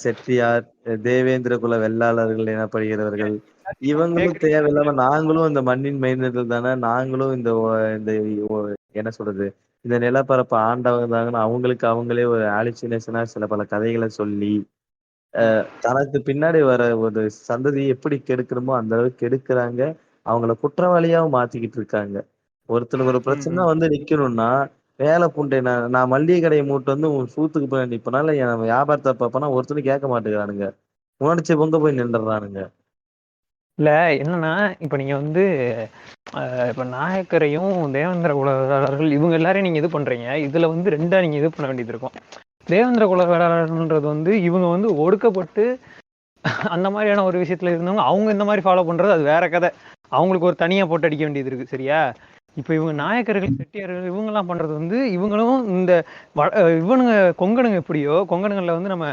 செட்டியார் தேவேந்திர குல வெள்ளாளர்கள் எனப்படுகிறவர்கள் இவங்களும் தேவையில்லாம நாங்களும் இந்த மண்ணின் மைந்தர்கள் தானே நாங்களும் இந்த என்ன சொல்றது இந்த நிலப்பரப்பை ஆண்டவங்க தாங்கன்னு அவங்களுக்கு அவங்களே ஒரு ஆலிசினேஷனா சில பல கதைகளை சொல்லி தனக்கு பின்னாடி வர ஒரு சந்ததியை எப்படி கெடுக்கணுமோ அந்த அளவுக்கு கெடுக்கிறாங்க அவங்கள குற்றவாளியாவும் மாத்திக்கிட்டு இருக்காங்க ஒருத்தனுக்கு ஒரு பிரச்சனை வந்து நிக்கணும்னா வேலை புண்டை நான் மல்லிகை கடையை மூட்டு வந்து உன் சூத்துக்கு போய் நிப்பனால என் வியாபாரத்தை பார்ப்பனா ஒருத்தனும் கேட்க மாட்டேங்கிறானுங்க உணர்ச்சி பொங்க போய் நின்றுறானுங்க இல்ல என்னன்னா இப்ப நீங்க வந்து இப்ப நாயக்கரையும் தேவேந்திர குலவேளாளர்கள் இவங்க எல்லாரையும் நீங்க இது பண்றீங்க இதுல வந்து ரெண்டா நீங்க இது பண்ண வேண்டியது இருக்கும் தேவேந்திர குலவேளாளர்ன்றது வந்து இவங்க வந்து ஒடுக்கப்பட்டு அந்த மாதிரியான ஒரு விஷயத்துல இருந்தவங்க அவங்க இந்த மாதிரி ஃபாலோ பண்றது அது வேற கதை அவங்களுக்கு ஒரு தனியா போட்டு அடிக்க வேண்டியது இருக்கு சரியா இப்ப இவங்க நாயக்கர்கள் செட்டியார்கள் இவங்க எல்லாம் பண்றது வந்து இவங்களும் இந்த இவனுங்க கொங்கணுங்க எப்படியோ கொங்கணுங்கள்ல வந்து நம்ம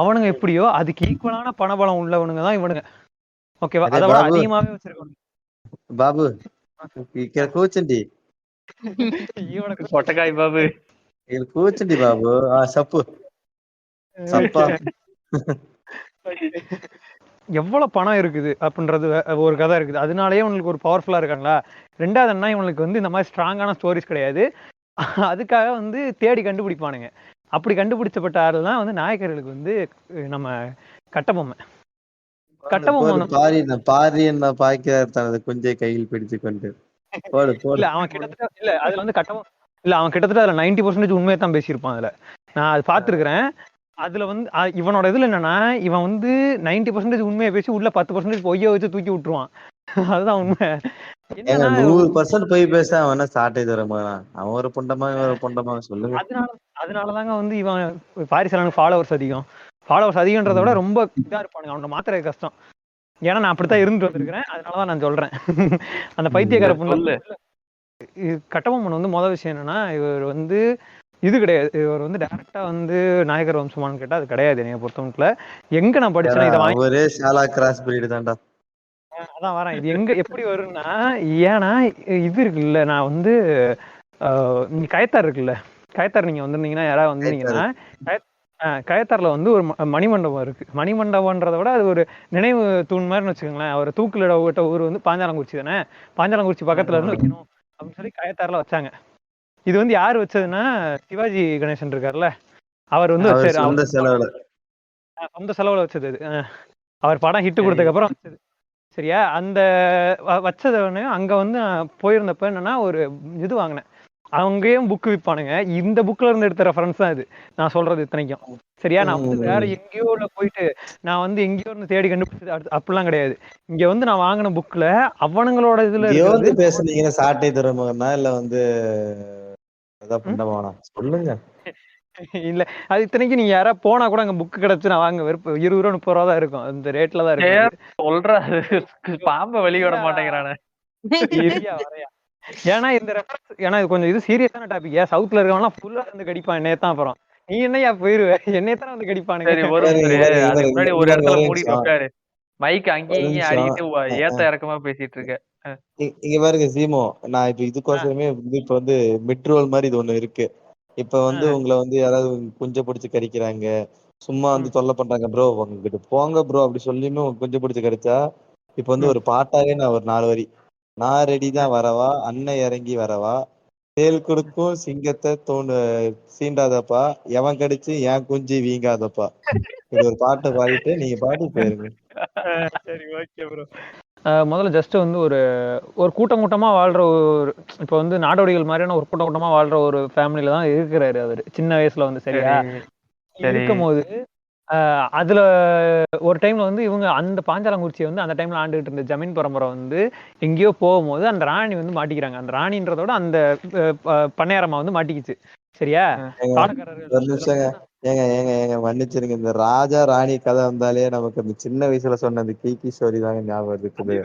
அவனுங்க எப்படியோ அதுக்கு ஈக்குவலான பணபலம் உள்ளவனுங்க தான் இவனுங்க ஓகேவா அதை விட அதிகமாவே வச்சிருக்காங்க பாபு கூச்சண்டி இவனுக்கு பொட்டக்காய் பாபு கூச்சண்டி பாபு சப்பு சப்பா எவ்வளவு பணம் இருக்குது அப்படின்றது ஒரு கதை இருக்குது அதனாலயே இவங்களுக்கு ஒரு பவர்ஃபுல்லா இருக்காங்களா ரெண்டாவது என்ன இவங்களுக்கு வந்து இந்த மாதிரி ஸ்ட்ராங்கான ஸ்டோரிஸ் கிடையாது அதுக்காக வந்து தேடி கண்டுபிடிப்பானுங்க அப்படி கண்டுபிடிச்சப்பட்ட ஆறு தான் வந்து நாயக்கர்களுக்கு வந்து நம்ம கட்டபொம்மை பாரி என்ன பாய்க்கிறார் தனது குஞ்சை கையில் பிடித்து கொண்டு இல்ல அவன் கிட்டத்தட்ட இல்ல அதுல வந்து அவன் கிட்டத்தட்ட அதுல 90% உண்மையை தான் பேசியிருப்பான் அதுல நான் அது பாத்துருக்கிறேன் அதுல வந்து இவனோட இதுல என்னன்னா இவன் வந்து 90% உண்மையை பேசி உள்ள 10% பொய்ய வச்சு தூக்கி விட்டுருவான் அதுதான் உண்மை 100% போய் பேச அவன் சாட்டை தரமானா அவன் ஒரு பொண்டமா சொல்லுங்க அதனாலதாங்க வந்து இவன் பாரிசலானுக்கு ஃபாலோவர்ஸ் அதிகன்றத விட ரொம்ப இதா இருப்பானுங்க அவனை மாத்துறது கஷ்டம் ஏன்னா நான் அப்படித்தான் இருந்துட்டு வந்திருக்கிறேன் அதனாலதான் நான் சொல்றேன் அந்த பைத்தியக்கார பொண்ணு கட்டபொம்மன் வந்து முதல் விஷயம் என்னன்னா இவர் வந்து இது கிடையாது இவர் வந்து டைரக்டா வந்து நாயக்கர் வம்சமானு கேட்டா அது கிடையாது என்னைய பொறுத்தவரைக்குல எங்க நான் படிச்சேன் இதை வாங்கி ஒரே சாலா கிராஸ் பிரீடு தான்டா அதான் வரேன் இது எங்க எப்படி வரும்னா ஏன்னா இது இருக்குல்ல நான் வந்து நீங்க கயத்தார் இருக்குல்ல கயத்தார் நீங்க வந்திருந்தீங்கன்னா யாராவது வந்திருந்தீங்கன்னா கயத்தார்ல வந்து ஒரு மணிமண்டபம் இருக்கு மணிமண்டபம்ன்றதை விட அது ஒரு நினைவு தூண் மாதிரின்னு வச்சுக்கோங்களேன் அவர் தூக்கிலிட விட்ட ஊர் வந்து பாஞ்சாலங்குறிச்சி தானே பாஞ்சாலங்குறிச்சி பக்கத்துல இருந்து வைக்கணும் அப்படின்னு சொல்லி கயத்தார்ல வச்சாங்க இது வந்து யாரு வச்சதுன்னா சிவாஜி கணேசன் இருக்காருல்ல அவர் வந்து வச்சாரு சொந்த செலவுல வச்சது அவர் படம் ஹிட் கொடுத்ததுக்கு அப்புறம் வச்சது சரியா அந்த வச்சதவனே அங்க வந்து போயிருந்தப்ப என்னன்னா ஒரு இது வாங்கினேன் அங்கேயும் புக் விற்பானுங்க. இந்த புக்ல இருந்து எடுத்த ரெஃபரன்ஸ் தான் இது நான் சொல்றது இத்தனைக்கும். சரியா? நான் வந்து வேற எங்கேயோ போயிட்டு நான் வந்து எங்கேயோ இருந்து தேடி கண்டுபிடிச்சது அப்படிலாம் கிடையாது. இங்க வந்து நான் வாங்கின புக்ல அவனுங்களோட இதுல இங்க வந்து இருக்கிறது. பேசுனீங்கன்னா சாட்டை துறைமுகம்னா இல்ல வந்து ஏதாவது பண்ண சொல்லுங்க. இல்ல அது இத்தனைக்கும் நீங்க யாரா போனா கூட அங்க புக் கிடைச்சு நான் வாங்க வெறுப்பு 20 ரூபா 30 ரூபா தான் இருக்கும். அந்த ரேட்ல தான் இருக்கும். சொல்ற பாம்ப வெளியிட மாட்டேங்கிறானே. சரியா வரையா? ஏன்னா இந்த ரெஃபரன்ஸ் ஏன்னா இது கொஞ்சம் இது சீரியஸான டாபிக். சவுத்ல இருக்கவன்லாம் ஃபுல்லா வந்து கடிப்பான் என்னையத்தான். அப்புறம் நீ என்னையா போயிருவ என்னையத்தான் வந்து கடிப்பானுங்க. சரி ஒரு அதுக்கு முன்னாடி ஒரு இடத்துல மூடிட்டு உட்காரு. மைக் அங்கேயும் இங்கேயும் ஆடிக்கிட்டு ஏத்த இறக்கமா பேசிட்டு இருக்க. இங்க பாருங்க சீமோ, நான் இப்ப இதுக்கோசரமே வந்து இப்ப வந்து மிட்ரோல் மாதிரி இது ஒண்ணு இருக்கு. இப்ப வந்து உங்களை வந்து யாராவது குஞ்ச பிடிச்சு கடிக்கிறாங்க, சும்மா வந்து தொல்லை பண்றாங்க ப்ரோ உங்ககிட்ட போங்க ப்ரோ அப்படி சொல்லியுமே குஞ்ச பிடிச்சு கடிச்சா இப்ப வந்து ஒரு பாட்டாவே நான் ஒரு 4 வரி நான் ரெடி தான் வரவா அண்ணன் இறங்கி வரவா தேல் கொடுக்கும் சிங்கத்தை சீண்டாதப்பா எவன் கடிச்சு என் குஞ்சு வீங்காதப்பா இது ஒரு பாட்டை பாடிட்டு நீங்க பாட்டு போயிருங்க. சரி ஓகே ப்ரோ. முதல்ல ஜஸ்ட் வந்து ஒரு ஒரு கூட்டமா வாழ்ற ஒரு இப்போ வந்து நாடோடிகள் மாதிரியான ஒரு கூட்டமா வாழ்ற ஒரு ஃபேமிலியில தான் இருக்கிறாரு அவரு சின்ன வயசுல வந்து. சரியா? இருக்கும் போது அதுல ஒரு டைம்ல வந்து இவங்க அந்த பாஞ்சாலங்குறிச்சியை வந்து அந்த டைம்ல ஆண்டுகிட்டு இருந்த ஜமீன் பரம்பரை வந்து எங்கேயோ போகும்போது அந்த ராணி வந்து மாட்டிக்கிறாங்க. அந்த ராணின்றதோட அந்த பண்ணையாரம்மா வந்து மாட்டிக்கிச்சு. சரியா? ஏங்க ஏங்க ஏங்க மன்னிச்சிருங்க, இந்த ராஜா ராணி கதை வந்தாலே நமக்கு அந்த சின்ன வயசுல சொன்ன அந்த கீகி ஸ்டோரி தாங்க ஞாபகம் இருக்குது.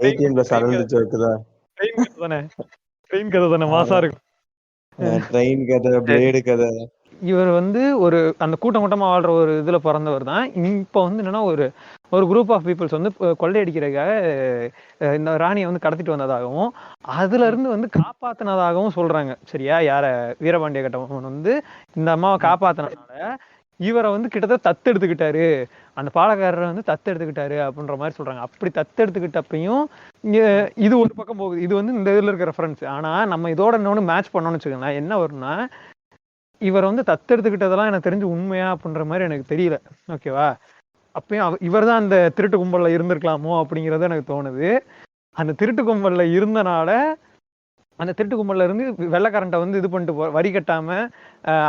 18+ அடல்ட் ஜோக்கு தான். ட்ரெயின் கதை தானே மாசா இருக்கும். ட்ரெயின் கதை, பிளேடு கதை. இவர் வந்து ஒரு அந்த கூட்டமா வாழ்ற ஒரு இதுல பிறந்தவர் தான். இப்ப வந்து என்னன்னா ஒரு ஒரு குரூப் ஆஃப் பீப்புள்ஸ் வந்து கொள்ளையடிக்கிறதுக்காக இந்த ராணியை வந்து கடத்திட்டு வந்ததாகவும் அதுல இருந்து வந்து காப்பாத்தினதாகவும் சொல்றாங்க. சரியா? யார வீரபாண்டிய கட்டபொம்மன் வந்து இந்த அம்மாவை காப்பாத்தினதுனால இவரை வந்து கிட்டத்தட்ட தத்து எடுத்துக்கிட்டாரு, அந்த பாலக்காரரை வந்து தத்து எடுத்துக்கிட்டாரு அப்படின்ற மாதிரி சொல்றாங்க. அப்படி தத்து எடுத்துக்கிட்டப்பையும் இது ஒரு பக்கம் போகுது. இது வந்து இந்த இதுல இருக்க ரெஃபரன்ஸ். ஆனா நம்ம இதோட இன்னொன்னு மேட்ச் பண்ணோம்னு வச்சுக்கோங்களேன், என்ன வரும்னா இவர் வந்து தத்தெடுத்துக்கிட்டதெல்லாம் எனக்கு தெரிஞ்சு உண்மையா அப்படின்ற மாதிரி எனக்கு தெரியல. ஓகேவா? அப்பயும் இவர் தான் அந்த திருட்டு கும்பல்ல இருந்திருக்கலாமோ அப்படிங்கிறது எனக்கு தோணுது. அந்த திருட்டு கும்பல்ல இருந்தனால அந்த திருட்டு கும்பல்ல இருந்து வெள்ளைக்காரன்ட்ட வந்து இது பண்ணிட்டு வரி கட்டாம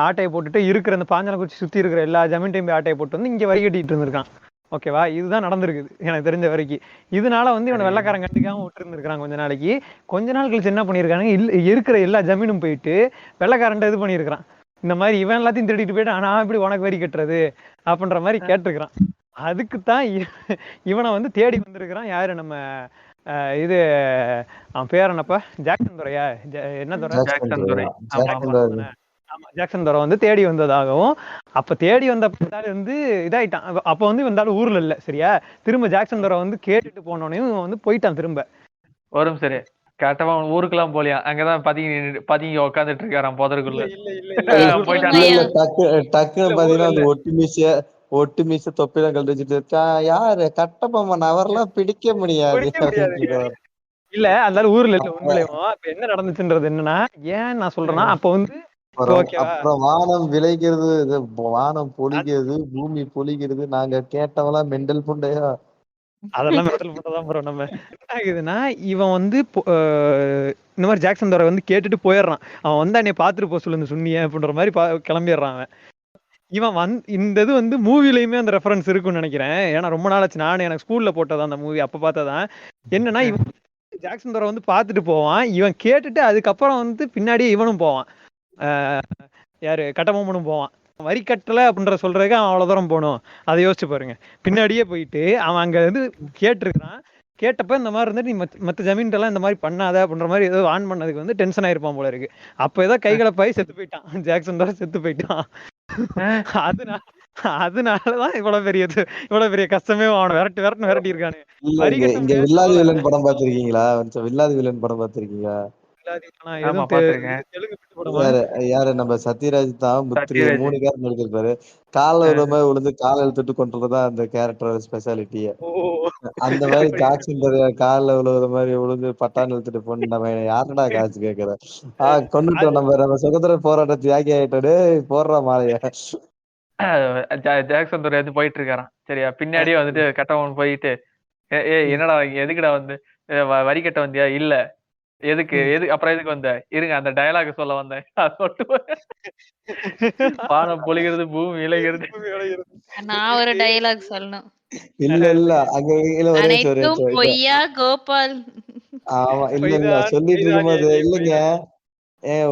ஆட்டையை போட்டுட்டு இருக்கிற அந்த பாஞ்சாலங்குறிச்சி சுத்தி இருக்கிற எல்லா ஜமீன்டையும் ஆட்டையை போட்டு வந்து இங்க வரி கட்டிட்டு இருந்திருக்கான். ஓகேவா? இதுதான் நடந்திருக்குது எனக்கு தெரிஞ்ச வரைக்கும். இதனால வந்து இவனை வெள்ளைக்காரன் கண்டுக்காம விட்டு இருந்திருக்கான் கொஞ்ச நாளைக்கு. கொஞ்ச நாள் கழிச்சு என்ன பண்ணிருக்காங்க, இருக்கிற எல்லா ஜமீனும் போயிட்டு வெள்ளைக்காரன்ட்ட இது பண்ணிருக்கான். இந்த மாதிரி இவன் எல்லாத்தையும் திருடிட்டு போயிட்டு நான் எப்படி உனக்கு வரி கட்டுறது அப்படின்ற மாதிரி கேட்டிருக்கிறான். அதுக்குத்தான் இவனை வந்து தேடி வந்திருக்கிறான். யாரு நம்ம இது அவன் பேர் என்னப்பா, ஜாக்சன் துரையா என்ன துறை? ஆமா ஜாக்சன் துரை வந்து தேடி வந்ததாகவும் அப்ப தேடி வந்த வந்து இதாயிட்டான். அப்ப வந்து வந்தாலும் ஊர்ல இல்ல. சரியா? திரும்ப ஜாக்சன் துரை வந்து கேட்டுட்டு போனோனையும் வந்து போயிட்டான் திரும்ப. வரும் சரி கரெக்டா ஊருக்குலாம் போலியா அங்கதான் பதுங்கி உட்காந்துட்டு இருக்காராம் புதருக்குள்ள. டக்குன்னு பாத்தீங்கன்னா அந்த ஒட்டு மீச தொப்பிலாம் கழிச்சுட்டு இருக்கா யாரு கட்டபொம்மன் அவரெல்லாம் பிடிக்க முடியாது. இல்ல அதனால ஊர்ல இல்ல உண்மையிலேயும் இப்ப என்ன நடந்துச்சுன்றது என்னன்னா ஏன் நான் சொல்றேன்னா அப்ப வந்து அப்புறம் வானம் விளைகிறது, வானம் பொழிகிறது, பூமி பொழிகிறது, நாங்க கேட்டவெல்லாம் மெண்டல் புண்டையா. அதெல்லாம் மெண்டல் புண்டைதான் ப்ரோ. நம்ம என்ன ஆகுதுன்னா இவன் வந்து இந்த மாதிரி ஜாக்சன் துரை வந்து கேட்டுட்டு போயிடுறான். அவன் வந்து என்னை பாத்துட்டு போக சொல்லு சொன்னிய அப்படின்ற மாதிரி கிளம்பிடுறான் அவன். இவன் இந்த இது வந்து மூவிலையுமே அந்த ரெஃபரன்ஸ் இருக்குன்னு நினைக்கிறேன். ஏன்னா ரொம்ப நாள் ஆச்சு நானு எனக்கு ஸ்கூல்ல போட்டதான் அந்த மூவி. அப்ப பார்த்ததான் என்னன்னா இவன் ஜாக்சன் துரை வந்து பாத்துட்டு போவான். இவன் கேட்டுட்டு அதுக்கப்புறம் வந்து பின்னாடியே இவனும் போவான். யாரு கட்டபொம்மனும் போவான். வரி கட்டல அப்படின்ற சொல்றதுக்கு அவன் அவ்வளவு தூரம் போகணும். அதை யோசிச்சு பாருங்க. பின்னாடியே போயிட்டு அவன் அங்க வந்து கேட்டிருக்கான். கேட்டப்ப இந்த மாதிரி இருந்துட்டு நீ மத்த ஜமீன்ட்டு எல்லாம் இந்த மாதிரி பண்ணாத அப்படின்ற மாதிரி ஏதோ ஆன் பண்ணதுக்கு வந்து டென்ஷன் ஆயிருப்பான் போல இருக்கு. அப்ப ஏதோ கைகளை பாய் செத்து போயிட்டான். ஜாக்சன் துரை செத்து போயிட்டான். அதனாலதான் இவ்வளவு பெரிய கஷ்டமே அவனை விரட்டி இருக்கானு. இங்க வில்லாதி வில்லன் படம் பாத்திருக்கீங்களா? வில்லாதி வில்லன் படம் பாத்திருக்கீங்களா? யாரு நம்ம சத்யராஜ் தான் 3 கேரக்டர் நடிச்சிருப்பாரு. கால உடம்பு விழுந்து கால எழுத்துட்டு கொண்டுறதுதான் அந்த கேரக்டரோட ஸ்பெஷாலிட்டியே. அந்த மாதிரி ஜாக்சன் கால விழுவுற மாதிரி விழுந்து பட்டான்னு எழுத்துட்டு போன நம்ம யாருடா காசு கேக்குற கொண்டுட்டோம். நம்ம சுதந்திர போராட்ட தியாகி ஆயிட்டாரு. போடுற மாலையா ஜாக்சன் துரை வந்து போயிட்டு இருக்காராம். சரியா? பின்னாடியே வந்துட்டு கட்டவன் போயிட்டு என்னடா எதுக்குடா வந்து வரி கட்ட வந்தியா? இல்ல அப்புறம் எதுக்கு வந்த? இருங்க அந்த டயலாக் சொல்ல வந்தேன். வானம் பொழிகிறது, பூமி விளைகிறது. நான் ஒரு டயலாக் சொல்லணும். இல்ல அங்க இல்ல ஒரே நிமிஷம், ஒரே அனைத்தும் நிமிஷம். இல்ல பொய்யா கோபால். ஆமா இல்ல சொல்லிட்டு இருக்கும்போது இல்லைங்க.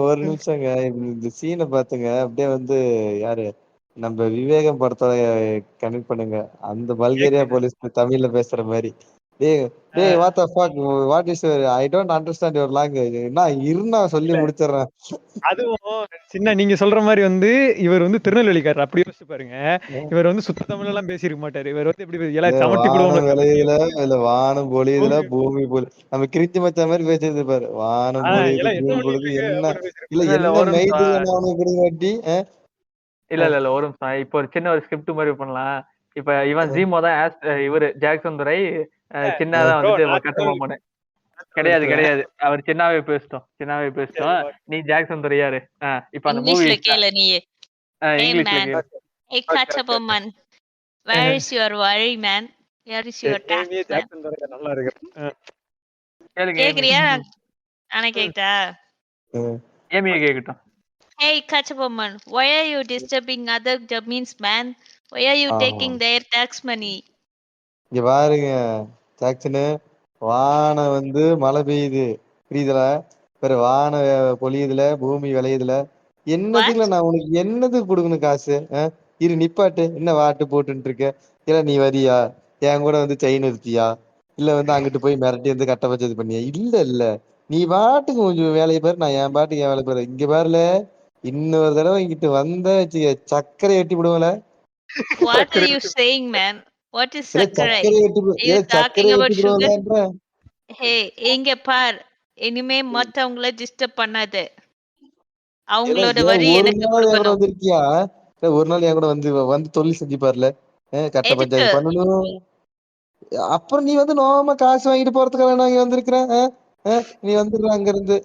ஒரு நிமிஷங்க. இந்த சீனை பாத்துங்க. அப்படியே வந்து யாரு நம்ம விவேகம் படத்தோட கனெக்ட் பண்ணுங்க. அந்த பல்கேரியா போலீஸ் தமிழ்ல பேசுற மாதிரி. டேய் டேய் what the fuck what is I don't understand your language. நான் இருனா சொல்லி முடிச்சிடுறேன். அதுவும் சின்ன நீங்க சொல்ற மாதிரி வந்து இவர் வந்து திருநெல்வேலிக்காரர். அப்படி யோசிச்சு பாருங்க. இவர் வந்து சுத்த தமிழ் எல்லாம் பேசிருக்க மாட்டாரு. இவர் வந்து எப்படி எல்லாம் சமட்டி வானம் விளையுதுல போடுவோம். இல்ல வானம் பொழியுதுல பூமி பொழு நம்ம கிரிஞ்சு மச்ச மாதிரி பேசிட்டு பாரு. வானம் பொழியுது பூமி பொழுது என்ன இல்ல என்ன ஒரு மைதுல நானும் கொடுங்காட்டி. இல்ல ஒரு நிமிஷம். இப்போ ஒரு சின்ன ஒரு ஸ்கிரிப்ட் மாதிரி பண்ணலாம். இப்ப இவன் ஜீமோ தான் இவரு ஜாக்சன் துரை சின்னதான் வந்துட்டு கட்டபொம்மன். கிடையாது. அவர் சின்னாவே பேசிட்டோம். நீ ஜாக்சன் துரை யாரு? இப்ப அந்த மூவி இங்கிலீஷ்ல கேளு நீ. இங்கிலீஷ்ல கேளு. Hey Kachapomman, where is your worry man? Where is your tax man? நல்லா இருக்கு. கேக்குறியா? நானே கேட்டா. ஏமியே கேக்கட்டும். Hey Kachapomman, why are you disturbing other Jamins man? Why are you taking their tax money? இங்க பாருங்க ஜாக்சனு, வானம் வந்து மழை பெய்யுது புரியுதுல, வேற வானம் பொழியுதுல, பூமி விளையுதுல, என்னதுல நான் உனக்கு என்னதுக்கு கொடுக்கணும் காசு? இரு நிப்பாட்டு, என்ன வாட்டு போட்டுட்டு இருக்க? இல்ல நீ வரியா என் கூட வந்து செயின் நிறுத்தியா, இல்ல வந்து அங்கிட்டு போய் மிரட்டி வந்து கட்ட வச்சது பண்ணியா? இல்ல நீ பாட்டுக்கு கொஞ்சம் வேலையை பாரு, நான் என் பாட்டுக்கு என் வேலை பாரு. இங்க பாருல, இன்னொரு தடவை இங்கிட்டு வந்த சக்கரை எட்டி விடுவல. What are you saying man? What is சக்கரை? சக்கரை எட்டி விடுவல. Hey, இங்க பார், இனிமே மத்தவங்கள டிஸ்டர்ப் பண்ணாத. அவங்களோட வரி எனக்கு கொடுக்கணும். வந்திருக்கியா? ஒரு நாள் என் கூட வந்து தொழில் செஞ்சு பாருல, கட்ட பஞ்சாயத்து பண்ணணும். அப்புறம் நீ வந்து நோமா காசு வாங்கிட்டு போறதுக்காக நான் இங்க வந்திருக்கிறேன். நீ வந்துடுற அங்க இருந்து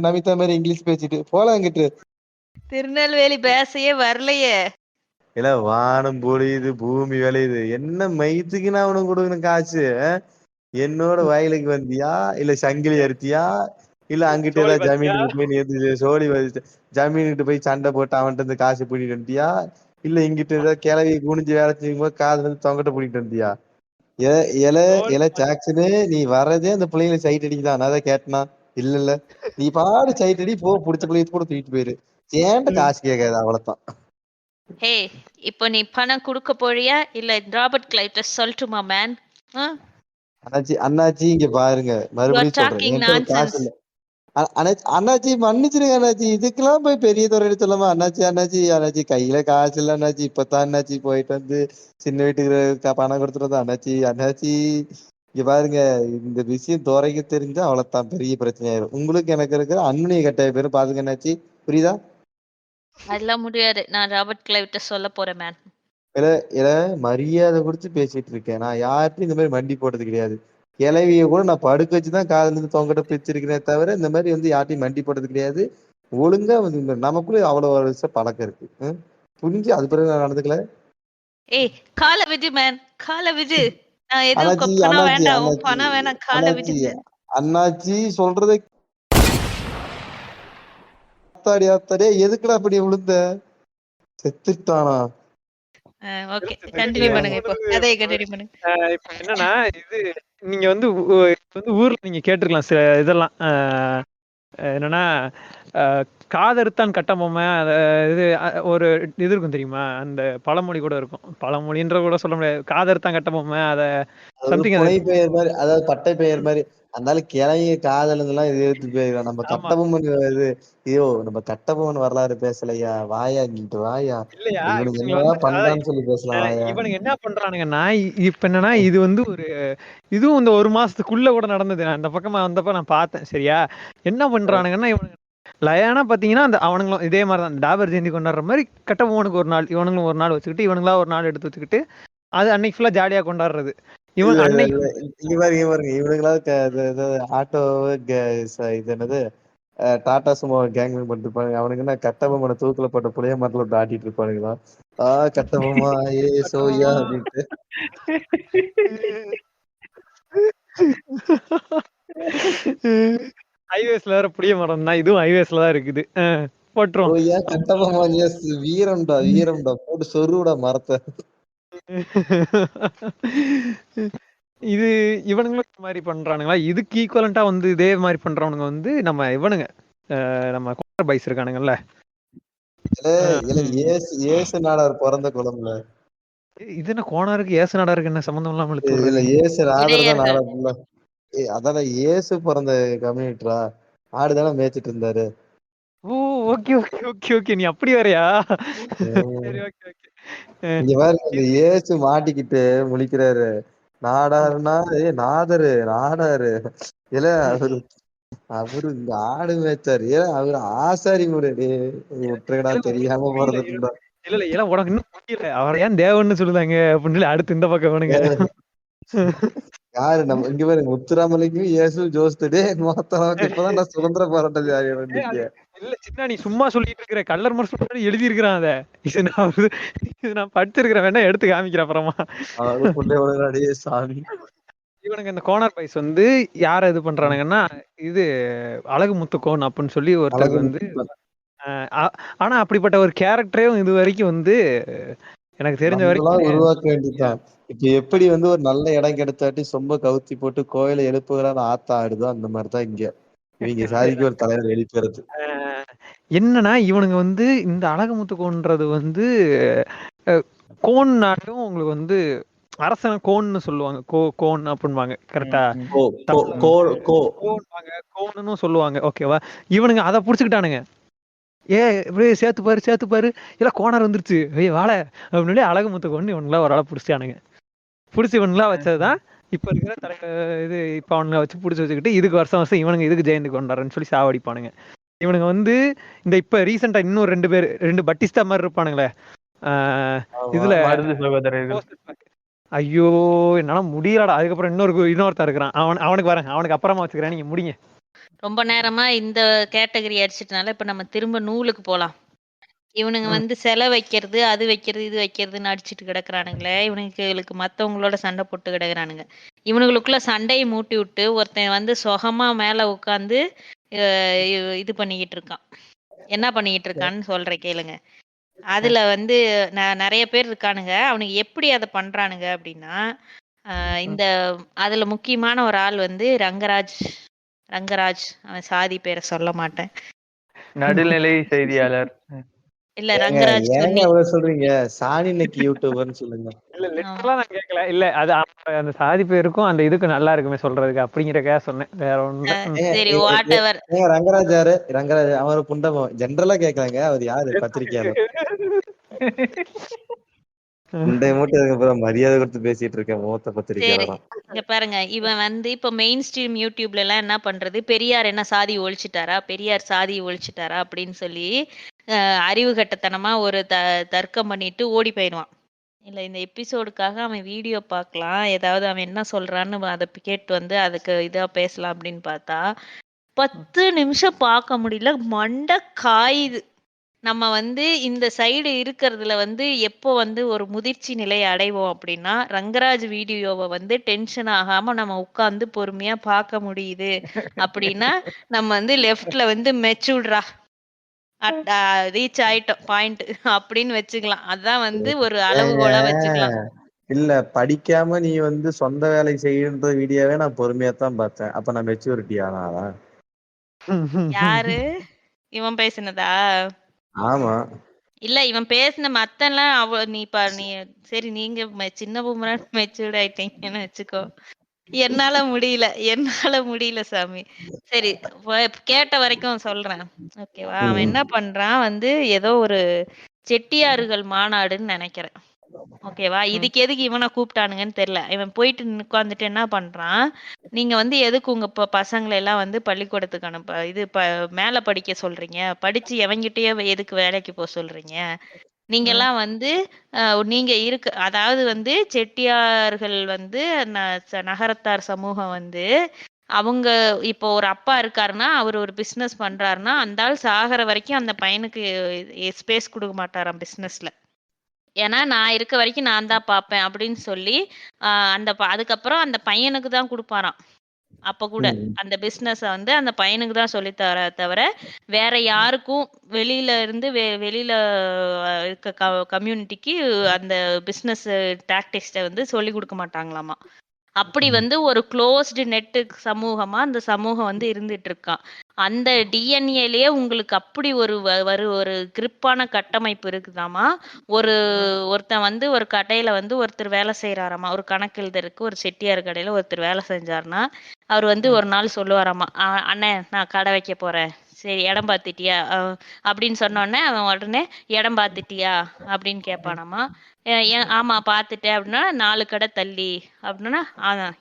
நமிதா மாதிரி இங்கிலீஷ் பேசிட்டு போல அங்கிட்டு. திருநெல்வேலி பேசையே வரலையே. இல்ல வானம் பொழியுது பூமி விளையுது, என்ன மைத்துக்கு நான் உனக்கு கொடுக்கணும் காசு? என்னோட வயலுக்கு வந்தியா, இல்ல சங்கிலி அறுத்தியா, இல்ல அங்கிட்ட ஏதாவது ஜமீனுக்கு போய் நீ சோழி ஜமீனுக்கு போய் சண்டை போட்டு அவன்கிட்ட இருந்து காசு பிடிட்டு வந்தியா, இல்ல இங்கிட்ட ஏதாவது கிளவி குனிஞ்சு வேலை செய்யும் போது காதுல இருந்து தொங்கட்ட பிடிட்டு வந்தியா? இல ஜாக்சனு, நீ வர்றதே அந்த பிள்ளைங்களை சைட் அடிக்குதான், நான் தான் கேட்டனா? இல்ல நீ பாடு சைட் அடி போ, பிடிச்ச பிள்ளைய கூட தூக்கிட்டு போயிரு, ஏன்ட்ட காசு கேட்காது, அவ்வளவுதான். ஹே, இப்போ நீ பணம் கொடுக்க போறியா இல்ல ராபர்ட் கிளைவ்ட்ட சொல்லட்டுமா மேன்? அண்ணாச்சி இங்க பாருங்க, மறுபடியும் சொல்றேன், காசு இல்ல. அண்ணாச்சி மன்னிச்சிருங்க அண்ணாச்சி, இதுக்கெல்லாம் போய் பெரிய துறையில சொல்லாம அண்ணாச்சி கையில காசு இல்ல அண்ணாச்சி, இப்பதான் அண்ணாச்சி போயிட்டு வந்து சின்ன வீட்டுக்கு பணம் கொடுத்துருந்தோம் அண்ணாச்சி. இங்க பாருங்க, இந்த விஷயம் துறைக்கு தெரிஞ்சா அவ்வளவுதான் பெரிய பிரச்சனை ஆயிரும். உங்களுக்கு எனக்கு இருக்கிற அண்ணனைய கட்டாய பேரும் பாத்துங்க அண்ணாச்சி, புரியுதா? அதெல்லாம் முடியாது, நான் ராபர்ட் கிளைவ்ட்ட சொல்ல போறேன் மேன். இல்ல மரியாதை கொடுத்து பேசிட்டு இருக்கேன், நான் யார்ட்டும் இந்த மாதிரி மண்டி போட்டது கிடையாது. கிளவிய கூட நான் படுக்க வச்சுதான் காதுல இருந்து தொங்கிட்ட பிரிச்சிருக்கிறேன் தவிர இந்த மாதிரி வந்து யார்ட்டையும் மண்டி போட்டது கிடையாது. ஒழுங்கா வந்து நமக்குள்ள அவ்வளவு வருஷம் பழக்கம் இருக்கு, புரிஞ்சு அது பிறகு நான் நடந்துக்கல. ஏய் கால விடு மேன், கால விடு. நான் எதுவும் பணம் வேண்டாம், பணம் வேணாம், கால விடு. அண்ணாச்சி சொல்றதை ஆத்தாடியே எதுக்குடா அப்படி விழுந்த? செத்துட்டானா? ஓகே கண்டினியூ பண்ணுங்க. இப்போ கதையை கண்டினியூ பண்ணுங்க. இப்போ என்னன்னா, இது நீங்க வந்து ஊர்ல நீங்க கேட்டிருக்கலாம் சில இதெல்லாம், என்னன்னா காதறுத்தான் கட்டபொம்மை, இது ஒரு இது இருக்கும் தெரியுமா? அந்த பழமொழி கூட இருக்கும், பழமொழின்ற கூட சொல்ல முடியாது, காதறுத்தான் கட்டபொம்மை, அத சம்திங் பெயர் மாதிரி, அதாவது பட்டை பெயர் மாதிரி. அதனால கிளவிய காதலுங்கெல்லாம் எதிர்த்து போயிடும். நம்ம கட்டபொம்மன் இது ஐயோ நம்ம கட்டபொம்மன் வரலாறு பேசலையா, வாயா இங்கிட்டு வாயா, இவனுக்கு என்ன பண்றான்னு சொல்லி பேசலாம். இவனுக்கு என்ன பண்றானுங்கன்னா, இப்ப என்னன்னா இது வந்து ஒரு இதுவும் இந்த ஒரு மாசத்துக்குள்ள கூட நடந்தது. நான் அந்த பக்கமா வந்தப்ப நான் பார்த்தேன். சரியா, என்ன பண்றானுங்கன்னா இவனுக்கு லயானா பாத்தீங்கன்னா அந்த அவனுங்களும் இதே மாதிரிதான் டாபர் ஜெயந்தி கொண்டாடுற மாதிரி கட்டபொம்மனுக்கு ஒரு நாள், இவனுங்களும் ஒரு நாள் வச்சுக்கிட்டு, இவனுங்களா ஒரு நாள் எடுத்து வச்சுக்கிட்டு அது அன்னைக்கு ஃபுல்லா ஜாலியா கொண்டாடுறது. இவன் அன்னைக்கு இவனுங்களா ஆட்டோ இது என்னது டாடா சுமோ கேங் பண்ணிட்டு இருப்பானுங்க. அவனுக்கு என்ன கட்டபொம்மனை தூக்கில போட்ட புளிய மரத்துல விட்டு ஆட்டிட்டு இருப்பானுங்களா? கட்டபொம்மா ஏ சோயா அப்படின்ட்டு. ஹைவேஸ்ல வேற புளிய மரம் தான், இதுவும் ஹைவேஸ்ல தான் இருக்குது. போட்டுரும். ஓய்யா கட்டபொம்மன் எஸ் வீரம்டா வீரம்டா போட்டு சொருவுடா மரத்தை. இது இவனுங்களும் இந்த மாதிரி பண்றானுங்களா? இதுக்கு ஈக்குவலண்டா வந்து இதே மாதிரி பண்றவனுங்க வந்து நம்ம இவனுங்க நம்ம கோட்டர் பைஸ் இருக்கானுங்கல்ல. இல்ல ஏசு நாடார் பிறந்த குளம்ல. இது என்ன கோனாருக்கு ஏசு நாடாருக்கு என்ன சம்பந்தம் இல்லாம இழுத்து இல்ல விடுறீங்க? ஏசு நாடர் தான் இடையர்கள். நாடா ஃபுல்லா. அதான ஏசு பிறந்த கம்யூனிட்டரா ஆடுதானே மேய்ச்சிட்டு இருந்தாரு. ஓ ஓகே ஓகே ஓகே ஓகே, நீ அப்படி வரையா? சரி ஓகே ஓகே. இங்க பாருங்க இந்த ஏசு மாட்டிக்கிட்டு முழிக்கிறாரு. நாடாருன்னா நாதரு நாடாரு இல்ல அவரு இந்த ஆடு மேய்ச்சாரு. ஏன் அவரு ஆசாரி முறை விட்டுறா தெரியாம போறதுடா. இல்ல இல்ல இல்ல, உனக்கு இன்னும் புரியல. அவரை ஏன் தேவன்னு சொல்லுதாங்க அப்படின்னு சொல்லி அடுத்து இந்த பக்கம் வேணுங்க. யாரு நம்ம இங்க பாருங்க முத்துராமலிங்கம் இயேசு ஜோஸ்டே மொத்தம் இப்பதான் நான் சுதந்திர போராட்டம் இல்ல சின்ன, நீ சும்மா சொல்லிட்டு இருக்கிற. கல்லர் மரசு எழுதி இருக்கிறான் அத. இது நான் படிச்சிருக்கிறேன், வேணா எடுத்து காமிக்கிறேன் அப்புறமா. சாமி. இவனுங்க இந்த கோனர் பைஸ் வந்து யார இது பண்றானுங்கன்னா, இது அழகு முத்துக்கோன் அப்படின்னு சொல்லி ஒருத்தருக்கு வந்து ஆனா அப்படிப்பட்ட ஒரு கேரக்டரையும் இது வரைக்கும் வந்து எனக்கு தெரிஞ்ச வரைக்கும் உருவாக்க வேண்டியதுதான். இப்ப எப்படி வந்து ஒரு நல்ல இடம் கிடைச்சாட்டி சொம்ப கவுத்தி போட்டு கோயிலை எழுப்புகிறான்னு ஆத்தா ஆடுதோ அந்த மாதிரிதான் இங்க இவங்க சாதிக்கு ஒரு தலைவர் எழுப்புறது. என்னன்னா இவனுங்க வந்து இந்த அழகு முத்துக்கோன்றது வந்து கோன்னாலும் உங்களுக்கு வந்து அரசன கோன்னு சொல்லுவாங்க. கோன் அப்படின்பாங்க கரெக்டா? கோன்னு சொல்லுவாங்க. ஓகேவா? இவனுங்க அதை புடிச்சுக்கிட்டானுங்க. இப்படியே சேர்த்து பாரு இல்ல கோனர் வந்துருச்சு வாழ அப்படின்னு அழகு முத்துக்கோன்னு இவனுங்களா ஒரு ஆளை புடிச்சானுங்க. புடிச்சு இவனுங்களா வச்சதுதான் இப்ப இருக்கிற இது. இப்ப அவனுங்க வச்சு புடிச்சு வச்சுக்கிட்டு இதுக்கு வருஷம் இவனுங்க இதுக்கு ஜெயந்தி கொண்டாடுறேன்னு சொல்லி சாவடிப்பானுங்க. இவனுங்க வந்து இந்த இப்ப ரீசெண்டா இன்னும் 2 பட்டிஸ்டா மாதிரி இருப்பானுங்களே இதுல சகோதரர்கள். ஐயோ என்னால முடியலடா. அதுக்கப்புறம் இன்னொருத்தர் இருக்கிறான். அவனுக்கு வரேன், அவனுக்கு அப்புறமா வச்சுக்கிறேன், நீங்க முடிங்க. ரொம்ப நேரமா இந்த கேட்டகரி அடிச்சிட்டனால இப்ப நம்ம திரும்ப நூலுக்கு போலாம். இவனுங்க வந்து செலை வைக்கிறது, அது வைக்கிறது, இது வைக்கிறதுன்னு அடிச்சிட்டு கிடக்குறானுங்களே. இவனுங்களுக்கு மத்தவங்களோட சண்டை போட்டு கிடக்குறானுங்க. இவனுங்களுக்குள்ள சண்டையை மூட்டி விட்டு ஒருத்தன் வந்து சொகமா மேல உட்காந்து இது பண்ணிக்கிட்டு இருக்கான். என்ன பண்ணிக்கிட்டு இருக்கான்னு சொல்றேன் கேளுங்க. அதுல வந்து நிறைய பேர் இருக்கானுங்க. அவனுக்கு எப்படி அதை பண்றானுங்க அப்படின்னா, இந்த அதுல முக்கியமான ஒரு ஆள் வந்து ரங்கராஜ். அவன் சாதி பேரை சொல்ல மாட்டேன். நடுநிலை செய்தியாளர். இல்ல ரங்கராஜ் சொன்னி. எவ்வளவு சொல்றீங்க? சாணி இன்னைக்கு யூடியூபர்னு சொல்லுங்க. இல்ல லிட்டரலா நான் கேட்கல. இல்ல அது அந்த சாதி பேருக்கும் அந்த இதுக்கு நல்லா இருக்குமே சொல்றதுக்கு அப்படிங்கறக்கா சொன்னேன், வேற ஒண்ணு. சரி வாட் எவர். ரங்கராஜ் அவரு புண்டமோ ஜெனரலா கேக்குறாங்க. அவர் யாரு? பத்திரிக்கையாளர். புண்டை மூட்டை அப்புறம் மரியாதை கொடுத்து பேசிட்டு இருக்கேன். மூத்த பத்திரிக்கையாளர். இங்க பாருங்க, இவன் வந்து இப்ப மெயின் ஸ்ட்ரீம் யூடியூப்ல எல்லாம் என்ன பண்றது, பெரியார் என்ன சாதி ஒழிச்சிட்டாரா, பெரியார் சாதி ஒழிச்சிட்டாரா அப்படின்னு சொல்லி அறிவு கட்டத்தனமா ஒரு தர்க்கம் பண்ணிட்டு ஓடி போயிடுவான். இல்ல இந்த எபிசோடுக்காக அவன் வீடியோ பார்க்கலாம், ஏதாவது அவன் என்ன சொல்றான்னு அதை கேட்டு வந்து அதுக்கு இதா பேசலாம் அப்படின்னு பார்த்தா 10 நிமிஷம் பார்க்க முடியல. மண்டை காயுது. நம்ம வந்து இந்த சைடு இருக்கிறதுல வந்து எப்போ வந்து ஒரு முதிர்ச்சி நிலையை அடைவோம் அப்படின்னா, ரங்கராஜ் வீடியோவை வந்து டென்ஷன் ஆகாம நம்ம உட்கார்ந்து பொறுமையா பார்க்க முடியுது அப்படின்னா, நம்ம வந்து லெஃப்ட்ல வந்து மெச்சூர்டா ரீச் ஆயிட்டோம் பாயிண்ட் அப்படின்னு வச்சுக்கலாம். அதான் வந்து ஒரு அளவுகோலா வச்சுக்கலாம். இல்ல படிக்காம நீ வந்து சொந்த வேலை செய்யன்ற வீடியோவே நான் பொறுமையா தான் பார்த்தேன். அப்ப நான் மெச்சூரிட்டி ஆனாவா? யாரு இவன் பேசினதா? ஆமா. இல்ல இவன் பேசின மத்தெல்லாம் நீ சரி நீங்க சின்ன பூமரா மெச்சூர்ட் ஆயிட்டீங்கன்னு வச்சுக்கோ. என்னால முடியல சாமி. சரி கேட்ட வரைக்கும் சொல்றேன். ஓகேவா? அவன் என்ன பண்றான் வந்து ஏதோ ஒரு செட்டியாறுகள் மாநாடுன்னு நினைக்கிறேன். ஓகேவா? இதுக்கு எதுக்கு இவனை கூப்பிட்டானுங்கன்னு தெரியல. இவன் போயிட்டு உட்காந்துட்டு என்ன பண்றான், நீங்க வந்து எதுக்கு உங்க பசங்களை எல்லாம் வந்து பள்ளிக்கூடத்துக்கு மேல படிக்க சொல்றீங்க, படிச்சு எவங்கிட்டயே எதுக்கு வேலைக்கு போக சொல்றீங்க, நீங்க எல்லாம் வந்து நீங்க அதாவது வந்து செட்டியார்கள் வந்து நகரத்தார் சமூகம் வந்து அவங்க இப்போ ஒரு அப்பா இருக்காருன்னா அவர் ஒரு பிசினஸ் பண்றாருன்னா அந்த ஆள் சாகிற வரைக்கும் அந்த பையனுக்கு ஸ்பேஸ் கொடுக்க மாட்டாராம் பிசினஸ்ல. ஏன்னா நான் இருக்க வரைக்கும் நான் தான் பார்ப்பேன் அப்படின்னு சொல்லி அதுக்கப்புறம் அந்த பையனுக்கு தான் கொடுப்பாராம். அப்ப கூட ம். அந்த பிசினஸ வந்து அந்த பையனுக்கு தான் சொல்லி தவிர வேற யாருக்கும் வெளியில இருந்து வெளியில இருக்க கம்யூனிட்டிக்கு அந்த பிசினஸ் டாக்டிக்ஸ வந்து சொல்லி கொடுக்க மாட்டாங்களாமா. அப்படி வந்து ஒரு க்ளோஸ்டு நெட் சமூகமா அந்த சமூகம் வந்து இருந்துட்டு இருக்கான். அந்த டிஎன்ஏலயே உங்களுக்கு அப்படி ஒரு கிரிப்பான கட்டமைப்பு இருக்குதாமா. ஒருத்தன் வந்து ஒரு கடையில வந்து ஒருத்தர் வேலை செய்யறாராமா. ஒரு கணக்கு எழுதுறதுக்கு ஒரு செட்டியார் கடையில ஒருத்தர் வேலை செஞ்சாருன்னா, அவர் வந்து ஒரு நாள் சொல்லுவாராமா, அண்ணே நான் கடை வைக்க போறேன். சரி இடம் பார்த்துட்டியா? அப்படின்னு சொன்ன உடனே அவன் உடனே இடம் பார்த்துட்டியா? அப்படின்னு கேட்பானாமா. ஏன் ஆமா பார்த்துட்டேன் அப்படின்னா 4 கடை தள்ளி அப்படின்னா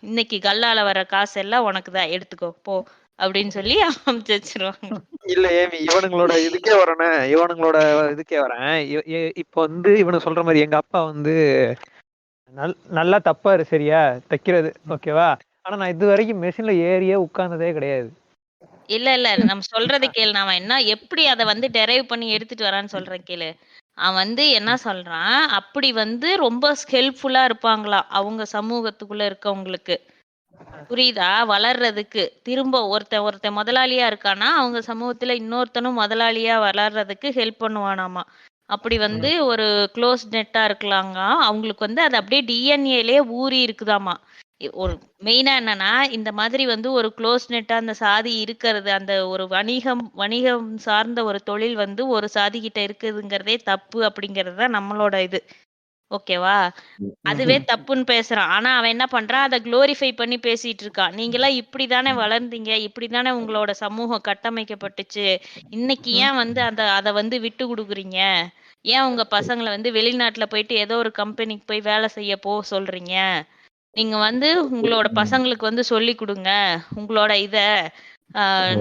இன்னைக்கு கல்லால வர காசு எல்லாம் உனக்கு தான் எடுத்துக்கோ போ அப்படின்னு சொல்லி அமுச்சு வச்சிருவாங்க. இல்ல ஏமி, இவனுங்களோட இதுக்கே வரேன். இப்ப வந்து இவனு சொல்ற மாதிரி எங்க அப்பா வந்து நல்லா தப்பாரு சரியா தைக்கிறது, ஓகேவா? ஆனா நான் இது வரைக்கும் மெஷின்ல ஏறியே உட்கார்ந்ததே கிடையாது. இல்ல நம்ம சொல்றது கேளு. நான் என்ன எப்படி அதை வந்து டெரைவ் பண்ணி எடுத்துட்டு வரான்னு சொல்றேன் கேளு. அவன் வந்து என்ன சொல்றான், அப்படி வந்து ரொம்ப ஹெல்ப்ஃபுல்லா இருப்பாங்களாம் அவங்க சமூகத்துக்குள்ள இருக்கவங்களுக்கு. புரியுதா? வளர்றதுக்கு. திரும்ப ஒருத்தன் முதலாளியா இருக்கான்னா, அவங்க சமூகத்துல இன்னொருத்தனும் முதலாளியா வளர்றதுக்கு ஹெல்ப் பண்ணுவானாமா. அப்படி வந்து ஒரு க்ளோஸ் நெட்டா இருக்கலாங்க. அவங்களுக்கு வந்து அது அப்படியே டிஎன்ஏலயே ஊறி இருக்குதாமா. ஒரு மெயினா என்னன்னா, இந்த மாதிரி வந்து ஒரு க்ளோஸ் நெட்டா அந்த சாதி இருக்கிறது, அந்த ஒரு வணிகம் சார்ந்த ஒரு தொழில் வந்து ஒரு சாதி கிட்ட இருக்குதுங்கிறதே தப்பு அப்படிங்கிறது தான் நம்மளோட இது. ஓகேவா? அதுவே தப்புன்னு பேசுறான். ஆனா அவன் என்ன பண்றான், அத குளோரிஃபை பண்ணி பேசிட்டு இருக்கான். நீங்கலாம் இப்படித்தானே வளர்ந்தீங்க. இப்படித்தானே உங்களோட சமூகம் கட்டமைக்கப்பட்டுச்சு. இன்னைக்கு ஏன் வந்து அத வந்து விட்டு குடுக்குறீங்க? ஏன் உங்க பசங்கள வந்து வெளிநாட்டுல போயிட்டு ஏதோ ஒரு கம்பெனிக்கு போய் வேலை செய்ய சொல்றீங்க? நீங்க வந்து உங்களோட பசங்களுக்கு வந்து சொல்லிக் குடுங்க. உங்களோட இத.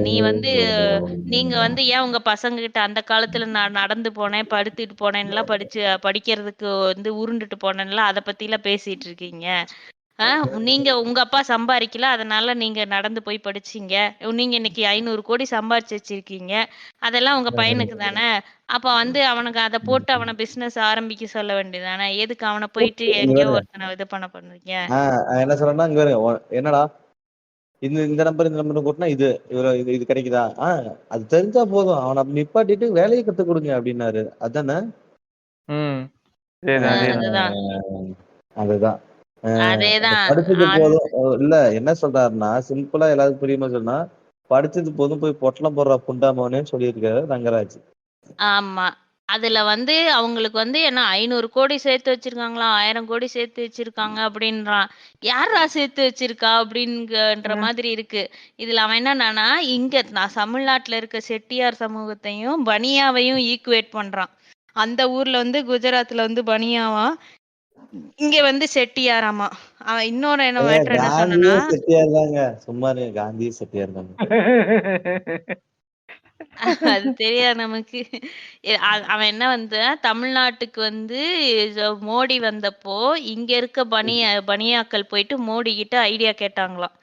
நீ வந்து நீங்க வந்து ஏன் உங்க பசங்ககிட்ட அந்த காலத்துல நான் நடந்து போனேன், படுத்துட்டு போனேன்லாம் படிக்கிறதுக்கு வந்து உருண்டுட்டு போனேன்லாம் அத பத்திலாம் பேசிட்டு இருக்கீங்க. ஆ நீங்க உங்க அப்பா சம்பாரிக்கல, அதனால நீங்க நடந்து போய் படிச்சீங்க. நீங்க இன்னைக்கு 500 கோடி சம்பாரிச்சு வச்சிருக்கீங்க. அதெல்லாம் உங்க பையனுக்கு தானே. அப்ப வந்து அவனுக்கு அத போட்டு அவன பிசினஸ் ஆரம்பிக்க சொல்ல வேண்டியதுதானே. எதுக்கு அவன போயிட்டு இங்க எங்கேயோ பாருங்க. ஒருத்தன இது பண்றீங்க? என்ன சொல்றேன்னா இங்க பாருங்க. என்னடா இந்த நம்பர் கூட்டினா இது கிடைக்குதா? அது தெரிஞ்சா போதும். அவனை அப்படி நிப்பாட்டிட்டு வேலையை கத்துக் கொடுங்க அப்படின்னாரு. அதானே? அதேதான் அதேதான். அதுதான். அதுதான். அதேதான். படிச்சது போதும். இல்ல என்ன சொல்றாருன்னா, சிம்பிளா எல்லாருக்கும் புரியுமா சொன்னா, படிச்சது போதும் போய் பொட்டலம் போடுற புண்டாமோனேன்னு சொல்லியிருக்காரு ரங்கராஜ். ஆமா. அதுல வந்து அவங்களுக்கு வந்து என்ன 500 கோடி சேர்த்து வச்சிருக்காங்களாம், 1000 கோடி சேர்த்து வச்சிருக்காங்க அப்படின்றான். யார்ரா சேர்த்து வச்சிருக்கா? அப்படின்ற மாதிரி இருக்கு. இதுல அவன் என்னன்னானா, நான் தமிழ்நாட்டுல இருக்க செட்டியார் சமூகத்தையும், பனியாவையும் ஈக்குவேட் பண்றான். அந்த ஊர்ல வந்து குஜராத்ல வந்து பனியாவாம், இங்க வந்து செட்டியாராமா. அவன் இன்னொரு மேட்டர் என்ன சொன்னானா, காந்தியே செட்டியார் தாங்க. சும்மா இருங்க, காந்தியே செட்டியார் தாங்க. அது தெரியாது நமக்கு. அவன் என்ன வந்து தமிழ்நாட்டுக்கு வந்து மோடி வந்தப்போ இங்க இருக்க பனியாக்கள் போயிட்டு மோடி கிட்ட ஐடியா கேட்டாங்களாம்.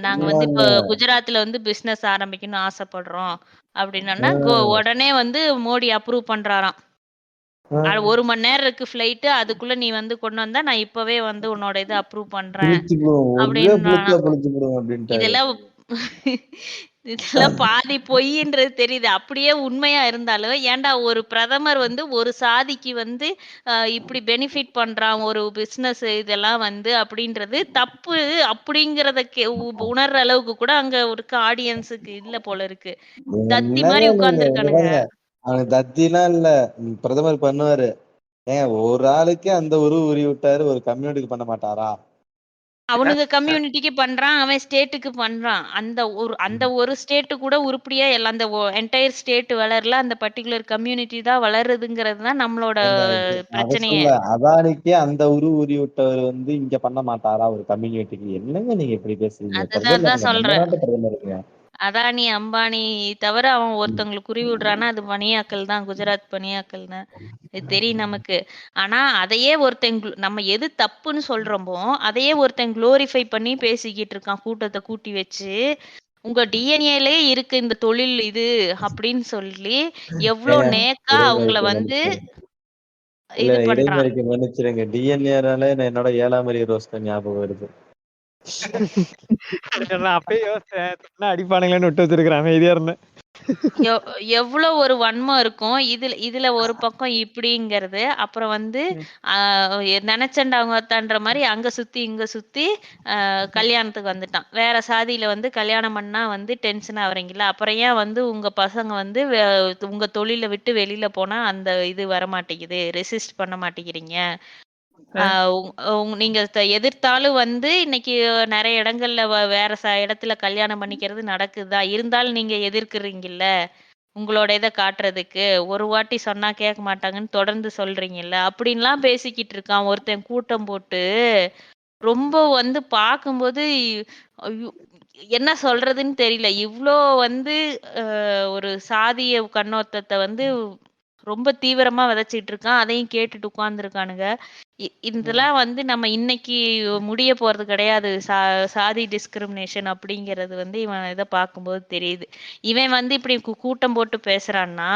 நாங்க வந்து இப்போ குஜராத்ல வந்து பிசினஸ் ஆரம்பிக்கணும்னு ஆசைப்படுறோம் அப்படின்னா உடனே வந்து மோடி அப்ரூவ் பண்றாராம். 1 மணி நேரம் இருக்கு ஃபிளைட், அதுக்குள்ள நீ வந்து கொண்டு வந்தா நான் இப்பவே வந்து உன்னோட இதை அப்ரூவ் பண்றேன் அப்படின்ட்டாரு. இதெல்லாம் இதெல்லாம் பாதி பொய்ன்றது தெரியுது. அப்படியே உண்மையா இருந்தாலும், ஏன்டா ஒரு பிரதமர் வந்து ஒரு சாதிக்கு வந்து இப்படி பெனிஃபிட் பண்றான் ஒரு பிசினஸ் இதெல்லாம் வந்து அப்படின்றது தப்பு அப்படிங்கிறத உணர்ற அளவுக்கு கூட அங்க இருக்க ஆடியன்ஸுக்கு இல்ல போல இருக்கு. தத்தி மாதிரி உட்கார்ந்துருக்கானுங்க. அவனுக்கு தத்திலாம் இல்ல. பிரதமர் பண்ணுவாரு. ஒரு ஆளுக்கே அந்த உரி விட்டாரு, ஒரு கம்யூனிட்டிக்கு பண்ண மாட்டாரா? அவனுங்க கம்யூனிட்டிக்கு பண்றான், அவன் ஸ்டேட்டுக்கு பண்றான். அந்த ஒரு ஸ்டேட் கூட உருப்படியா அந்த என்டையர் ஸ்டேட் வளரல. அந்த பர்ட்டிகுலர் கம்யூனிட்டி தான் வளருதுங்கிறது தான் நம்மளோட பிரச்சனையே. அதானிக்கே அந்த உரி விட்டவர் வந்து இங்க பண்ண மாட்டாரா ஒரு கம்யூனிட்டிக்கு? என்னங்க நீங்க இப்படி பேசுறீங்க? அதுதான் சொல்றேன். பிரதமருங்க. அதானி, அம்பானி தவிர அவன் ஒருத்தவங்களுக்கு குறி விடுறான்னா, அது பனியாக்கள் தான். குஜராத் பனியாக்கள் தான். இது தெரியும் நமக்கு. ஆனா, அதையே நம்ம எது தப்புன்னு சொல்றோமோ, அதையே ஒருத்தன் குளோரிஃபை பண்ணி பேசிக்கிட்டு இருக்கான். கூட்டத்தை கூட்டி வச்சு, உங்க டிஎன்ஏலே இருக்கு இந்த தொழில் இது அப்படின்னு சொல்லி, எவ்வளவு நேக்கா அவங்கள வந்து இது பண்றான். இடைமறிக்க மன்னிச்சிருங்க. டிஎன்ஏனாலே என்னோட 7ஆம் அறிவு ரோஸ் தான் ஞாபகம் வருது. நான் அப்பயே யோசிச்சேன், திட்டினா அடிப்பானுங்களேன்னு விட்டு வச்சிருக்கிறேன், அமைதியா இருந்தேன். எவ்வளோ ஒரு வன்மம் இருக்கும். இதுல ஒரு பக்கம் இப்படிங்கிறது. அப்புறம் வந்து நெனச்சேன்டா அவங்க அத்தான்ற மாரி அங்க சுத்தி, இங்க சுத்தி கல்யாணத்துக்கு வந்துட்டான். வேற சாதியில வந்து கல்யாணம் பண்ணா வந்து டென்ஷன் ஆவறீங்கல்ல. அப்புறம் ஏன் வந்து உங்க பசங்க வந்து உங்க தொழில விட்டு வெளியில போனா அந்த இது வரமாட்டேங்குது. ரெசிஸ்ட் பண்ண மாட்டேங்கிறீங்க. நீங்க எதிர்த்தாலும் வந்து இன்னைக்கு நெறைய இடங்கள்ல வேற இடத்துல கல்யாணம் பண்ணிக்கிறது நடக்குதா? இருந்தாலும் நீங்க எதிர்க்கிறீங்கல்ல. உங்களோட இத காட்டுறதுக்கு. ஒரு வாட்டி சொன்னா கேட்க மாட்டாங்கன்னு தொடர்ந்து சொல்றீங்கல்ல. அப்படின்லாம் பேசிக்கிட்டு இருக்கான் ஒருத்தன் கூட்டம் போட்டு. ரொம்ப வந்து பார்க்கும்போது, ஐயோ! என்ன சொல்றதுன்னு தெரியல. இவ்ளோ வந்து ஒரு சாதிய கண்ணோட்டத்த வந்து ரொம்ப தீவிரமா விதைச்சிட்டு இருக்கான். அதையும் கேட்டுட்டு உட்கார்ந்துருக்கானுங்க. இதெல்லாம் வந்து நம்ம இன்னைக்கு முடிய போறது கிடையாது. சாதி டிஸ்கிரிமினேஷன் அப்படிங்கிறது வந்து இவன் இத பார்க்கும்போது தெரியுது. இவன் வந்து இப்படி கூட்டம் போட்டு பேசுறான்னா,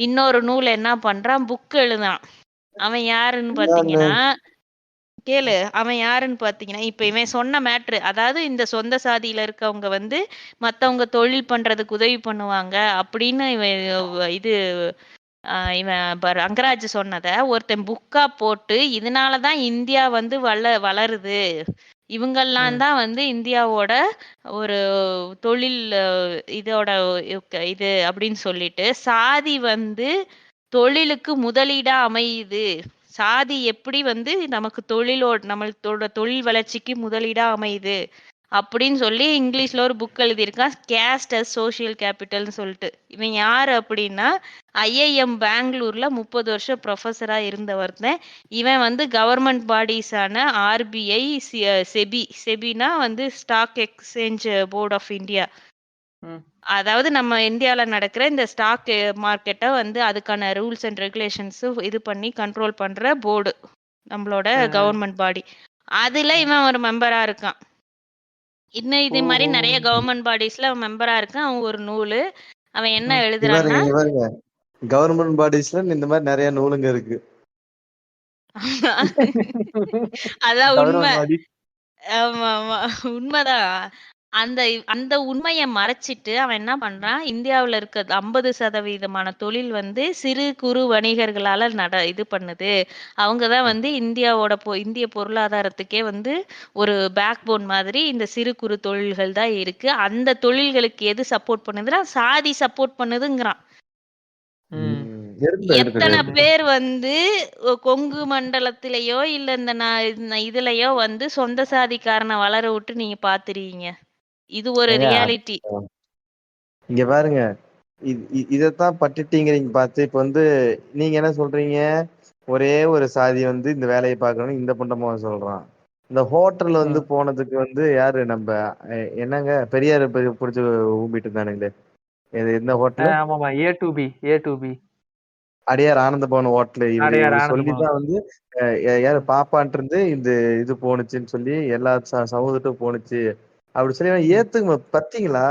இன்னொரு நூல் என்ன பண்றான், புக் எழுதுறான். அவன் யாருன்னு பார்த்தீங்கன்னா கேளு. அவன் யாருன்னு பார்த்தீங்கன்னா, இப்ப இவன் சொன்ன மேட்ரு. அதாவது இந்த சொந்த சாதியில இருக்கவங்க வந்து மத்தவங்க தொழில் பண்றதுக்கு உதவி பண்ணுவாங்க அப்படின்னு இது இவன் ரங்கராஜ் சொன்னத ஒருத்தன் புக்கா போட்டு, இதனால தான் இந்தியா வந்து வளருது. இவங்கெல்லாம் தான் வந்து இந்தியாவோட ஒரு தொழில் இதோட இது அப்படின்னு சொல்லிட்டு, சாதி வந்து தொழிலுக்கு முதலீடா அமையுது. சாதி எப்படி வந்து நமக்கு நம்மளோட தொழில் வளர்ச்சிக்கு முதலீடா அமையுது. அப்படின்னு சொல்லி இங்கிலீஷ்ல ஒரு புக் எழுதியிருக்கான். கேஸ்ட் அஸ் சோசியல் கேபிட்டல்னு சொல்லிட்டு. இவன் யாரு அப்படின்னா, ஐஐஎம் பெங்களூர்ல 30 வருஷம் ப்ரொஃபஸரா இருந்தவர் தான். இவன் வந்து கவர்மெண்ட் பாடிஸான ஆர்பிஐ, செபினா வந்து stock exchange board of India. அதாவது நம்ம இந்தியால நடக்கிற இந்த ஸ்டாக் மார்க்கெட்ட வந்து அதுக்கான ரூல்ஸ் அண்ட் ரெகுலேஷன்ஸ் இது பண்ணி கண்ட்ரோல் பண்ற போர்டு. நம்மளோட கவர்மெண்ட் பாடி. அதுல இவன் ஒரு மெம்பரா இருக்கான். இன்னும் இது மாதிரி நிறைய கவர்மெண்ட் பாடிஸ்ல மெம்பரா இருக்கான். அவன் ஒரு நூலு. அவன் என்ன இங்க எழுதுறான்னா பாருங்க, இங்க பாருங்க. கவர்மெண்ட் பாடிஸ்ல இந்த மாதிரி நிறைய நூலுங்க இருக்கு. அதான் உண்மை. கவர்மெண்ட் பாடி. ஆமா ஆமா உண்மைதான். அந்த உண்மைய மறைச்சிட்டு அவன் என்ன பண்றான், இந்தியாவுல இருக்க 50% தொழில் வந்து சிறு குறு வணிகர்களால இது பண்ணுது. அவங்க தான் வந்து இந்திய பொருளாதாரத்துக்கே வந்து ஒரு பேக் போன் மாதிரி இந்த சிறு குறு தொழில்கள் தான் இருக்கு. அந்த தொழில்களுக்கு எது சப்போர்ட் பண்ணுதுன்னா, சாதி சப்போர்ட் பண்ணுதுங்கிறான். எத்தனை பேர் வந்து கொங்கு மண்டலத்திலயோ இல்ல இந்த இதுலயோ வந்து சொந்த சாதிக்காரனை வளர விட்டு நீங்க பாத்துறீங்க. இது ஒரு ஏங்க, ரியாலிட்டி. இங்க பாருங்க, இதத்தான் பட்டுட்டீங்கிறீங்க பார்த்து. இப்ப வந்து நீங்க என்ன சொல்றீங்க, ஒரே ஒரு சாதி வந்து இந்த வேலையை பார்க்கணும் இந்த புண்டமா சொல்றான். இந்த ஹோட்டல் வந்து போனதுக்கு வந்து யாரு நம்ம என்னங்க பெரியார் புடிச்சு ஊம்பிட்டு இருந்தானுங்களே, எந்த ஹோட்டல்? ஆமாமா, A to B. அடியார் ஆனந்த பவன் ஹோட்டல். இவரு அடையார் இவரு ஆனந்தபவன். சொல்லிதான் வந்து யாரு பாப்பான்ட்டு இருந்து இந்த இது போனுச்சுன்னு சொல்லி எல்லா சமூகத்துக்கும் போனுச்சு அப்படி சொல்லி அவன் ஏத்துக்க பத்தீங்களா?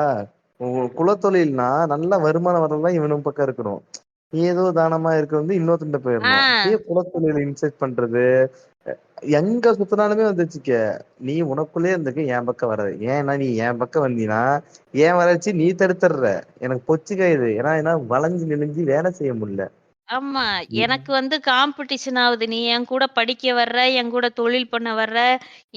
உங்க குலத்தொழில்னா நல்ல வருமானம் வரதான் இவனும் பக்கம் இருக்கணும். நீ ஏதோ தானமா இருக்க வந்து இன்னொருத்த போயிடணும். குலத்தொழில் இன்செக்ட் பண்றது எங்க சுத்தினாலுமே வந்துச்சுக்க. நீ உனக்குள்ளே இருந்துக்க, என் பக்கம் வராது. ஏன்னா நீ என் பக்கம் வந்தீங்கன்னா ஏன் வளர்ச்சி நீ தடுத்துடுற. எனக்கு பொச்சுக்காயுது. ஏன்னா வளைஞ்சு நெளிஞ்சு வேலை செய்ய முடியல. ஆமா. எனக்கு வந்து காம்படிஷன் ஆகுது. நீ என் கூட படிக்க வர்ற, என் கூட தொழில் பண்ண வர்ற.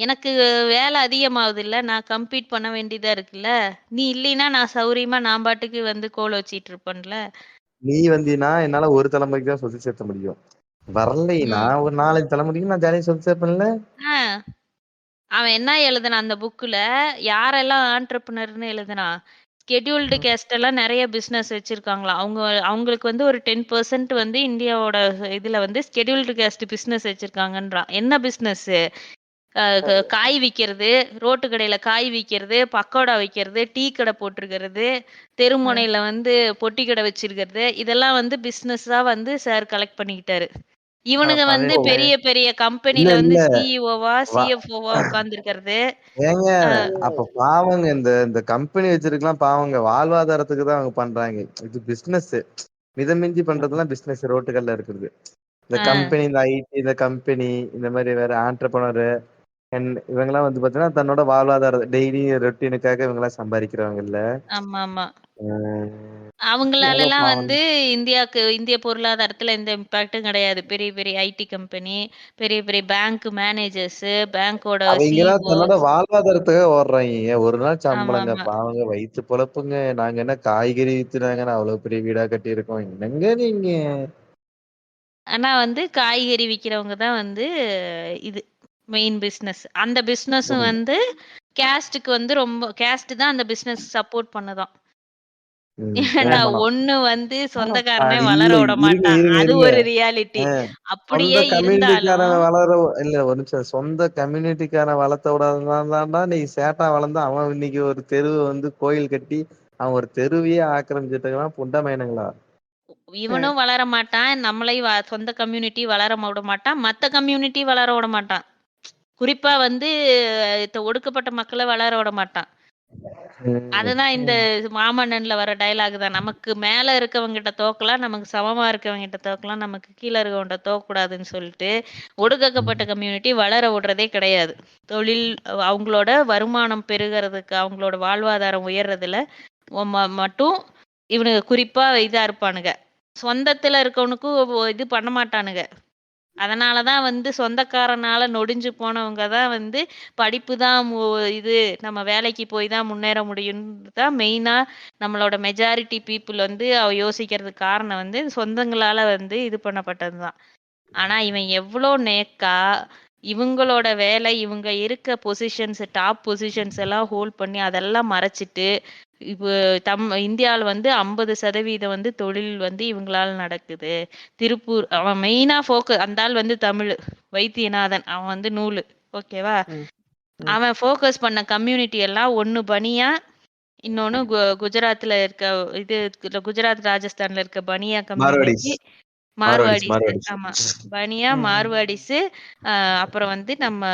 எனக்கு வேலை அதிகமாகுதுல்ல. நான் கம்பீட் பண்ண வேண்டியதா இருக்குல்ல. நீ இல்லைன்னா நான் சௌரியமா நான் பாட்டுக்கு வந்து கோல வச்சிட்டு இருப்பேன்ல. நீ வந்தீங்கன்னா என்னால ஒரு தலைமுறைக்கு தான் சொத்து சேர்த்த முடியும். வரலைன்னா ம். ஒரு 4 தலைமுறைக்கு நான் ஜாலியா சொத்து சேர்ப்பேன்ல. ஆ. அவன் என்ன எழுதுனான் அந்த புக்ல, யாரெல்லாம் ஆன்டர்பிரினர்ன்னு எழுதுனான். ஷெட்யூல்டு கேஸ்ட் எல்லாம் நெறைய பிசினஸ் வச்சிருக்காங்களாம். அவங்களுக்கு வந்து ஒரு 10% வந்து இந்தியாவோட இதுல வந்து ஷெட்யூல்டு கேஸ்ட் பிசினஸ் வச்சிருக்காங்கன்றான். என்ன பிசினஸ்? காய் விக்கிறது, ரோட்டு கடையில காய் விக்கிறது, பக்கோடா விக்கிறது, டீ கடை போட்டிருக்கிறது, தெருமுனையில வந்து பொட்டி கடை வச்சிருக்கிறது. இதெல்லாம் வந்து பிசினஸா வந்து சார் கலெக்ட் பண்ணிக்கிட்டாரு. இவனுங்க வந்து பெரிய பெரிய இல்ல கம்பெனில வந்து இல்ல சிஇஓவா, வ- சிஎஃப்ஓவா உட்கார்ந்திருக்கிறது. ஏங்க, அப்ப பாவங்க இந்த இந்த கம்பெனி வச்சிருக்கலாம். பாவங்க வாழ்வாதாரத்துக்கு தான் அவங்க பண்றாங்க. இது பிசினஸ். மிதமிஞ்சி பண்றதுலாம் பிசினஸ். ரோட்டுகள்ல இருக்குது இந்த ஆ. கம்பெனி, இந்த ஐடி, இந்த கம்பெனி, இந்த மாதிரி வேற ஆண்டர்பனர் இவங்கெல்லாம் வந்து பாத்தீங்கன்னா தன்னோட வாழ்வாதார டெய்லி ரொட்டீனுக்காக இவங்கெல்லாம் சம்பாதிக்கிறவங்க இல்ல. ஆமா ஆமா. அஹ் எவ்வளவு அவங்களாலலாம் பாவம். வந்து இந்திய பொருளாதாரத்துல எந்த இம்பாக்டும் கிடையாது. பெரிய பெரிய ஐடி கம்பெனி, பெரிய பெரிய பேங்க் மேனேஜர்ஸ், பேங்கோட அவங்கெல்லாம் சிஇஓ. தன்னோட வாழ்வாதாரத்துக்காக ஓடுறாங்க. ஒரு நாள் ஆமா சம்பளங்க ஆமா. பாவங்க, வயிற்று பொழப்புங்க. நாங்க என்ன காய்கறி வித்துனாங்கன்னு அவ்வளவு பெரிய வீடா கட்டியிருக்கோம். என்னங்க நீங்க? ஆனா வந்து காய்கறி விக்கிறவங்க தான் வந்து இது மெயின் பிசினஸ். அந்த பிசினஸும் வந்து கேஸ்டுக்கு வந்து ரொம்ப கேஸ்ட் தான் அந்த பிசினஸ் சப்போர்ட் பண்ணுதாம். ஏன்னா ஏமானம். ஒண்ணு வந்து சொந்தக்காரனே அது வளர இல்ல, விட இருங்க மாட்டான். இருங்க அது இருங்க. ஒரு ரியாலிட்டி. அஹ் சொந்த அப்படியே கம்யூனிட்டிக்காரன் இருந்தாலும் வளர இல்ல ஒரு நிமிஷம். சொந்த கம்யூனிட்டிக்காரன் வளர்த்த விடாதான்டா நீ சேட்டா வளர்ந்து அவன் இன்னைக்கு ஒரு தெருவை வந்து கோயில் கட்டி அவன் ஒரு தெருவையே ஆக்கிரமிச்சிட்டு இருக்கான். புண்டமேனுங்களா? இவனும் வளர மாட்டான். நம்மளையும் சொந்த கம்யூனிட்டி வளர விட மாட்டான். மத்த கம்யூனிட்டி வளர விட மாட்டான். குறிப்பா வந்து ஒடுக்கப்பட்ட மக்களை வளர விட மாட்டான். அதுதான் இந்த மாமன்னன்ல வர டயலாக் தான். நமக்கு மேல இருக்கவங்கிட்ட தோக்கலாம், நமக்கு சமமா இருக்கவங்கிட்ட தோக்கலாம், நமக்கு கீழ இருக்கவங்கிட்ட தோக்கக்கூடாதுன்னு சொல்லிட்டு ஒடுக்கப்பட்ட கம்யூனிட்டி வளர விடுறதே கிடையாது. தொழில் அவங்களோட வருமானம் பெருகிறதுக்கு, அவங்களோட வாழ்வாதாரம் உயர்றதுல மட்டும் இவனுங்க குறிப்பா இதா இருப்பானுங்க. சொந்தத்துல இருக்கவனுக்கும் இது பண்ண மாட்டானுங்க. அதனாலதான் வந்து சொந்தக்காரனால நொடிஞ்சு போனவங்க தான் வந்து படிப்பு தான் இது நம்ம வேலைக்கு போய் தான் முன்னேற முடியும்னு தான் மெயினா நம்மளோட மெஜாரிட்டி பீப்புள் வந்து யோசிக்கிறதுக்கு காரணம் வந்து சொந்தங்களால வந்து இது பண்ணப்பட்டதுதான். ஆனா இவன் எவ்வளோ நேக்கா இவங்களோட வேலை இவங்க இருக்க பொசிஷன்ஸ் டாப் பொசிஷன்ஸ் எல்லாம் ஹோல்ட் பண்ணி அதெல்லாம் மறைச்சிட்டு இப்போ இந்தியாவில் வந்து 50% வந்து தொழில் வந்து இவங்களால நடக்குது. திருப்பூர் அவன் மெயினா அந்த ஆள் வந்து தமிழ் வைத்தியநாதன் அவன் வந்து நூலு ஓகேவா. அவன் ஃபோக்கஸ் பண்ண கம்யூனிட்டி எல்லாம் ஒன்னு பனியா, இன்னொன்னு குஜராத்ல இருக்க இது குஜராத் ராஜஸ்தான்ல இருக்க பனியா மார்வாடிஸ் கம்யூனிட்டி, மார்வாடிஸ் மார்வாடிஸ். மார்வாடிஸ். ஆமா, பனியா மார்வாடிஸ். அப்புறம் வந்து நம்ம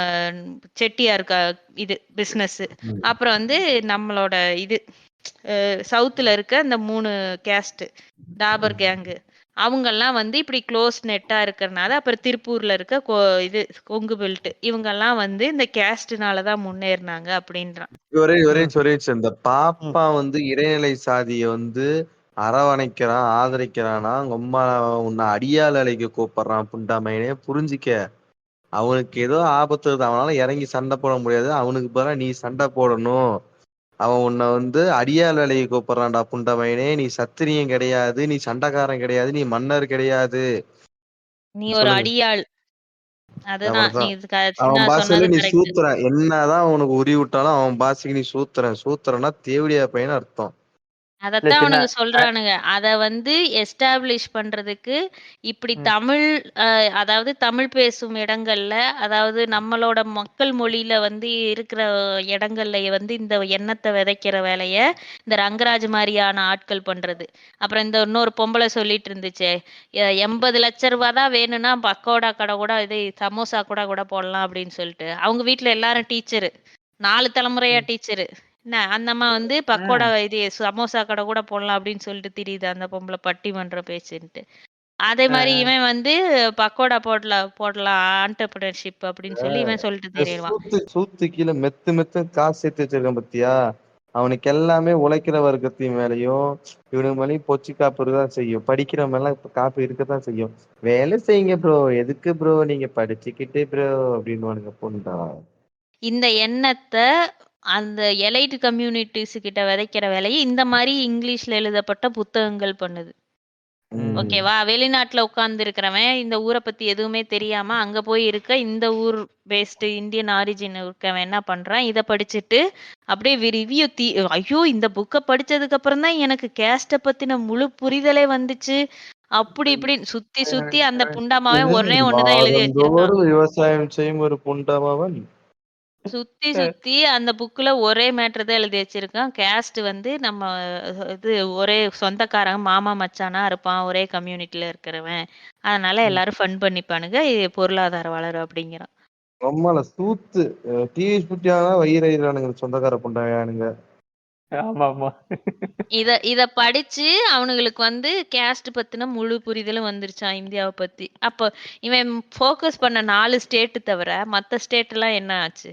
செட்டியார் இது பிசினஸ். அப்புறம் வந்து நம்மளோட இது சவுத்துல இருக்க இந்த 3 கேஸ்ட் டாபர் கேங்கு அவங்கெல்லாம் வந்து இப்படி க்ளோஸ் நெட்டா இருக்கிறனால அப்புறம் திருப்பூர்ல இருக்க இது கொங்கு பெல்ட் இவங்கெல்லாம் வந்து இந்த கேஸ்ட்னாலதான் முன்னேறினாங்க அப்படின்றான். ஒரே ஒரே ஒரே இந்த பாப்பா வந்து இடைநிலை சாதிய வந்து அரவணைக்கிறான், ஆதரிக்கிறானா உங்க அம்மா உன்னை அடியாள் அலைக்கு கூப்பிடுறான் புண்டாமைனே புரிஞ்சிக்க. அவனுக்கு ஏதோ ஆபத்து வருது, அவனால இறங்கி சண்டை போட முடியாது, அவனுக்கு பதிலா நீ சண்டை போடணும். அவன் உன்னை வந்து அடியாள் வேலைக்கு கூப்பிடுறான்டா புண்டமைனே. நீ சத்திரியம் கிடையாது, நீ சண்டைக்காரன் கிடையாது, நீ மன்னர் கிடையாது. நீ ஒரு சொல்லுங்க. அடியாள். அதுதான் நீ அவ்வளவுதான். சின்ன அவன் பாஷையில சொன்னது நீ கரெக்ட். சூத்துறன். என்னதான் உனக்கு உரி விட்டாலும் அவன் பாஷைக்கு நீ சூத்துறன். சூத்துறன்னா தேவடியா பையன்னு அர்த்தம். இல்ல அதத்தான் சின்ன அவனுங்க சொல்றானுங்க. அத வந்து எஸ்டாப்ளிஷ் பண்றதுக்கு இப்படி தமிழ் அதாவது தமிழ் பேசும் இடங்கள்ல, அதாவது நம்மளோட மக்கள் மொழியில வந்து இருக்கிற இடங்கள்ல வந்து இந்த எண்ணத்தை விதைக்கிற வேலைய இந்த ரங்கராஜ் மாரியான ஆட்கள் பண்றது. அப்புறம் இந்த இன்னொரு பொம்பளை சொல்லிட்டு இருந்துச்சே, 80 லட்ச ரூபா தான் வேணும்னா பக்கோடா கடை கூட இது சமோசா கூட போடலாம் அப்படின்னு சொல்லிட்டு. அவங்க வீட்ல எல்லாரும் டீச்சரு. 4 தலைமுறையா டீச்சரு. என்ன அந்த அம்மா வந்து பக்கோடா இது சமோசா கடை கூட போடலாம் அப்படின்னு சொல்லிட்டு திரியுது அந்த பொம்பளை பட்டிமன்ற பேச்சுன்ட்டு. அதே மாதிரி இவன் வந்து பக்கோடா போடலாம் ஆண்டர்பிரினர்ஷிப் அப்படின்னு சொல்லி இவன் சொல்லிட்டு இந்த தெரியலாம். சூத்து கீழே மெத்து மெத்து காசு சேர்த்து வச்சிருக்கான் பத்தியா. அவனுக்கு எல்லாமே உழைக்கிற வர்க்கத்தின் மேலயும் இவனுக்கு மேலேயும் பொச்சி காப்பு இருக்கதான் செய்யும். படிக்கிற மேலாம் இப்ப காப்பு இருக்கதான் செய்யும். வேலை செய்யுங்க ப்ரோ, எதுக்கு ப்ரோ நீங்க படிச்சுக்கிட்டே ப்ரோ அப்படின்னு பொண்ணா. இந்த எண்ணத்தை அந்த எலைட் கம்யூனிட்டிஸ் கிட்ட விதைக்கிற வேலையை இந்த மாதிரி இங்கிலீஷ்ல எழுதப்பட்ட புத்தகங்கள் பண்ணுது. ஓகேவா. வெளிநாட்டுல உட்கார்ந்து இருக்கிறவன் இந்த ஊரை பத்தி எதுவுமே தெரியாம அங்க போய் இருக்க இந்த ஊர் பேஸ்ட் இந்தியன் ஆரிஜின் இருக்கவன் என்ன பண்றான், இதை படிச்சுட்டு அப்படியே ரிவ்யூ ஐயோ இந்த புக்கை படிச்சதுக்கு அப்புறம் தான் எனக்கு கேஸ்ட பத்தின முழு புரிதலே வந்துச்சு அப்படி இப்படின்னு சுத்தி சுத்தி அந்த புண்டாமாவே ஒன்னே ஒண்ணுதான் எழுதி வச்சிருக்கான். மாதந்தோறும் விவசாயம் செய்யும் ஒரு புண்டமாவன். சுத்தி சுத்தி அந்த புக்ல ஒரே மேட்டர் தான் எழுதி வச்சிருக்கான். கேஸ்ட் வந்து நம்ம இது ஒரே சொந்தக்காரங்க மாமா மச்சானா இருப்பான், ஒரே கம்யூனிட்டில இருக்கிறவன். அதனால எல்லாரும் ஃபன் பண்ணிப்பானுங்க, பொருளாதாரம் வளரும் அப்படிங்கிறான். ரொம்பல சூத்து டிவி குட்டியானா வயிறானுங்க சொந்தக்கார புண்டாயானுங்க. ஆமா ஆமா. இத படிச்சு அவனுங்களுக்கு வந்து கேஸ்ட் பத்தின முழு புரிதலும் வந்துருச்சாம் இந்தியாவை பத்தி. அப்ப இவன் ஃபோக்கஸ் பண்ண 4 ஸ்டேட் தவிர மத்த ஸ்டேட் எல்லாம் என்ன ஆச்சு?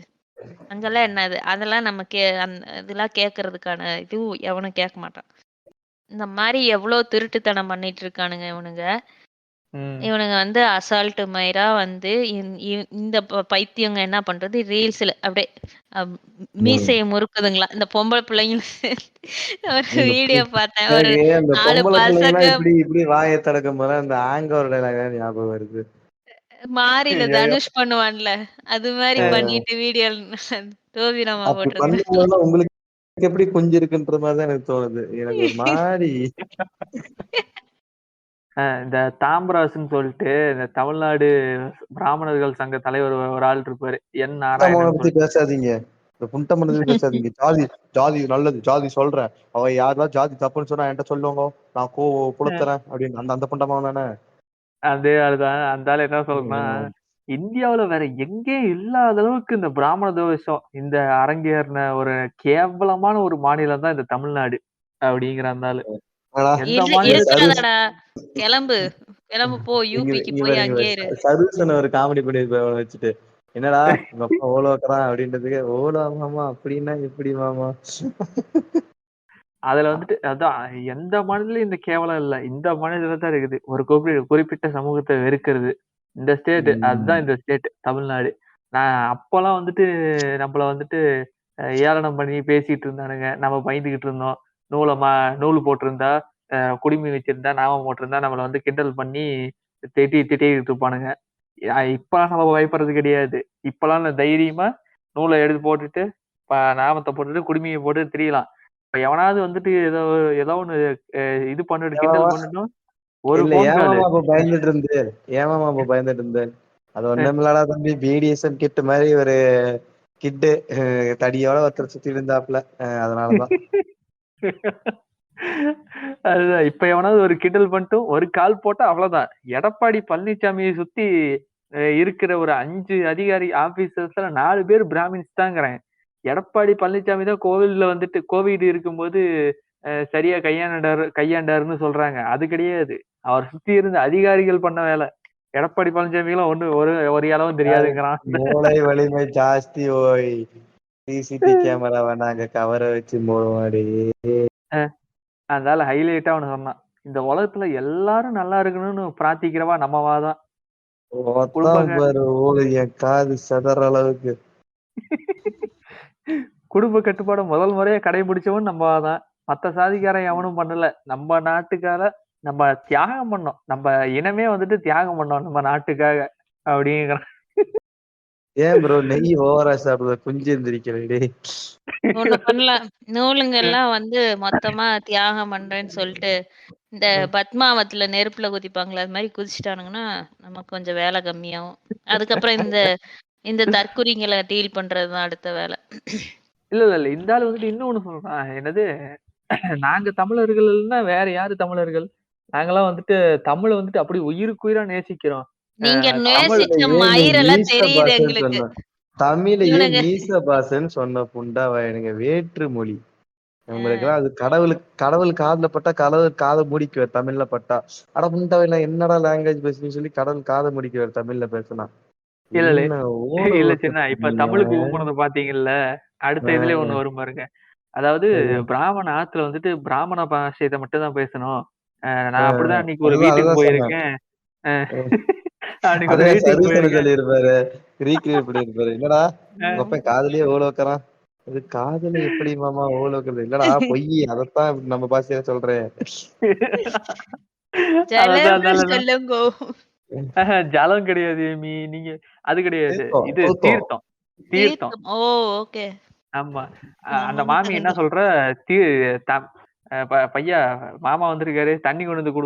அங்கெல்லாம் என்னது? அதெல்லாம் நம்ம இதெல்லாம் கேட்கறதுக்கான இதுவும் எவனும் கேட்க மாட்டான். இந்த மாதிரி எவ்வளவு திருட்டுத்தனம் பண்ணிட்டு இருக்கானுங்க இவனுங்க. இவனுங்க வந்து அசால்ட் மயிரா வந்து இந்த பைத்தியங்க என்ன பண்றது, ரீல்ஸ்ல அப்படியே மீசையை முறுக்குதுங்களா இந்த பொம்பளை பிள்ளைங்க. ஒரு வீடியோ பார்த்தேன், ஒரு எனக்கு அந்த 4 பொம்பளை பிள்ளைங்கன்னா பசங்க இப்படி இப்படி வாயை தடக்கும் போது அந்த ஆங்கர் டைலாக் ஞாபகம் வருது. மாறில ஐயோ. தனுஷ் பண்ணுவான்ல, அது மாதிரி பண்ணிட்டு வீடியோ தோபிராமா அப்படி போட்டிருந்தேன். பண்ணும்போது உங்களுக்கு எப்படி குஞ்சு இருக்குன்ற மாதிரி தான் எனக்கு தோணுது. எனக்கு ஒரு மாதிரி இந்த தாம்பராசுன்னு சொல்லிட்டு இந்த தமிழ்நாடு பிராமணர்கள் சங்க தலைவர் ஒரு ஆள் இருப்பாரு, என் புண்டமனை நாராயணன் பத்தி சொல்லிட்டு. பேசாதீங்க. இந்த புண்டமனை பத்தி பேசாதீங்க. ஜாதி ஜாதி நல்லது, ஜாதி சொல்றேன். அவ யாரெல்லாம் ஜாதி தப்புன்னு சொன்னா என்கிட்ட சொல்லுவாங்க, நான் புலத்துறேன் அப்படின்னு. அந்த அந்த புண்டமன் தானே? அதே ஆளுதான். அந்த ஆள் என்ன சொல்றேன்னா, இந்தியாவுல வேற எங்கேயும் இல்லாத அளவுக்கு இந்த பிராமண தோஷம் இந்த அரங்கேறின ஒரு கேவலமான ஒரு மாநிலம் தான் இந்த தமிழ்நாடு அப்படிங்கிற அந்த ஆளு. எந்த மாநிலத்துல இருக்காதடா, கிளம்பு கிளம்பு போ, யூபிக்கு போய் அங்கே இரு. சர்வீசன் ஒரு காமெடி பண்ணிருப்பாரு அவனை வச்சுட்டு. என்னடா உங்க அப்பா ஓலோ வைக்கிறான் அப்படின்றதுக்கு, ஓலோ மாமா அப்படின்னா எப்படி மாமா? அதுல வந்துட்டு அதான் எந்த மாநிலத்திலயும் இந்த கேவலம் இல்ல. இந்த மாநிலத்துல தான் இருக்குது. ஒரு குறிப்பிட்ட சமூகத்தை வெறுக்கிறது. இந்த ஸ்டேட் அதுதான் இந்த ஸ்டேட் தமிழ்நாடு. நான் அப்பெல்லாம் வந்துட்டு நம்மள வந்துட்டு ஏளனம் பண்ணி பேசிட்டு இருந்தானுங்க. நம்ம பயந்துகிட்டு இருந்தோம். நூல் போட்டிருந்தா, குடுமி வச்சிருந்தா, நாமம் போட்டிருந்தா நம்மள வந்து கிண்டல் பண்ணி திட்டிட்டு இருப்பானுங்க. இப்பெல்லாம் நம்ம பயப்படுறது கிடையாது. இப்பெல்லாம் நான் தைரியமா நூலை எடுத்து போட்டுட்டு நாமத்தை போட்டுட்டு குடுமியை போட்டு திரியலாம். இப்ப எவனாவது வந்துட்டு ஏதோ ஒண்ணு இது பண்ணிட்டு கிண்டல் பண்ணட்டும், ஒரு இல்ல போன் கால். ஏமாமா அப்ப பயந்துட்டு இருந்து, ஏமாமா அப்ப பயந்துட்டு இருந்தேன். அது ஒண்ணுமில்லடா தம்பி, பிடிஎஸ்எம் கிட் மாதிரி ஒரு கிட்டு தடியோட ஒருத்தர் சுத்தி இருந்தாப்ல, அதனாலதான். அதுதான் இப்ப எவனாவது ஒரு கிண்டல் பண்ணிட்டு ஒரு கால் போட்டா அவ்வளவுதான். எடப்பாடி பழனிசாமியை சுத்தி இருக்கிற ஒரு 5 அதிகாரி ஆபீசர்ஸ்ல 4 பேர் பிராமின்ஸ் தாங்கிறேன். எடப்பாடி பழனிசாமி தான் கோவில்ல வந்துட்டு கோவிட் இருக்கும்போது சரியா கையாண்டாருன்னு சொல்றாங்க. அது கிடையாது. அவர் சுத்தி இருந்த அதிகாரிகள் பண்ண வேலை. எடப்பாடி பழனிசாமிகளும் ஒரு அளவும் தெரியாதுங்கிறான். மூளை வலிமை ஜாஸ்தி ஓய். சிசிடி கேமராவை நாங்க கவர வச்சு மூடுவாடி. அதனால ஹைலைட்டா அவனு சொன்னான், இந்த உலகத்துல எல்லாரும் நல்லா இருக்கணும்னு பிரார்த்திக்கிறவா நம்மவாதான். பாரு ஓடு என் காது சதற அளவுக்கு. குடும்ப கட்டுப்பாடு முதல் முறையா கடைபிடிச்சவன் நம்மவாதான். மத்த சாதிக்காரன் எவனும் பண்ணல. நம்ம நாட்டுக்காக நம்ம தியாகம் பண்ணோம். நம்ம இனமே வந்துட்டு தியாகம் பண்ணோம் நம்ம நாட்டுக்காக அப்படிங்கிறான். ஏன் ப்ரோ நெய் ஓவரா சாப்பிடுற, குஞ்சு எந்திரிக்கிறே. ஒண்ணு பண்ணலாம், நூலுங்க எல்லாம் வந்து மொத்தமா தியாகம் பண்றேன்னு சொல்லிட்டு இந்த பத்மாவத்துல நெருப்புல குதிப்பாங்களே அது மாதிரி குதிச்சுட்டானுங்கன்னா நமக்கு கொஞ்சம் வேலை கம்மியாகும். அதுக்கப்புறம் இந்த தற்குறிங்களை டீல் பண்றதுதான் அடுத்த வேலை. இல்ல இந்த ஆள் வந்துட்டு இன்னொன்னு சொல்றான், என்னது நாங்க தமிழர்கள்னா வேற யாரு தமிழர்கள்? நாங்கெல்லாம் வந்துட்டு தமிழை வந்துட்டு அப்படி உயிருக்குயிரா நேசிக்கிறோம். நீங்க தமிழ் நேசிச்ச மயிரெல்லாம் தெரியுது எங்களுக்கு. தமிழையே இவனுங்க மீச பாசன்னு சொன்ன புண்டாவா எனக்கு வேற்று மொழி. உங்களுக்கு அது கடவுள் காதுல பட்டா கடவுள் காதை மூடிக்குவார் தமிழ்ல பட்டா. அட புண்டாவில என்னடா லாங்குவேஜ் பேசுன்னு சொல்லி கடவுள் காதை மூடிக்குவார் தமிழ்ல பேசினா. இல்ல சின்ன இப்ப தமிழுக்கு ஊம்புனதை பாத்தீங்கல்ல, அடுத்த இதுல ஒண்ணு வரும் பாருங்க. அதாவது பிராமண ஆத்துல வந்துட்டு பிராமண பாஷையை மட்டும் தான் பேசணும். நான் அப்படிதான் அன்னைக்கு ஒரு வீட்டுக்கு போயிருக்கேன். அன்னைக்கு ஒரு வீட்டுக்கு போயிருக்கேன். சொல்லிருப்பாரு, ரீக்ரியேட் பண்ணிருப்பாரு. என்னடா உங்க அப்பா காதுலயே ஓல வைக்கிறான், இது காதுல எப்படி மாமா ஓல வைக்கிறது? இல்லடா பொய், அதத்தான் நம்ம பாஷையில சொல்றேன். ஜலம் கிடையாது நீங்க, அது கிடையாது, இது தீர்த்தம். தீர்த்தம். ஓ ஓகே. ஆமா. அந்த மாமி என்ன சொல்ற, பையா மாமா வந்திருக்காரு, தண்ணி கொண்டு வந்து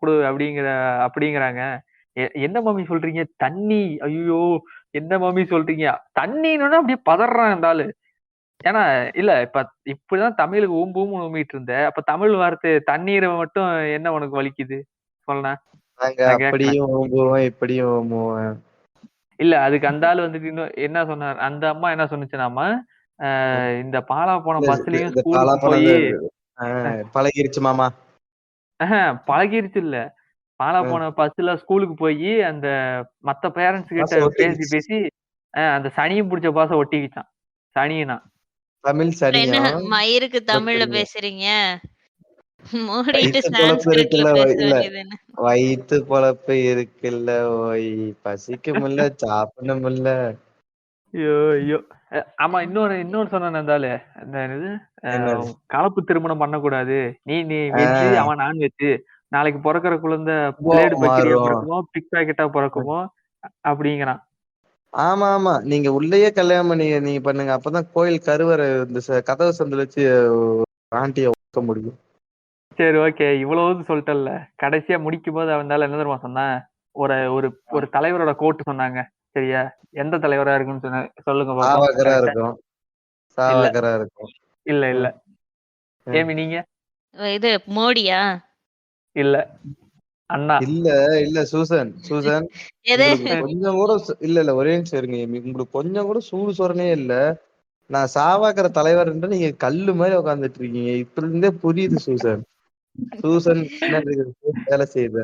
குடு அப்படிங்கிறாங்க. என்ன மாமி சொல்றீங்க தண்ணி? ஐயோ என்ன மாமி சொல்றீங்க தண்ணின்னு அப்படியே பதறான் அந்த ஆளு. ஏன்னா இல்ல இப்படிதான் தமிழுக்கு ஊம்பும் ஊம்பிட்டு இருந்த, அப்ப தமிழ் வார்த்தை தண்ணீரை மட்டும் என்ன உனக்கு வலிக்குது சொல்ல? அப்படியும் ஓம்புவேன் இப்படியும் ஓம்புவேன். இல்ல அதுக்கு அந்த ஆள் வந்துட்டு இன்னும் என்ன சொன்னார், அந்த அம்மா என்ன சொன்னுச்சுனாமா, இந்த பாலா போன பஸ்லயும் இந்த பாலா ஸ்கூலுக்கு போய் போனது பழகிருச்சு மாமா. பழகிருச்சு இல்ல, பாலா அஹ் போன பஸ்ல ஸ்கூலுக்கு போய் அந்த மத்த பேரண்ட்ஸ் கிட்ட பாசம் பேசி ஒட்டிக்கிச்சு. பேசி அந்த சனியும் பிடிச்ச பாச ஒட்டிக்கிச்சான். சனியனா தமிழ் அப்புறம் என்ன சனியம் மயிருக்கு தமிழ்ல பட் பேசுறீங்க? மூடிட்டு வயிற்று பொழப்பு சான்ஸ்கிரிட்ல இருக்குல்ல, பேச இல்ல வேண்டியதுன்னு. வயிற்று பொழப்பு இருக்குல்ல, ஓய் பசிக்குமில்ல சாப்பிடணுமில்ல. ஐயோ ஐயோ. ஆமா, இன்னொன்னு சொன்னானே அந்த ஆளு. அந்த என்னது, என்னது? கலப்பு திருமணம் பண்ணக்கூடாது. நீ வெஜ்ஜு, ஆஹ் அவன் நான் வெஜ்ஜு. நாளைக்கு பொறக்கிற குழந்தை பிளேடு கோவம் பக்கிரியா மாறும். பிறக்குமோ, பிக் பாக்கெட்டா பிறக்குமோ அப்படிங்கிறான். ஆமா ஆமா, நீங்க உள்ளேயே கல்யாணம் பண்ணி நீங்க பண்ணுங்க, அப்பதான் கோயில் கருவறை இந்த கதவு சந்தில வச்சு ஆண்டிய ஒக்க முடியும். சரி, ஓகே, இவ்வளவு சொல்லிட்டல்ல. கடைசியா முடிக்கும் போது அவன் என்ன தெரியுமா சொன்னான்? ஒரு ஒரு ஒரு தலைவரோட கோட்டு சொன்னாங்க. சரியா? எந்த தலைவரா இருக்குன்னு சொல்லுங்க பாப்போம். சாவகரா கரெக்டா? இருக்கும், இல்ல சாவகரா இருக்கும். இல்ல இல்ல. ம், ம். ஏமி நீங்க? இது மோடியா? இல்ல, அண்ணா. இல்ல இல்ல சூசன் சூசன், எது? உங்களுக்கு கொஞ்சம் கூட இல்ல இல்ல, ஒரே நிமிஷம் இருங்க ஏமி. உங்களுக்கு கொஞ்சம் கூட சூடு சொரணே இல்ல. நான் சாவாக்கிற தலைவர் நீங்க கல்லு மாதிரி உட்காந்துட்டு இருக்கீங்க. இப்ப இருந்தே புரியுது சூசன். சூசன் பின்னாடி வேலை செய்யுது.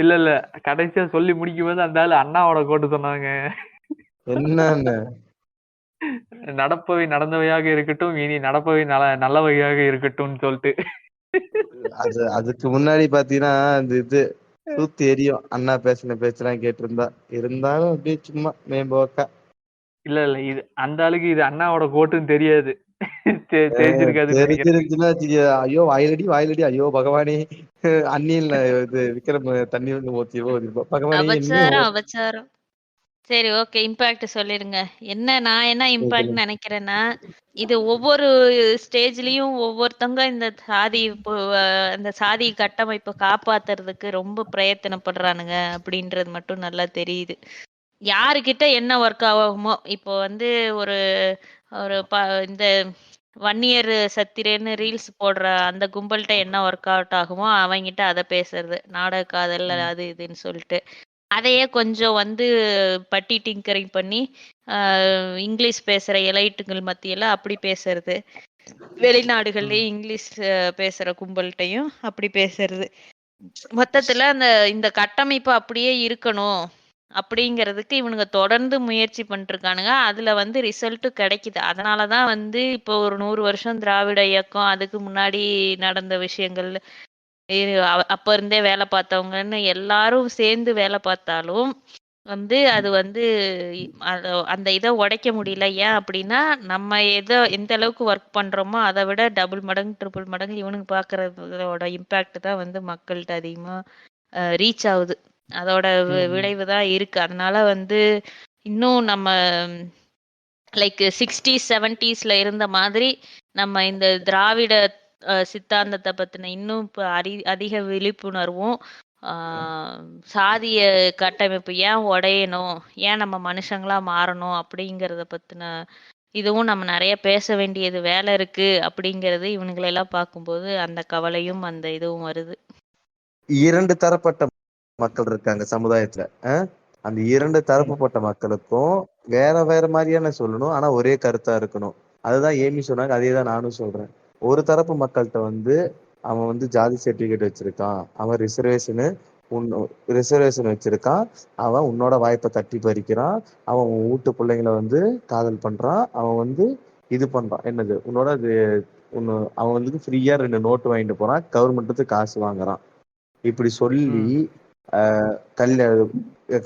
இல்ல இல்ல, கடைசியா சொல்லி முடிக்கும் போது அந்த ஆளு அண்ணாவோட கோட்டு சொன்னாங்க. என்னன்னு? நடப்பவை நடந்தவையாக இருக்கட்டும், இனி நடப்பவை நல்லவையாக இருக்கட்டும்னு சொல்லிட்டு. அதுக்கு முன்னாடி பாத்தீங்கன்னா இந்த இது தூத்து எரியும், அண்ணா பேசின பேச்செல்லாம் கேட்டிருந்தா. இருந்தாலும் அப்படியே சும்மா மேம்போக்கா. இல்ல இல்ல, இது அந்த ஆளுக்கு இது அண்ணாவோட கோட்டுன்னு தெரியாது. தெரிஞ்சிருக்காதுன்னு நினைக்கிறேன். தெரிஞ்சிருச்சுன்னா ஐயோ வாயிலடி வாயிலடி, ஐயோ பகவானே. அந்நியல் இது விக்ரம் தண்ணி வந்து ஊத்தியவோ பகவானே என்னையும் அபச்சாரம், அபச்சாரம். சரி, ஓகே. இம்பாக்ட் சொல்லிருங்க. நான் என்ன இம்பாக்ட் நினைக்கிறேன்னா, இது ஒவ்வொரு ஸ்டேஜ்லயும் ஒவ்வொருத்தவங்க இந்த சாதி அந்த சாதி கட்டமைப்பை காப்பாத்துறதுக்கு ரொம்ப பிரயத்தனப்படுறானுங்க அப்படின்றது மட்டும் நல்லா தெரியுது. யாருக்கிட்ட என்ன ஒர்க் ஆகுமோ, இப்போ வந்து ஒரு ஒரு இந்த வன்னியர் சத்திரேன்னு ரீல்ஸ் போடுற அந்த கும்பல்கிட்ட என்ன ஒர்க் அவுட் ஆகுமோ அவங்கிட்ட அதை பேசுறது, நாடக காதல் அது இதுன்னு சொல்லிட்டு அதையே கொஞ்சம் வந்து பட்டி டிங்கரிங் பண்ணி இங்கிலீஷ் பேசுற எலைட்டுகள் மத்தியில அப்படி பேசுறது, வெளிநாடுகள்லயே இங்கிலீஷ் பேசுற கும்பல்கிட்டையும் அப்படி பேசுறது. மொத்தத்துல இந்த கட்டமைப்பு அப்படியே இருக்கணும் அப்படிங்கிறதுக்கு இவனுங்க தொடர்ந்து முயற்சி பண்ணிருக்கானுங்க. அதுல வந்து ரிசல்ட் கிடைக்குது. அதனாலதான் வந்து இப்போ ஒரு 100 வருஷம் திராவிட இயக்கம், அதுக்கு முன்னாடி நடந்த விஷயங்கள், அப்ப இருந்தே வேலை பார்த்தவங்கன்னு எல்லாரும் சேர்ந்து வேலை பார்த்தாலும் வந்து அது வந்து அந்த இதை உடைக்க முடியல. ஏன் அப்படின்னா, நம்ம எந்த அளவுக்கு ஒர்க் பண்றோமோ அதை விட டபுள் மடங்கு ட்ரிபிள் மடங்கு இவனுக்கு பாக்குறதோட இம்பாக்ட் தான் வந்து மக்கள்கிட்ட அதிகமா ரீச் ஆகுது. அதோட விளைவு தான் இருக்கு. அதனால வந்து இன்னும் நம்ம லைக் 60s 70sல இருந்த மாதிரி நம்ம இந்த திராவிட சித்தாந்தத்தை பத்தின இன்னும் இப்ப அதிக விழிப்புணர்வும், சாதிய கட்டமைப்பு ஏன் உடையணும், ஏன் நம்ம மனுஷங்களா மாறணும் அப்படிங்கறத பத்தின இதுவும் நம்ம நிறைய பேச வேண்டியது வேலை இருக்கு அப்படிங்கறது இவனுங்களெல்லாம் பார்க்கும்போது அந்த கவலையும் அந்த இதுவும் வருது. இரண்டு தரப்பட்ட மக்கள் இருக்காங்க சமுதாயத்துல. அந்த இரண்டு தரப்புப்பட்ட மக்களுக்கும் வேற வேற மாதிரியான சொல்லணும், ஆனா ஒரே கருத்தா இருக்கணும். அதுதான் ஏமி சொன்னாங்க, அதே தான் நானும் சொல்றேன். ஒரு தரப்பு மக்கள்கிட்ட வந்து அவன் வந்து ஜாதி சர்டிபிகேட் வச்சிருக்கான், அவன் ரிசர்வேஷன் வச்சிருக்கான், அவன் உன்னோட வாய்ப்பை தட்டி பறிக்கிறான், அவன் உன் வீட்டு பிள்ளைங்களை வந்து காதல் பண்றான், அவன் வந்து இது பண்றான், என்னது உன்னோட அவன் வந்து ஃப்ரீயா 2 நோட்டு வாங்கிட்டு போறான், கவர்மெண்ட்டுக்கு காசு வாங்குறான். இப்படி சொல்லி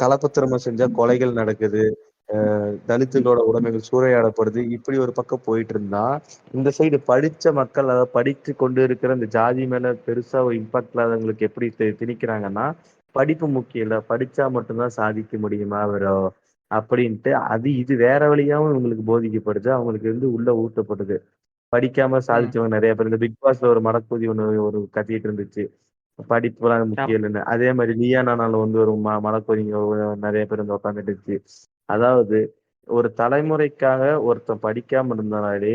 கலப்பு திருமணம் செஞ்சா கொலைகள் நடக்குது, தலித்துகளோட உடைமைகள் சூறையாடப்படுது, இப்படி ஒரு பக்கம் போயிட்டு இருந்தா, இந்த சைடு படிச்ச மக்கள், அதாவது படித்து கொண்டு இருக்கிற இந்த ஜாதி மேல பெருசா ஒரு இம்பாக்ட் இல்லாதவங்களுக்கு எப்படி திணிக்கிறாங்கன்னா, படிப்பு முக்கியம் இல்ல, படிச்சா மட்டும்தான் சாதிக்க முடியுமா வரும் அப்படின்ட்டு இது வேற வழியாவும் இவங்களுக்கு போதிக்கப்படுது, அவங்களுக்கு வந்து உள்ள ஊட்டப்படுது. படிக்காம சாதிச்சவங்க நிறைய பேர், இந்த பிக் பாஸ்ல ஒரு மடக்கூதி ஒரு கத்திட்டு இருந்துச்சு, படிப்புலாம் முக்கியம் இல்லைன்னு. அதே மாதிரி நீயா நானால வந்து ஒரு மனக்கொதிங்க நிறைய பேர் வந்து உட்காந்துட்டுச்சு. அதாவது ஒரு தலைமுறைக்காக ஒருத்தன் படிக்காம இருந்தாலே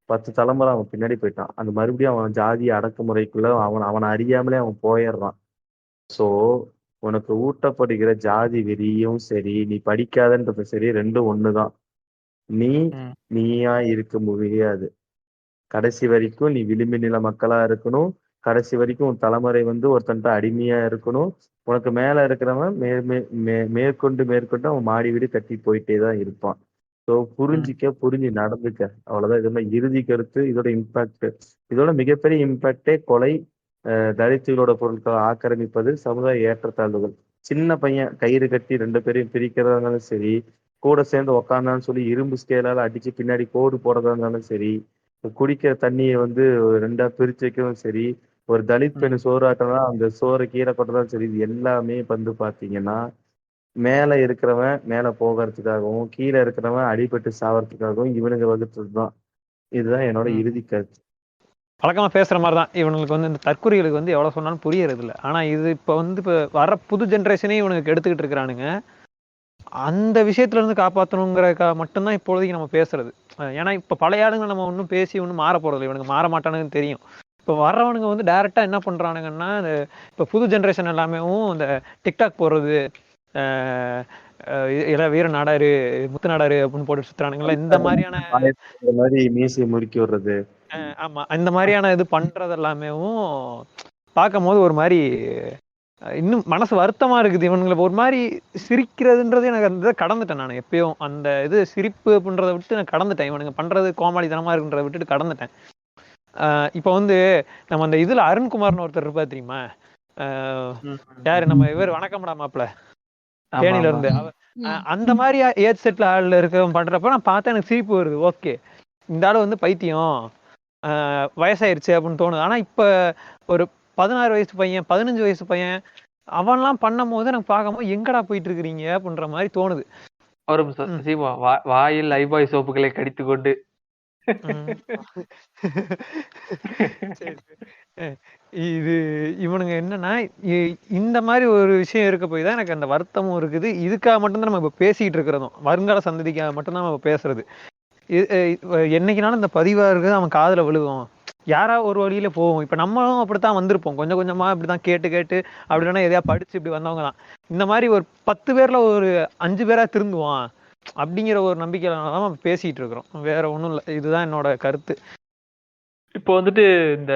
10 தலைமுறை அவன் பின்னாடி போயிட்டான். அந்த மறுபடியும் அவன் ஜாதி அடக்குமுறைக்குள்ள அவனை அறியாமலே அவன் போயிடுறான். சோ உனக்கு ஊட்டப்படுகிற ஜாதி வெறியும் சரி, நீ படிக்காதன்றது சரி, ரெண்டும் ஒண்ணுதான். நீ ம். நீயா இருக்க முடியாது. கடைசி வரைக்கும் நீ விளிம்பு நில மக்களா இருக்கணும். கடைசி வரைக்கும் உன் தலைமுறை வந்து ஒருத்தன்ட்ட அடிமையா இருக்கணும். உனக்கு மேல இருக்கிறவன் மேற்கொண்டு மேற்கொண்டு அவன் மாடி வீடு கட்டி போயிட்டே தான் இருப்பான். ஸோ ம். புரிஞ்சு நடந்துக்க. அவ்வளவுதான். இதெல்லாம் இறுதி கருத்து. இதோட இம்பாக்ட், இதோட மிகப்பெரிய இம்பாக்டே கொலை, தலித்துகளோட பொருட்களை ஆக்கிரமிப்பது, சமுதாய ஏற்றத்தாழ்வுகள். சின்ன பையன் கயிறு கட்டி 2 பேரையும் பிரிக்கிறதா இருந்தாலும் சரி, கூட சேர்ந்து உக்காந்தாலும் சொல்லி இரும்பு ஸ்கேலால அடிச்சு பின்னாடி கோடு போடுறதா இருந்தாலும் சரி, குடிக்கிற தண்ணியை வந்து 2ஆ பிரிச்சு வைக்கவும் சரி, ஒரு தலித் பெண்ணு ம். சோறாட்டினா அந்த சோறை கீழே கொட்டதான் சரி, இது எல்லாமே வந்து பாத்தீங்கன்னா மேல இருக்கிறவன் மேல போகிறதுக்காகவும் கீழே இருக்கிறவன் அடிபட்டு சாவறதுக்காகவும் இவனுங்க வகுத்ததுதான். இதுதான் என்னோட ம். இறுதி கருத்து. வழக்கமா பேசுற மாதிரி தான் இவனுங்களுக்கு வந்து இந்த தற்குறிகளுக்கு வந்து எவ்வளவு சொன்னாலும் புரியறது இல்ல. ஆனா இது இப்ப வந்து இப்ப வர புது ஜென்ரேஷனே இவனுக்கு எடுத்துக்கிட்டு இருக்கிறானுங்க. அந்த விஷயத்துல இருந்து காப்பாற்றணுங்கிறதுக்காக மட்டும்தான் இப்பொழுதைக்கு நம்ம பேசுறது. ஏன்னா இப்ப பழைய ஆளுங்க நம்ம ஒன்றும் பேசி ஒன்றும் மாற போறது இவனுக்கு மாற மாட்டானுங்கன்னு தெரியும். இப்ப வர்றவனுங்க வந்து டைரக்டா என்ன பண்றானுங்கன்னா, இப்ப புது ஜென்ரேஷன் எல்லாமே இந்த டிக்டாக் போடுறது, வீர நாடாரு, முத்து நாடாரு அப்படின்னு போட்டு சுத்துறானுங்கல்ல, இந்த மாதிரியான இந்த மாதிரி மீசையை முறுக்கி விடுறது. ஆமா இந்த மாதிரியான இது பண்றது எல்லாமேவும் பார்க்கும்போது ஒரு மாதிரி இன்னும் மனசு வருத்தமா இருக்குது. இவனுங்களை ஒரு மாதிரி சிரிக்கிறதுன்றது எனக்கு அந்த இதை கடந்துட்டேன். நான் எப்பயும் அந்த இது சிரிப்பு அப்படின்றத விட்டு நான் கடந்துட்டேன். இவனுங்க பண்றது கோமாளித்தனமா இருக்குன்றதை விட்டுட்டு கடந்துட்டேன். இப்போ வந்து நம்ம அந்த இதுல அருண்குமார்னு ஒருத்தர் இருப்பா தெரியுமா? யாரு நம்ம இவர் வணக்கம்டா மாப்பிள்ள தேனில இருந்து அந்த மாதிரி ஏஜ் செட்ல ஆள்ல இருக்கவன் பண்றப்ப நான் பார்த்தா எனக்கு சிரிப்பு வருது. ஓகே, இந்த ஆளு வந்து பைத்தியம், வயசாயிருச்சு அப்படின்னு தோணுது. ஆனா இப்ப ஒரு 16 வயசு பையன், 15 வயசு பையன் அவன்லாம் பண்ணும் போது எனக்கு பார்க்கும்போது எங்கடா போயிட்டு இருக்கிறீங்க அப்படின்ற மாதிரி தோணுது. ஒரு நிமிஷம் சீமா, வாயில் லைபாய் சோப்புகளை கடித்து கொண்டு இது இவனுங்க என்னன்னா இந்த மாதிரி ஒரு விஷயம் இருக்க போய் தான் எனக்கு அந்த வருத்தமும் இருக்குது. இதுக்காக மட்டும்தான் நம்ம இப்ப பேசிட்டு இருக்கிறதும், வருங்கால சந்ததிக்காக மட்டும்தான் நம்ம பேசுறது. என்னைக்குனாலும் இந்த பதிவா இருக்குது அவன் காதுல விழுகும், யாரா ஒரு வழியில போவோம். இப்ப நம்மளும் அப்படித்தான் வந்திருப்போம், கொஞ்சம் கொஞ்சமா இப்படிதான் கேட்டு கேட்டு அப்படி இல்லைன்னா எதையா படிச்சு இப்படி வந்தவங்க தான். இந்த மாதிரி ஒரு 10 பேர்ல ஒரு 5 பேரா திருந்துவான் அப்படிங்கிற ஒரு நம்பிக்கையில தான் நம்ம பேசிட்டு இருக்கிறோம். வேற ஒண்ணும் இல்லை. இதுதான் என்னோட கருத்து. இப்போ வந்துட்டு இந்த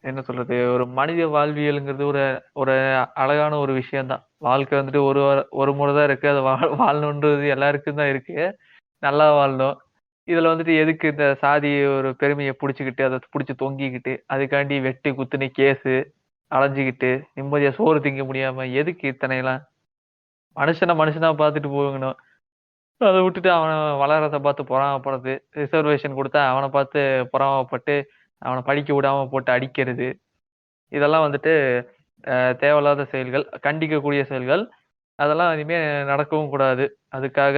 என்ன சொல்றது, ஒரு மனித வாழ்வியலுங்கிறது ஒரு ஒரு அழகான ஒரு விஷயம்தான். வாழ்க்கை வந்துட்டு ஒரு முறை தான் இருக்கு. அது வாழணுன்றது எல்லாருக்கும் தான் இருக்கு. நல்லா வாழணும். இதுல வந்துட்டு எதுக்கு இந்த சாதி ஒரு பெருமையை புடிச்சுக்கிட்டு, அதை புடிச்சு தொங்கிக்கிட்டு, அதுக்காண்டி வெட்டு குத்துன்னு கேஸு அலைஞ்சுக்கிட்டு, நிம்மதியா சோறு திங்க முடியாம எதுக்கு இத்தனையெல்லாம்? மனுஷனா பார்த்துட்டு போகணும். அத விட்டுட்டு அவன வளர்றத பார்த்து பொறாமப்படுறது, ரிசர்வேஷன் குடுத்தா அவன பார்த்து பொறாமப்பட்டு, அவன படிக்க விடாம போட்டு அடிக்கிறது. இதெல்லாம் வந்துட்டு தேவையில்லாத செயல்கள், கண்டிக்கக்கூடிய செயல்கள். அதெல்லாம் இனிமே நடக்கவும் கூடாது. அதுக்காக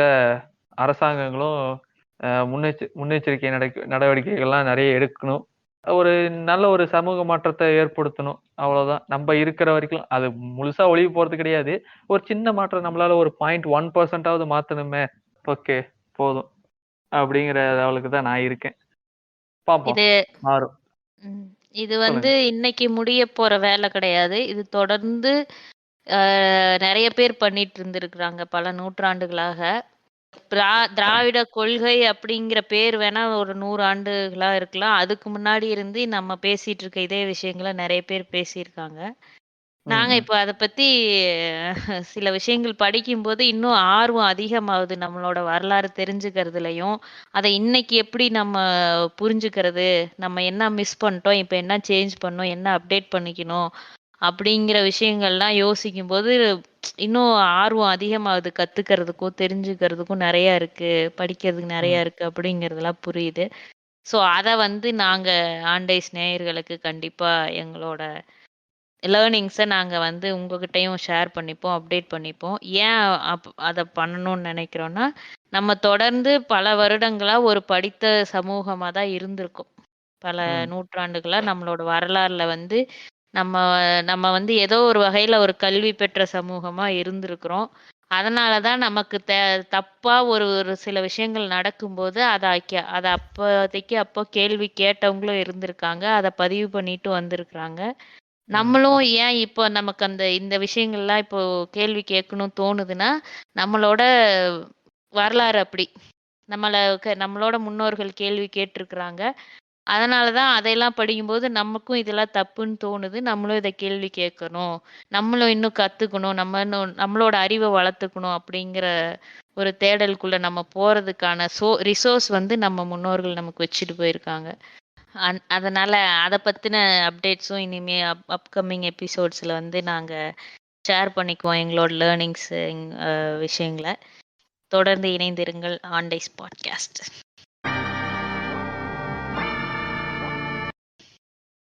அரசாங்கங்களும் முன்னெச்சரிக்கை நடவடிக்கைகள்லாம் நெறைய எடுக்கணும். ஒரு நல்ல ஒரு சமூக மாற்றத்த ஏற்படுத்தணும். அவ்வளவுதான். நம்ப இருக்கிற வரைக்கும் அது முழுசா ஒழிய போறது கிடையாது. ஒரு சின்ன மாற்றம் நம்மளால ஒரு 0.1% ஆவது மாத்தணுமே! ஓகே, போதும். அப்படிங்கிற லெவலுக்கு தான் நான் இருக்கேன். பாப்போம். இது மாறும். ம். இது சொல்லுங்க. வந்து இன்னைக்கு முடிய போற வேலை கிடையாது. இது தொடர்ந்து நெறைய பேர் பண்ணிட்டு இருந்திருக்கிறாங்க பல நூற்றாண்டுகளாக. திராவிட கொள்கை அப்படிங்கிற பேர் வேணா ஒரு 100 ஆண்டுகளா இருக்கலாம். அதுக்கு முன்னாடி இருந்து நம்ம பேசிட்டு இருக்க இதே விஷயங்கள நெறைய பேர் பேசியிருக்காங்க. நாங்க ம். இப்ப அத பத்தி சில விஷயங்கள் படிக்கும்போது இன்னும் ஆர்வம் அதிகமாகுது. நம்மளோட வரலாறு தெரிஞ்சுக்கிறதுலயும், அத இன்னைக்கு எப்படி நம்ம புரிஞ்சுக்கிறது, நம்ம என்ன மிஸ் பண்ணிட்டோம், இப்ப என்ன சேஞ்ச் பண்ணணும், என்ன அப்டேட் பண்ணிக்கணும், அப்படிங்கிற விஷயங்கள்லாம் யோசிக்கும்போது, இன்னும் ஆர்வம் அதிகமாகுது. கத்துக்கிறதுக்கும், தெரிஞ்சுக்கிறதுக்கும் நெறைய இருக்கு. படிக்கிறதுக்கு ம். நெறைய இருக்கு அப்படிங்கிறதெல்லாம் புரியுது. ஸோ அத வந்து நாங்க ஆன்டைஸ் நேயர்களுக்கு கண்டிப்பா எங்களோட லேர்னிங்ஸ நாங்க வந்து உங்ககிட்டயும் ஷேர் பண்ணிப்போம், அப்டேட் பண்ணிப்போம். ஏன் அத பண்ணணும்னு நெனைக்கிறோம்னா, நம்ம தொடர்ந்து பல வருடங்களா ஒரு படித்த சமூகமா தான் இருந்திருக்கோம். பல ம். நூற்றாண்டுகளா நம்மளோட வரலாறுல வந்து நம்ம நம்ம வந்து ஏதோ ஒரு வகையில ஒரு கல்வி பெற்ற சமூகமா இருந்திருக்கிறோம். அதனால தான் நமக்கு தப்பா ஒரு ஒரு சில விஷயங்கள் நடக்கும்போது, அத அப்போதைக்கு அப்போ கேள்வி கேட்டவங்களும் இருந்திருக்காங்க. அத பதிவு பண்ணிட்டு வந்திருக்கிறாங்க. ம். நம்மளும் ஏன் இப்போ நமக்கு இந்த விஷயங்கள்லாம் இப்போ கேள்வி கேட்கணும்னு தோணுதுன்னா, நம்மளோட வரலாறு அப்படி. நம்மளோட முன்னோர்கள் கேள்வி கேட்டிருக்கிறாங்க. அதனாலதான் அதையெல்லாம் படிக்கும்போது நமக்கும் இதெல்லாம் தப்புன்னு தோணுது. நம்மளும் இதை கேள்வி கேட்கணும், நம்மளும் இன்னும் கத்துக்கணும், நம்மளோட அறிவை வளர்த்துக்கணும் அப்படிங்கிற ஒரு தேடலுக்குள்ள நம்ம போறதுக்கான ரிசோர்ஸ் வந்து நம்ம முன்னோர்கள் நமக்கு வச்சுட்டு போயிருக்காங்க. அதனால அதை பத்தின அப்டேட்ஸும் இனிமே அப்கமிங் எபிசோட்ஸ்ல வந்து நாங்க ஷேர் பண்ணிக்குவோம், எங்களோட லேர்னிங்ஸ் விஷயங்களை. தொடர்ந்து இணைந்திருங்கள் ஆன் டைஸ் பாட்காஸ்ட்.